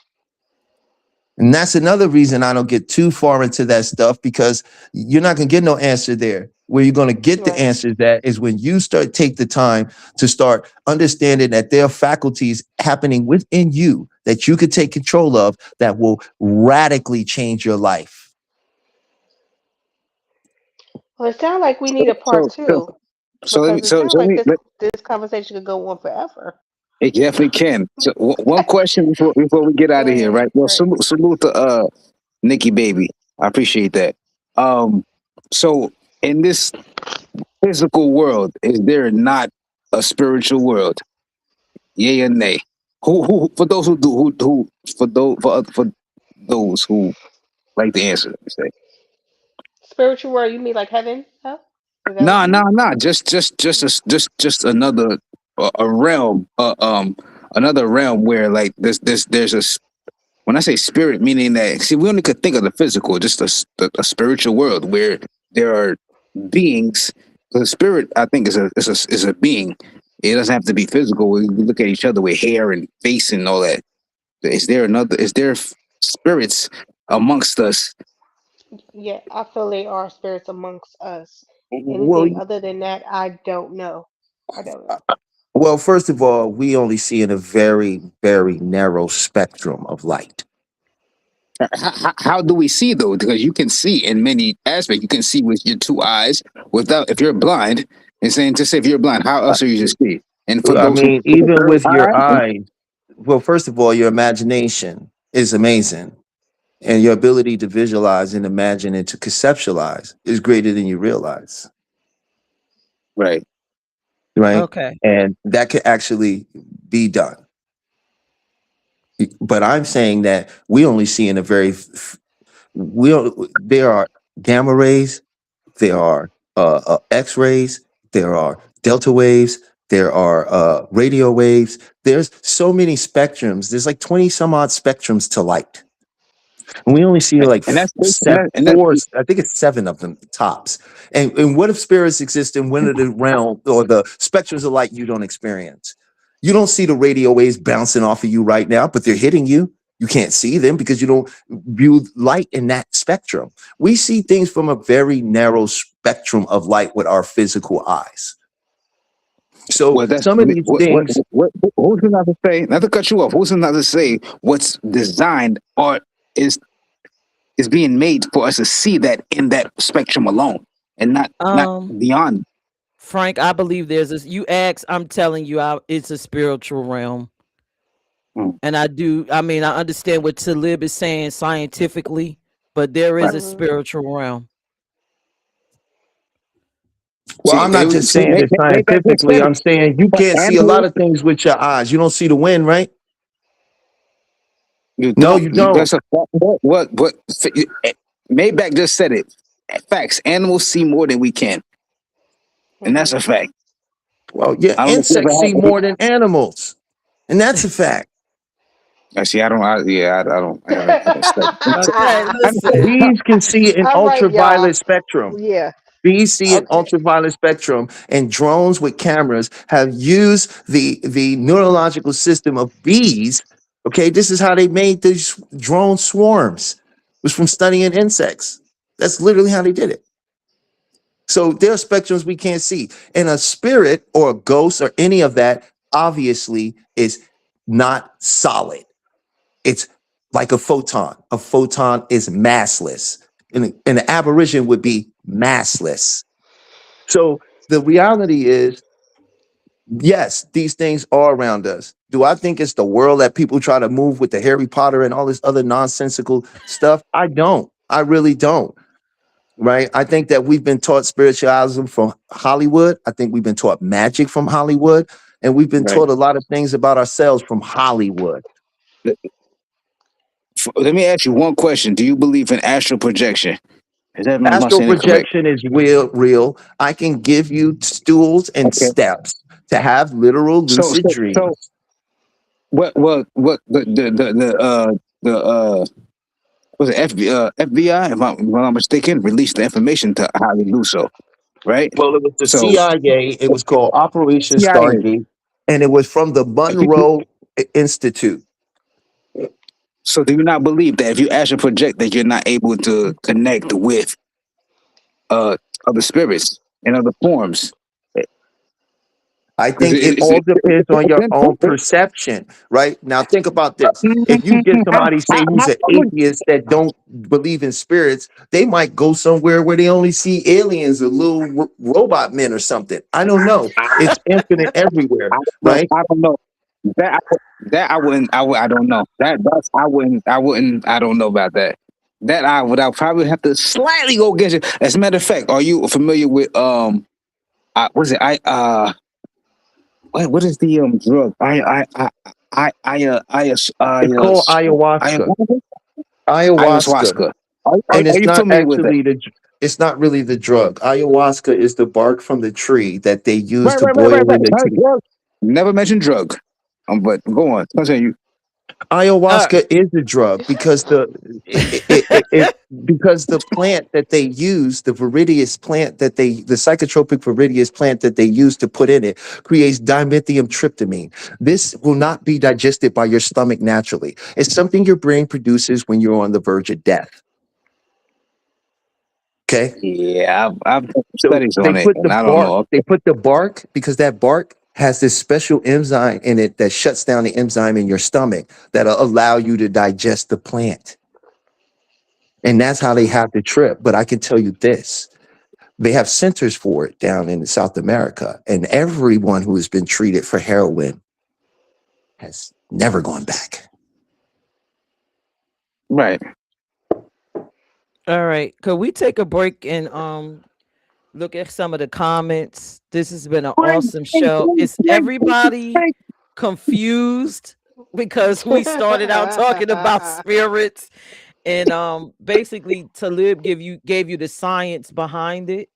And that's another reason I don't get too far into that stuff because you're not going to get no answer there. Where you're going to get the Right. answers that is when you take the time to start understanding that there are faculties happening within you that you could take control of that will radically change your life. Well, it sounds like we so need a part so so two so let me because it sounds so like let me this conversation could go on forever. It definitely can. So one question before we get out of here, right? Well, Right. salute to Nikki baby. I appreciate that. Um, so in this physical world, is there not a spiritual world? Yay or nay? Who for those who do who for those who like the answer, let me say. Spiritual world, you mean like heaven? Huh? Is that what Nah, you mean? nah, nah. Just another a realm. Another realm where like there's when I say spirit, meaning that see we only could think of the physical, just a spiritual world where there are beings. The spirit, I think, is a being. It doesn't have to be physical. We look at each other with hair and face and all that. Is there another? Is there spirits amongst us? Yeah, I feel they are spirits amongst us. Well, Anything other than that, I don't know. I don't know. well, first of all, we only see in a very, very narrow spectrum of light. How do we see though? Because you can see in many aspects. You can see with your two eyes. Without, if you're blind, and saying just say if you're blind, how Uh, else are you to see? And for I those who mean, with the even third with your eye, eyes, well, first of all, your imagination is amazing. And your ability to visualize and imagine and to conceptualize is greater than you realize, right? right? Okay. And that could actually be done. But I'm saying that we only see in a very, there are gamma rays, there are X rays, there are delta waves, there are radio waves. There's so many spectrums. There's like 20 some odd spectrums to light. And we only see like And that's seven, and that's four, I think it's seven of them tops. And what if spirits exist in one of the realm or the spectrums of light you don't experience? You don't see the radio waves bouncing off of you right now, but they're hitting you. You can't see them because you don't view light in that spectrum. We see things from a very narrow spectrum of light with our physical eyes. So well, that's some of these things, who's not to say? Not to cut you off. Who's not to say what's designed or is is being made for us to see that in that spectrum alone, and not Um, beyond. Frank, I believe there's this. You ask, I'm telling you, it's a spiritual realm, Mm, and I do. I mean, I understand what Talib is saying scientifically, but there is right. a Hmm. spiritual realm. well, I'm not just See, saying it Maybach just scientifically. said it. I'm saying you But can't see a lot animals, of things with your eyes. You don't see the wind, right? you No, don't. you don't. That's a what? Maybach just said it. Facts. Animals see more than we can, and that's Hmm. a fact. Well, yeah, I don't know if you ever insects see had. more than animals, and that's a fact. See, I don't. Yeah, I don't. I don't study. Okay, listen. Bees can see in All right, y'all. ultraviolet spectrum. Yeah. Bees see in Okay. ultraviolet spectrum, and drones with cameras have used the neurological system of bees. Okay, this is how they made these drone swarms. It was from studying insects. That's literally how they did it. So there are spectrums we can't see. And a spirit or a ghost or any of that obviously is not solid. It's like a photon. A photon is massless. And an aberration would be massless. So the reality is, yes, these things are around us. Do I think it's the world that people try to move with the Harry Potter and all this other nonsensical stuff? I don't. I really don't. Right. I think that we've been taught spiritualism from Hollywood. I think we've been taught magic from Hollywood. And we've been Right. taught a lot of things about ourselves from Hollywood. Let me ask you one question. Do you believe in astral projection? Is that am I Astral saying it correct? projection is real. I can give you stools and Okay. steps to have literal So lucid so so dreams. what the was it FBI, if I'm not mistaken, released the information to how to do so, right? Well, it was the So CIA. It was called Operation CIA. Stargate, and it was from the Monroe Institute. So do you not believe that if you astral project that you're not able to connect with uh other spirits and other forms? I Because think it all depends on your own perception, right? Now, think about this. If you get somebody, say, who's an atheist that don't believe in spirits, they might go somewhere where they only see aliens or little robot men or something. I don't know. It's infinite everywhere, right? I don't know. That I wouldn't. I don't know. That's I wouldn't. I wouldn't. I don't know about that. That I would. I probably have to slightly go against it. As a matter of fact, are you familiar with what is it? What is the drug? It's called I ayahuasca. Ayahuasca. ayahuasca. And Are it's you not familiar with it? actually it's not really the drug. Ayahuasca is the bark from the tree that they use Right, to right, right, right, boil right. in the Not tea. drug. Never mentioned drug. But go on. Continue. Uh, Ayahuasca is a drug because because the plant that they use, the viridius plant the psychotropic viridius plant that they use to put in it creates dimethyl tryptamine. This will not be digested by your stomach naturally. It's something your brain produces when you're on the verge of death. Okay. Yeah, I've done So studies on it, and I don't know. they put the bark because that bark has this special enzyme in it that shuts down the enzyme in your stomach that'll allow you to digest the plant. And that's how they have the trip. But I can tell you this, they have centers for it down in South America. And everyone who has been treated for heroin has never gone back. Right. all right. Could we take a break and look at some of the comments? This has been an awesome show. Is everybody confused because we started out talking about spirits and basically Talib gave you the science behind it.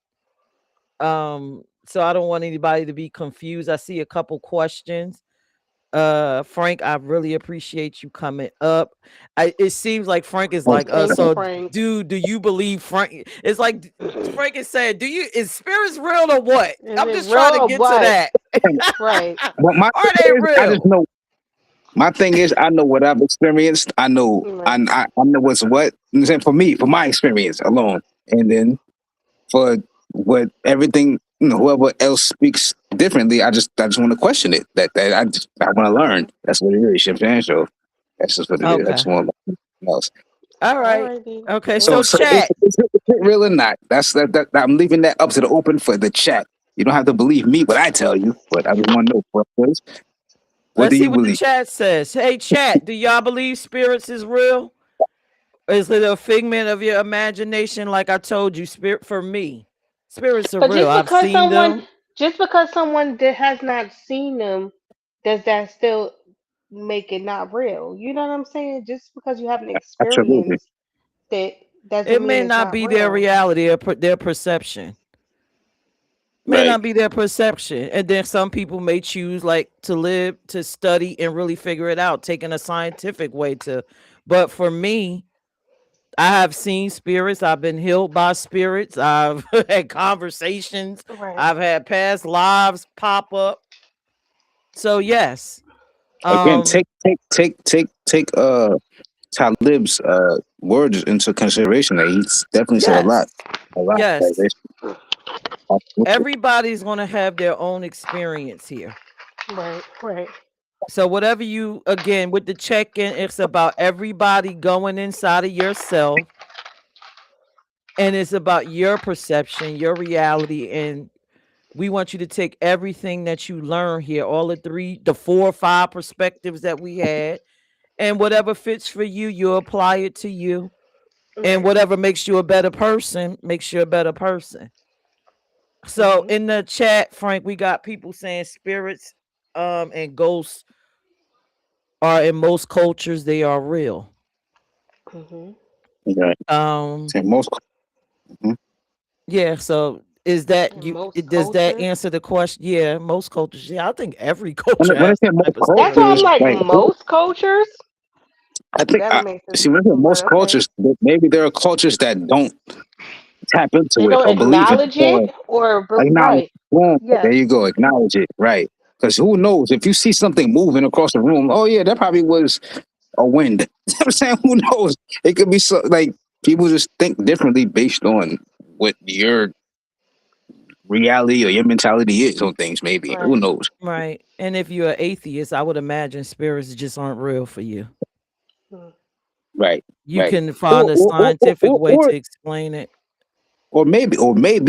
So I don't want anybody to be confused. I see a couple questions. Frank, I really appreciate you coming up. It seems like Frank is Most like Thank you, so Frank. dude, do you believe Frank? It's like Frank is saying, do you is spirits real or what? Is I'm it just trying real to or get to what? that. definitely. Right. But my Are thing they is, I just real? know. My thing is, I know what I've experienced. I know. Right. I know what's what. I'm saying for me, for my experience alone, and then for what everything, whoever else speaks differently, I just want to question it. That I want to learn. That's what it is. You know what I'm saying? So that's just what it is. I Okay. just want to learn something else. All All right. righty. Okay. So So Thank you. chat. is it real or not? That I'm leaving that up to the open for the chat. You don't have to believe me what I tell you, but I just want to know first, what do Let's see you what the believe? chat says. Hey chat, do y'all believe spirits is real? Is it a figment of your imagination? Like I told you, spirit for me. Spirits are But real. I've seen them. just because someone that has not seen them, does that still make it not real? You know what I'm saying? Just because you haven't Absolutely. experienced it It doesn't mean may it's not not be their real. reality or their perception. May Right. not be their perception. And then some people may choose like to live, to study and really figure it out, taking a scientific way to. But for me, I have seen spirits. I've been healed by spirits. I've had conversations. Right. I've had past lives pop up. So yes. Again, Um take Talib's words into consideration. That he's definitely said a lot. yes. A lot. Like Yes. this. Absolutely. Everybody's going to have their own experience here. Right. Right. So whatever you again with the check-in, it's about everybody going inside of yourself and it's about your perception, your reality, and we want you to take everything that you learn here, all the 4 or 5 perspectives that we had, and whatever fits for you, you apply it to you. And Right. whatever makes you a better person, makes you a better person. So Mhm. in the chat, Frank, we got people saying spirits and ghosts are in most cultures they are real. Mhm. Right. Um Say most. Mhm. yeah, so is that In you most does that cultures. answer the question? Yeah, most cultures. Yeah, I think every culture When I has say some most type of That's spirit. why I'm cultures, like like most cultures. I think That I don't make sense. see when I say But most okay. cultures, maybe there are cultures that don't tap They into it don't or believe in it. acknowledge it Or or acknowledge. right. Boom. There Yes. you go. Acknowledge it. Right. Because who knows if you see something moving across the room? Oh yeah, that probably was a wind. You know what I'm saying? Who knows? It could be so like people just think differently based on what your reality or your mentality is on things. Maybe who Right. knows? Right. And if you're an atheist, I would imagine spirits just aren't real for you. Mm. Right, You right. can find a scientific way to explain it. Or maybe,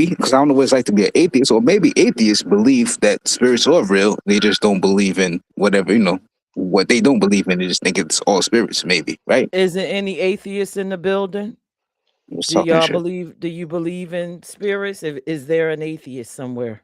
because I don't know what it's like to be an atheist, or maybe atheists believe that spirits are real. They just don't believe in whatever. what they don't believe in. They just think it's all spirits, maybe, right? Is there any atheists in the building? Just Do talking y'all shit. believe? Do you believe in spirits? If, is there an atheist somewhere?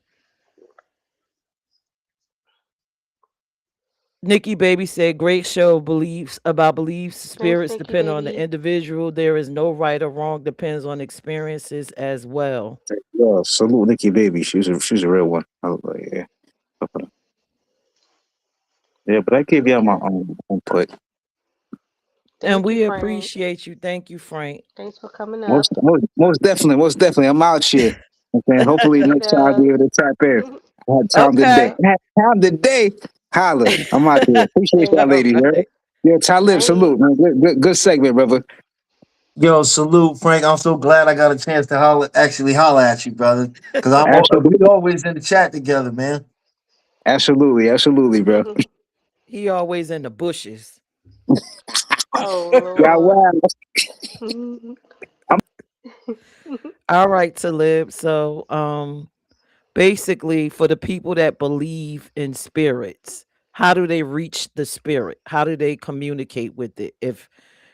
Nikki Baby said, "Great show. Beliefs about beliefs. Thanks, Spirits Nikki depend on the baby. individual. There is no right or wrong. Depends on experiences as well." Yeah, salute Nikki Baby. She's a real one. I was like, yeah, yeah. But I gave y'all my Okay. own input. And Thank you, we Frank. appreciate you. Thank you, Frank. Thanks for coming Most, up. most, most definitely, most definitely. I'm out here. Okay, hopefully next time I'll be Duh. able to tap in. I had time today. Okay. Yeah. I had time today. Holla. I'm out here. Appreciate y'all Thanks. All ladies, man. right. Yeah, Talib, Bye. salute, man. Good segment, brother. Yo, salute, Frank. I'm so glad I got a chance to actually holler at you, brother. Because we Absolutely, always in the chat together, man. absolutely, bro. He always in the bushes. Oh Yeah, Lord. wow. All right, Talib. So, basically, for the people that believe in spirits, how do they reach the spirit? How do they communicate with it? If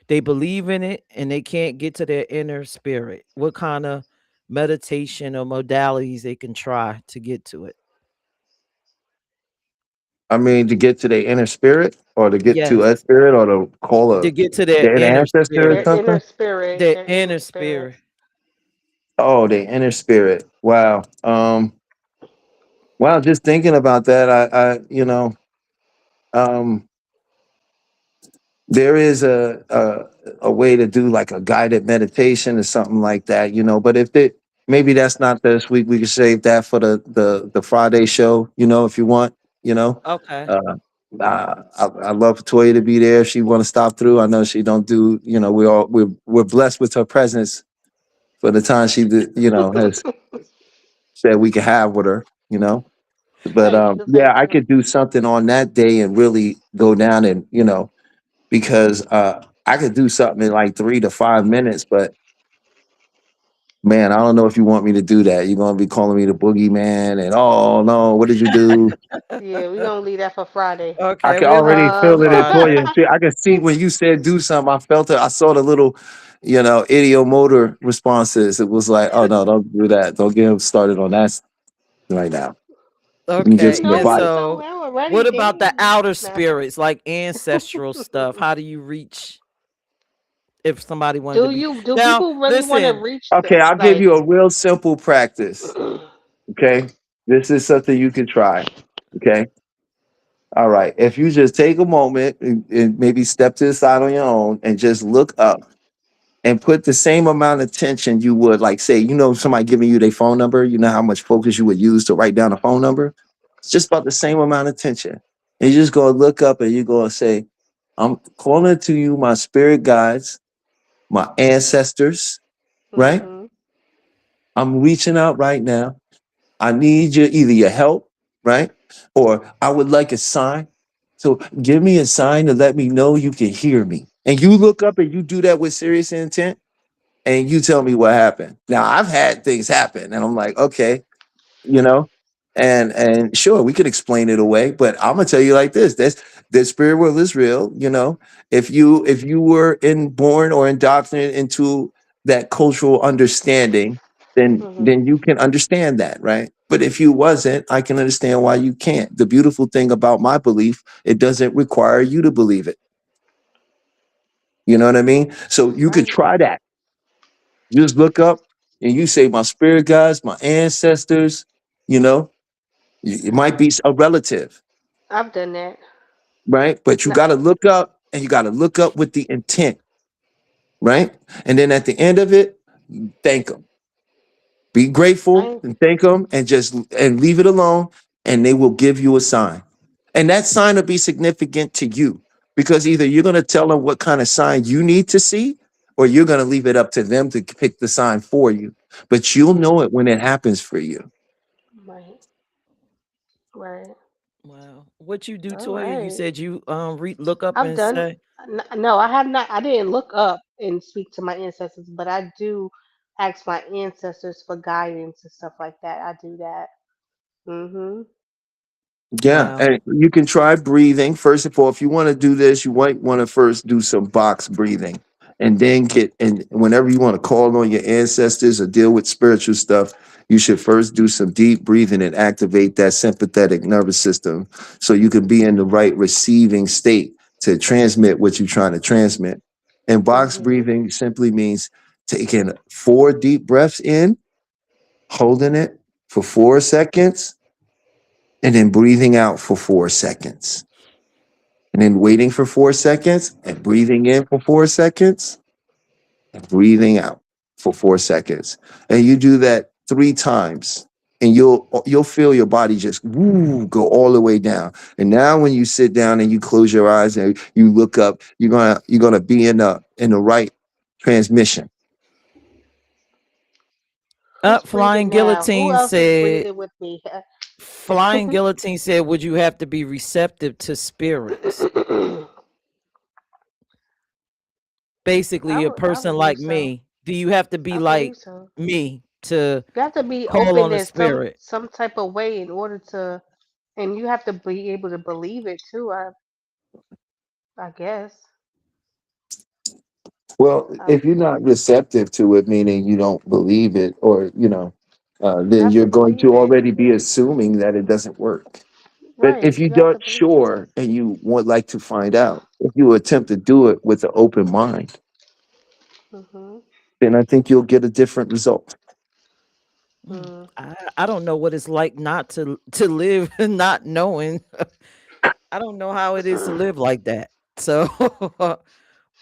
they believe in it and they can't get to their inner spirit, what kind of meditation or modalities they can try to get to it? I mean, to get to their inner spirit, or to get to a Yes, spirit, or to call to a get to their their inner inner ancestor or Their spirit. inner something. spirit. Their Their inner inner spirit. spirit. Oh, their inner spirit. Wow. Wow. Just thinking about that, um, there is a way to do like a guided meditation or something like that, but if it maybe that's not this week, we can save that for the Friday show, if you want, you know Okay. uh I love Toya to be there if she want to stop through. I know she don't do, we're blessed with her presence for the time she has said we can have with her, but Thank you. yeah, Thank I you. could do something on that day and really go down and because I could do something in like 3 to 5 minutes, but man, I don't know if you want me to do that. You're gonna be calling me the boogeyman, and oh no, what did you do? Yeah, we gonna leave that for Friday. I Okay, can we'll do already it for feel it in Um. Friday. Toya. I can see when you said do something. I felt it. I saw the little, idiomotor responses. It was like, oh no, don't do that. Don't get him started on that right now. You can Okay. get your And No, body. we so, don't. We're already what about the dating. outer Nah, I'm spirits, like ancestral stuff? How do you reach if somebody wanted to be? Do Now, people really want to listen. reach the Okay, I'll give like? you a real simple practice. Okay, this is something you can try. Okay. All right. If you just take a moment and maybe step to the side on your own and just look up and put the same amount of attention you would, like, say, somebody giving you their phone number, you know how much focus you would use to write down a phone number? It's just about the same amount of attention. And you just go look up and you go and say, I'm calling to you, my spirit guides, my ancestors, right? Mhm. I'm reaching out right now. I need either your help, right? Or I would like a sign. So give me a sign to let me know you can hear me. And you look up and you do that with serious intent and you tell me what happened. Now I've had things happen and I'm like, okay, you know, and sure we could explain it away, but I'm gonna tell you like this: that spirit world is real. If you were born or indoctrinated into that cultural understanding, Mhm. then you can understand that, right? But if you wasn't, I can understand why you can't. The beautiful thing about my belief, it doesn't require you to believe it. You know what I mean? So you could Right. try that. Just look up and you say, my spirit guides, my ancestors, you know, it might be a relative, I've done that. right? But you No, got to look up and you got to look up with the intent, right? And then at the end of it, thank them. Be grateful I and thank them and just and leave it alone and they will give you a sign. And that sign will be significant to you because either you're going to tell them what kind of sign you need to see or you're going to leave it up to them to pick the sign for you. But you'll know it when it happens for you. right. Right. Wow. What you do, All Toya? You right. said you look up I've and done. say, No, I have not. I didn't look up and speak to my ancestors, but I do ask my ancestors for guidance and stuff like that. I do that. Mhm. Yeah, Wow. and you can try breathing. First of all, if you want to do this, you might want to first do some box breathing and then get, and whenever you want to call on your ancestors or deal with spiritual stuff, you should first do some deep breathing and activate that sympathetic nervous system so you can be in the right receiving state to transmit what you're trying to transmit. And box Mhm. breathing simply means taking 4 deep breaths in, holding it for 4 seconds, and then breathing out for 4 seconds, and then waiting for 4 seconds, and breathing in for 4 seconds, and breathing out for 4 seconds. And you do that 3 times, and you'll feel your body just woo, go all the way down. And now when you sit down and you close your eyes and you look up, you're gonna be in the right transmission. Who's Flying breathing now? Who Guillotine else is said, breathing with me? Flying Guillotine said, would you have to be receptive to spirits? I Basically, a I person believe like so. me. Do you have to be I like believe so. me to You have to be call open on a in spirit? some type of way in order to, and you have to be able to believe it too. I guess. Well, I, if you're not receptive to it, meaning you don't believe it, or you then have you're to going believe to it. already be assuming that it doesn't work. But Right. if you're You have to not believe it. sure and you would like to find out, if you attempt to do it with an open mind, Mhm. then I think you'll get a different result. Mm. I don't know what it's like not to live not knowing. I don't know how it is to live like that. So,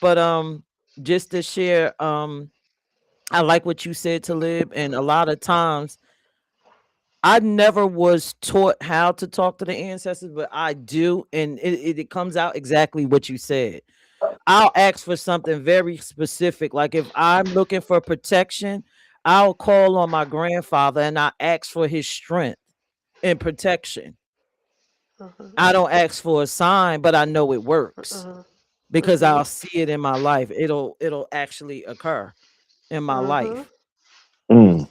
but just to share, I like what you said to live, and a lot of times I never was taught how to talk to the ancestors, but I do, and it comes out exactly what you said. I'll ask for something very specific. Like if I'm looking for protection, I'll call on my grandfather and I ask for his strength and protection. Mhm. I don't ask for a sign, but I know it works Mhm. because Mhm. I'll see it in my life. It'll actually occur in my Mhm. life. Mm,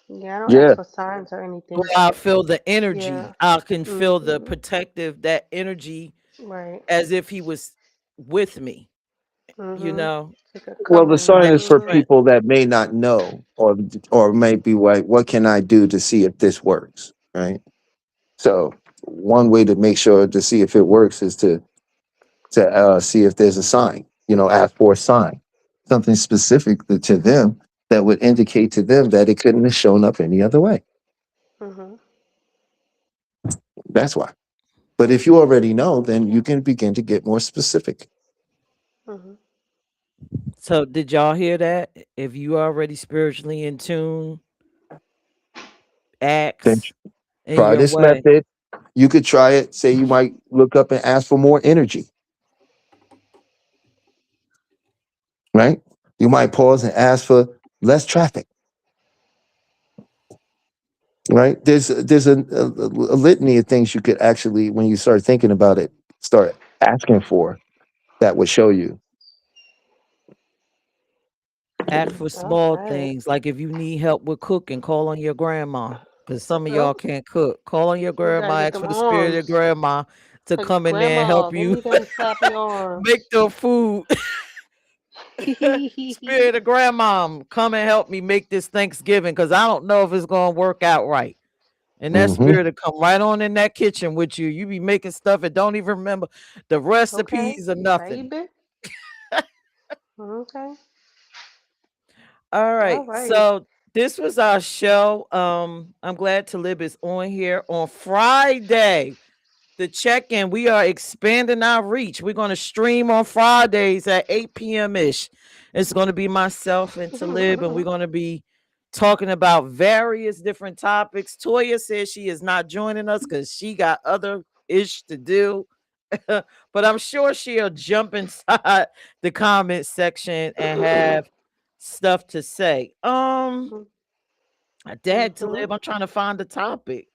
Yeah, I don't ask yeah. for signs or Or anything. I feel the Yeah. energy. I can feel the Mhm. protective that energy Right. as if he was with me, you Mhm. know, Like a Well, the covering. that sign is for Mhm. strength. people that may not know, or may be like, what can I do to see if this works? Right. So one way to make sure to see if it works is to see if there's a sign. Ask for a sign, something specific to them that would indicate to them that it couldn't have shown up any other way. Mhm. That's why. But if you already know, then you can begin to get more specific. Mhm. So did y'all hear that? If you already spiritually in tune, Then acts in try your this way. method. You could try it. Say you might look up and ask for more energy, right? You might pause and ask for less traffic, right? There's a litany of things you could actually, when you start thinking about it, start asking for, that would show you. Ask for All small right. things. Like if you need help with cooking, call on your grandma. Because some of y'all Oh, can't cook. Call on your you gotta grandma, get ask them for the spirit of your arms. grandma to Like come in there and grandma, help give you me them floppy make arms. the food. Spirit of grandmom, come and help me make this Thanksgiving because I don't know if it's gonna work out right. And that Hmm. spirit to come right on in that kitchen with you. You be making stuff and don't even remember the Okay, recipes or nothing. baby. Okay. All All right. right. So this was our show. I'm glad Talib is on here on Friday. The check-in. We are expanding our reach. We're going to stream on Fridays at 8 p.m. ish. It's going to be myself and Talib, and we're going to be talking about various different topics. Toya says she is not joining us because she got other ish to do. But I'm sure she'll jump inside the comment section and have stuff to say. Dad to Mhm. live. I'm trying to find the topic.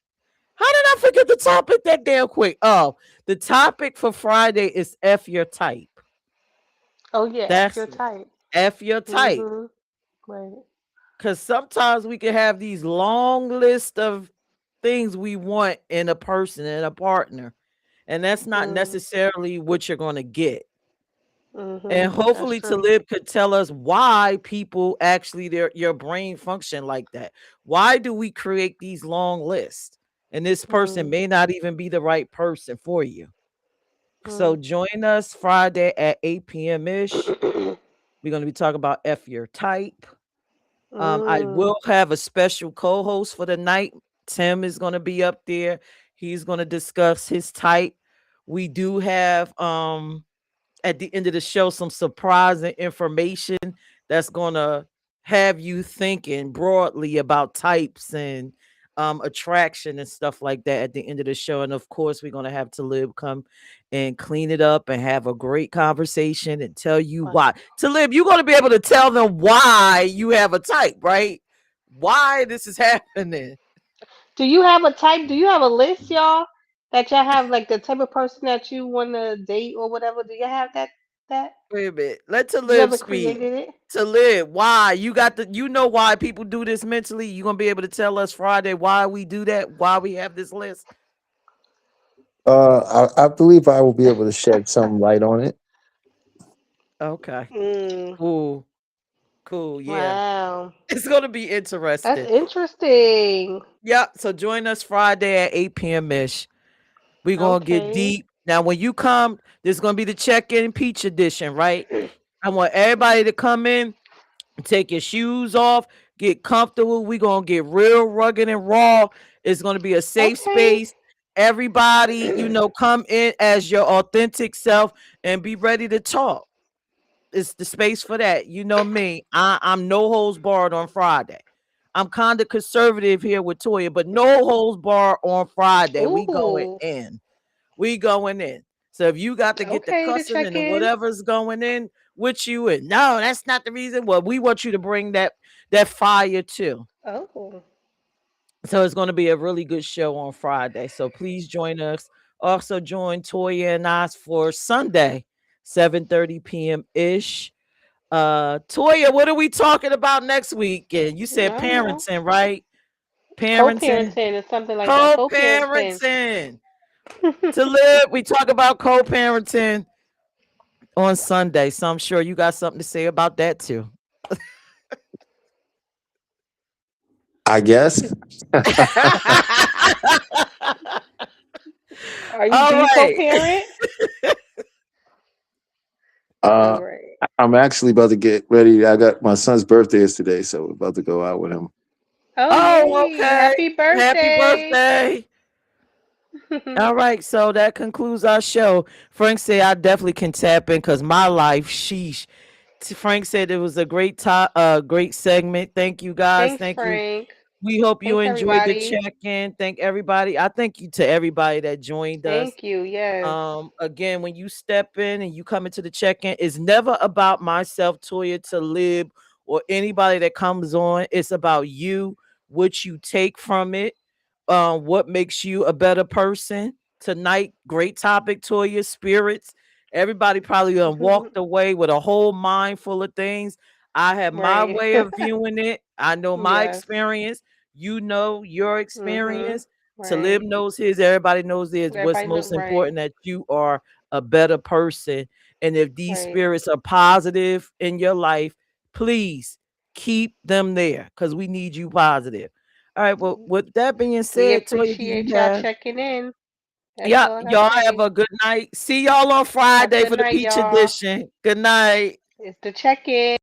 How did I forget the topic that damn quick? Oh, the topic for Friday is F your type. Oh yeah, F That's your type. F your type. Mhm. Right. Because sometimes we can have these long lists of things we want in a person and a partner. And that's not Mm, necessarily what you're going to get. And mhm. That's hopefully true. Talib could tell us why people actually their your brain function like that. Why do we create these long lists? And this person Mm, may not even be the right person for you. So mm. join us Friday at 8 p.m. ish. We're going to be talking about F your type. I Mm. will have a special co-host for the night. Tim is going to be up there. He's going to discuss his type. We do have at the end of the show some surprising information that's going to have you thinking broadly about types and attraction and stuff like that at the end of the show. And of course, we're going to have Talib come and clean it up and have a great conversation and tell you What? why. Talib, you're going to be able to tell them why you have a type, right? Why this is happening. Do you have a type? Do you have a list, y'all? That y'all have like the type of person that you want to date or whatever? Do you have that? Wait a minute. Let You Talib ever speak. created it? Talib, why? You know why people do this mentally? You gonna be able to tell us Friday why we do that? Why we have this list? I believe I will be able to shed some light on it. Okay. Mm, Cool. Cool. Yeah. wow. It's gonna be That's interesting. interesting. Yeah. So join us Friday at 8 p.m. ish. We're gonna get Okay. deep. Now, when you come, there's gonna be the check-in peach edition, right? I want everybody to come in. Take your shoes off, get comfortable. We're gonna get real rugged and raw. It's gonna be a safe Okay. space. Everybody, come in as your authentic self and be ready to talk. It's the space for that. You know me. I'm no holds barred on Friday. I'm kind of conservative here with Toya, but no holds barred on Friday. We going Ooh. in. We going in. So if you got to get the Okay, to cussing check and the in. whatever's going in with you, and no, that's not the reason. Well, we want you to bring that fire too. Oh. So it's going to be a really good show on Friday. So please join us. Also join Toya and us for Sunday, 7:30 p.m. ish. Toya, what are we talking about next week? And you said No, no. parenting, right? Parenting, Co-parenting or something like that. Co-parenting. co-parenting. To live, we talk about co-parenting on Sunday. So I'm sure you got something to say about that too. I guess. Do All you right. co-parent? All Uh, right. I'm actually about to get ready. I got my son's birthday is today, so we're about to go out with him. Oh, Oh, yay. okay. Happy Happy birthday. birthday. All right, so that concludes our show. Frank said I definitely can tap in because my life, sheesh. Frank said it was a great segment. Thank you guys. Thanks, Thank you. Frank. We hope you Thanks, enjoyed the everybody. check-in. Thank everybody. I thank you to everybody that joined us. Thank you. Yes. Again, when you step in and you come into the check-in, it's never about myself, Toya, to live or anybody that comes on. It's about you, what you take from it, what makes you a better person. Tonight, great topic, Toya, spirits. Everybody probably walked away with a whole mind full of things. I have my Right. way of viewing it. I know my Yes. experience. You know your Mhm. experience. Right. Talib knows his, everybody knows theirs. What's Everybody know. most Right. important that you are a better person. And if these Right. spirits are positive in your life, please keep them there because we need you positive. All right. Well, with that being We said, Toya, do you appreciate y'all have? checking in. That's Yeah, all I gotta y'all have say. a good night. See y'all on Have a Friday good for the night, Peach y'all. Edition. Good night. It's the check in.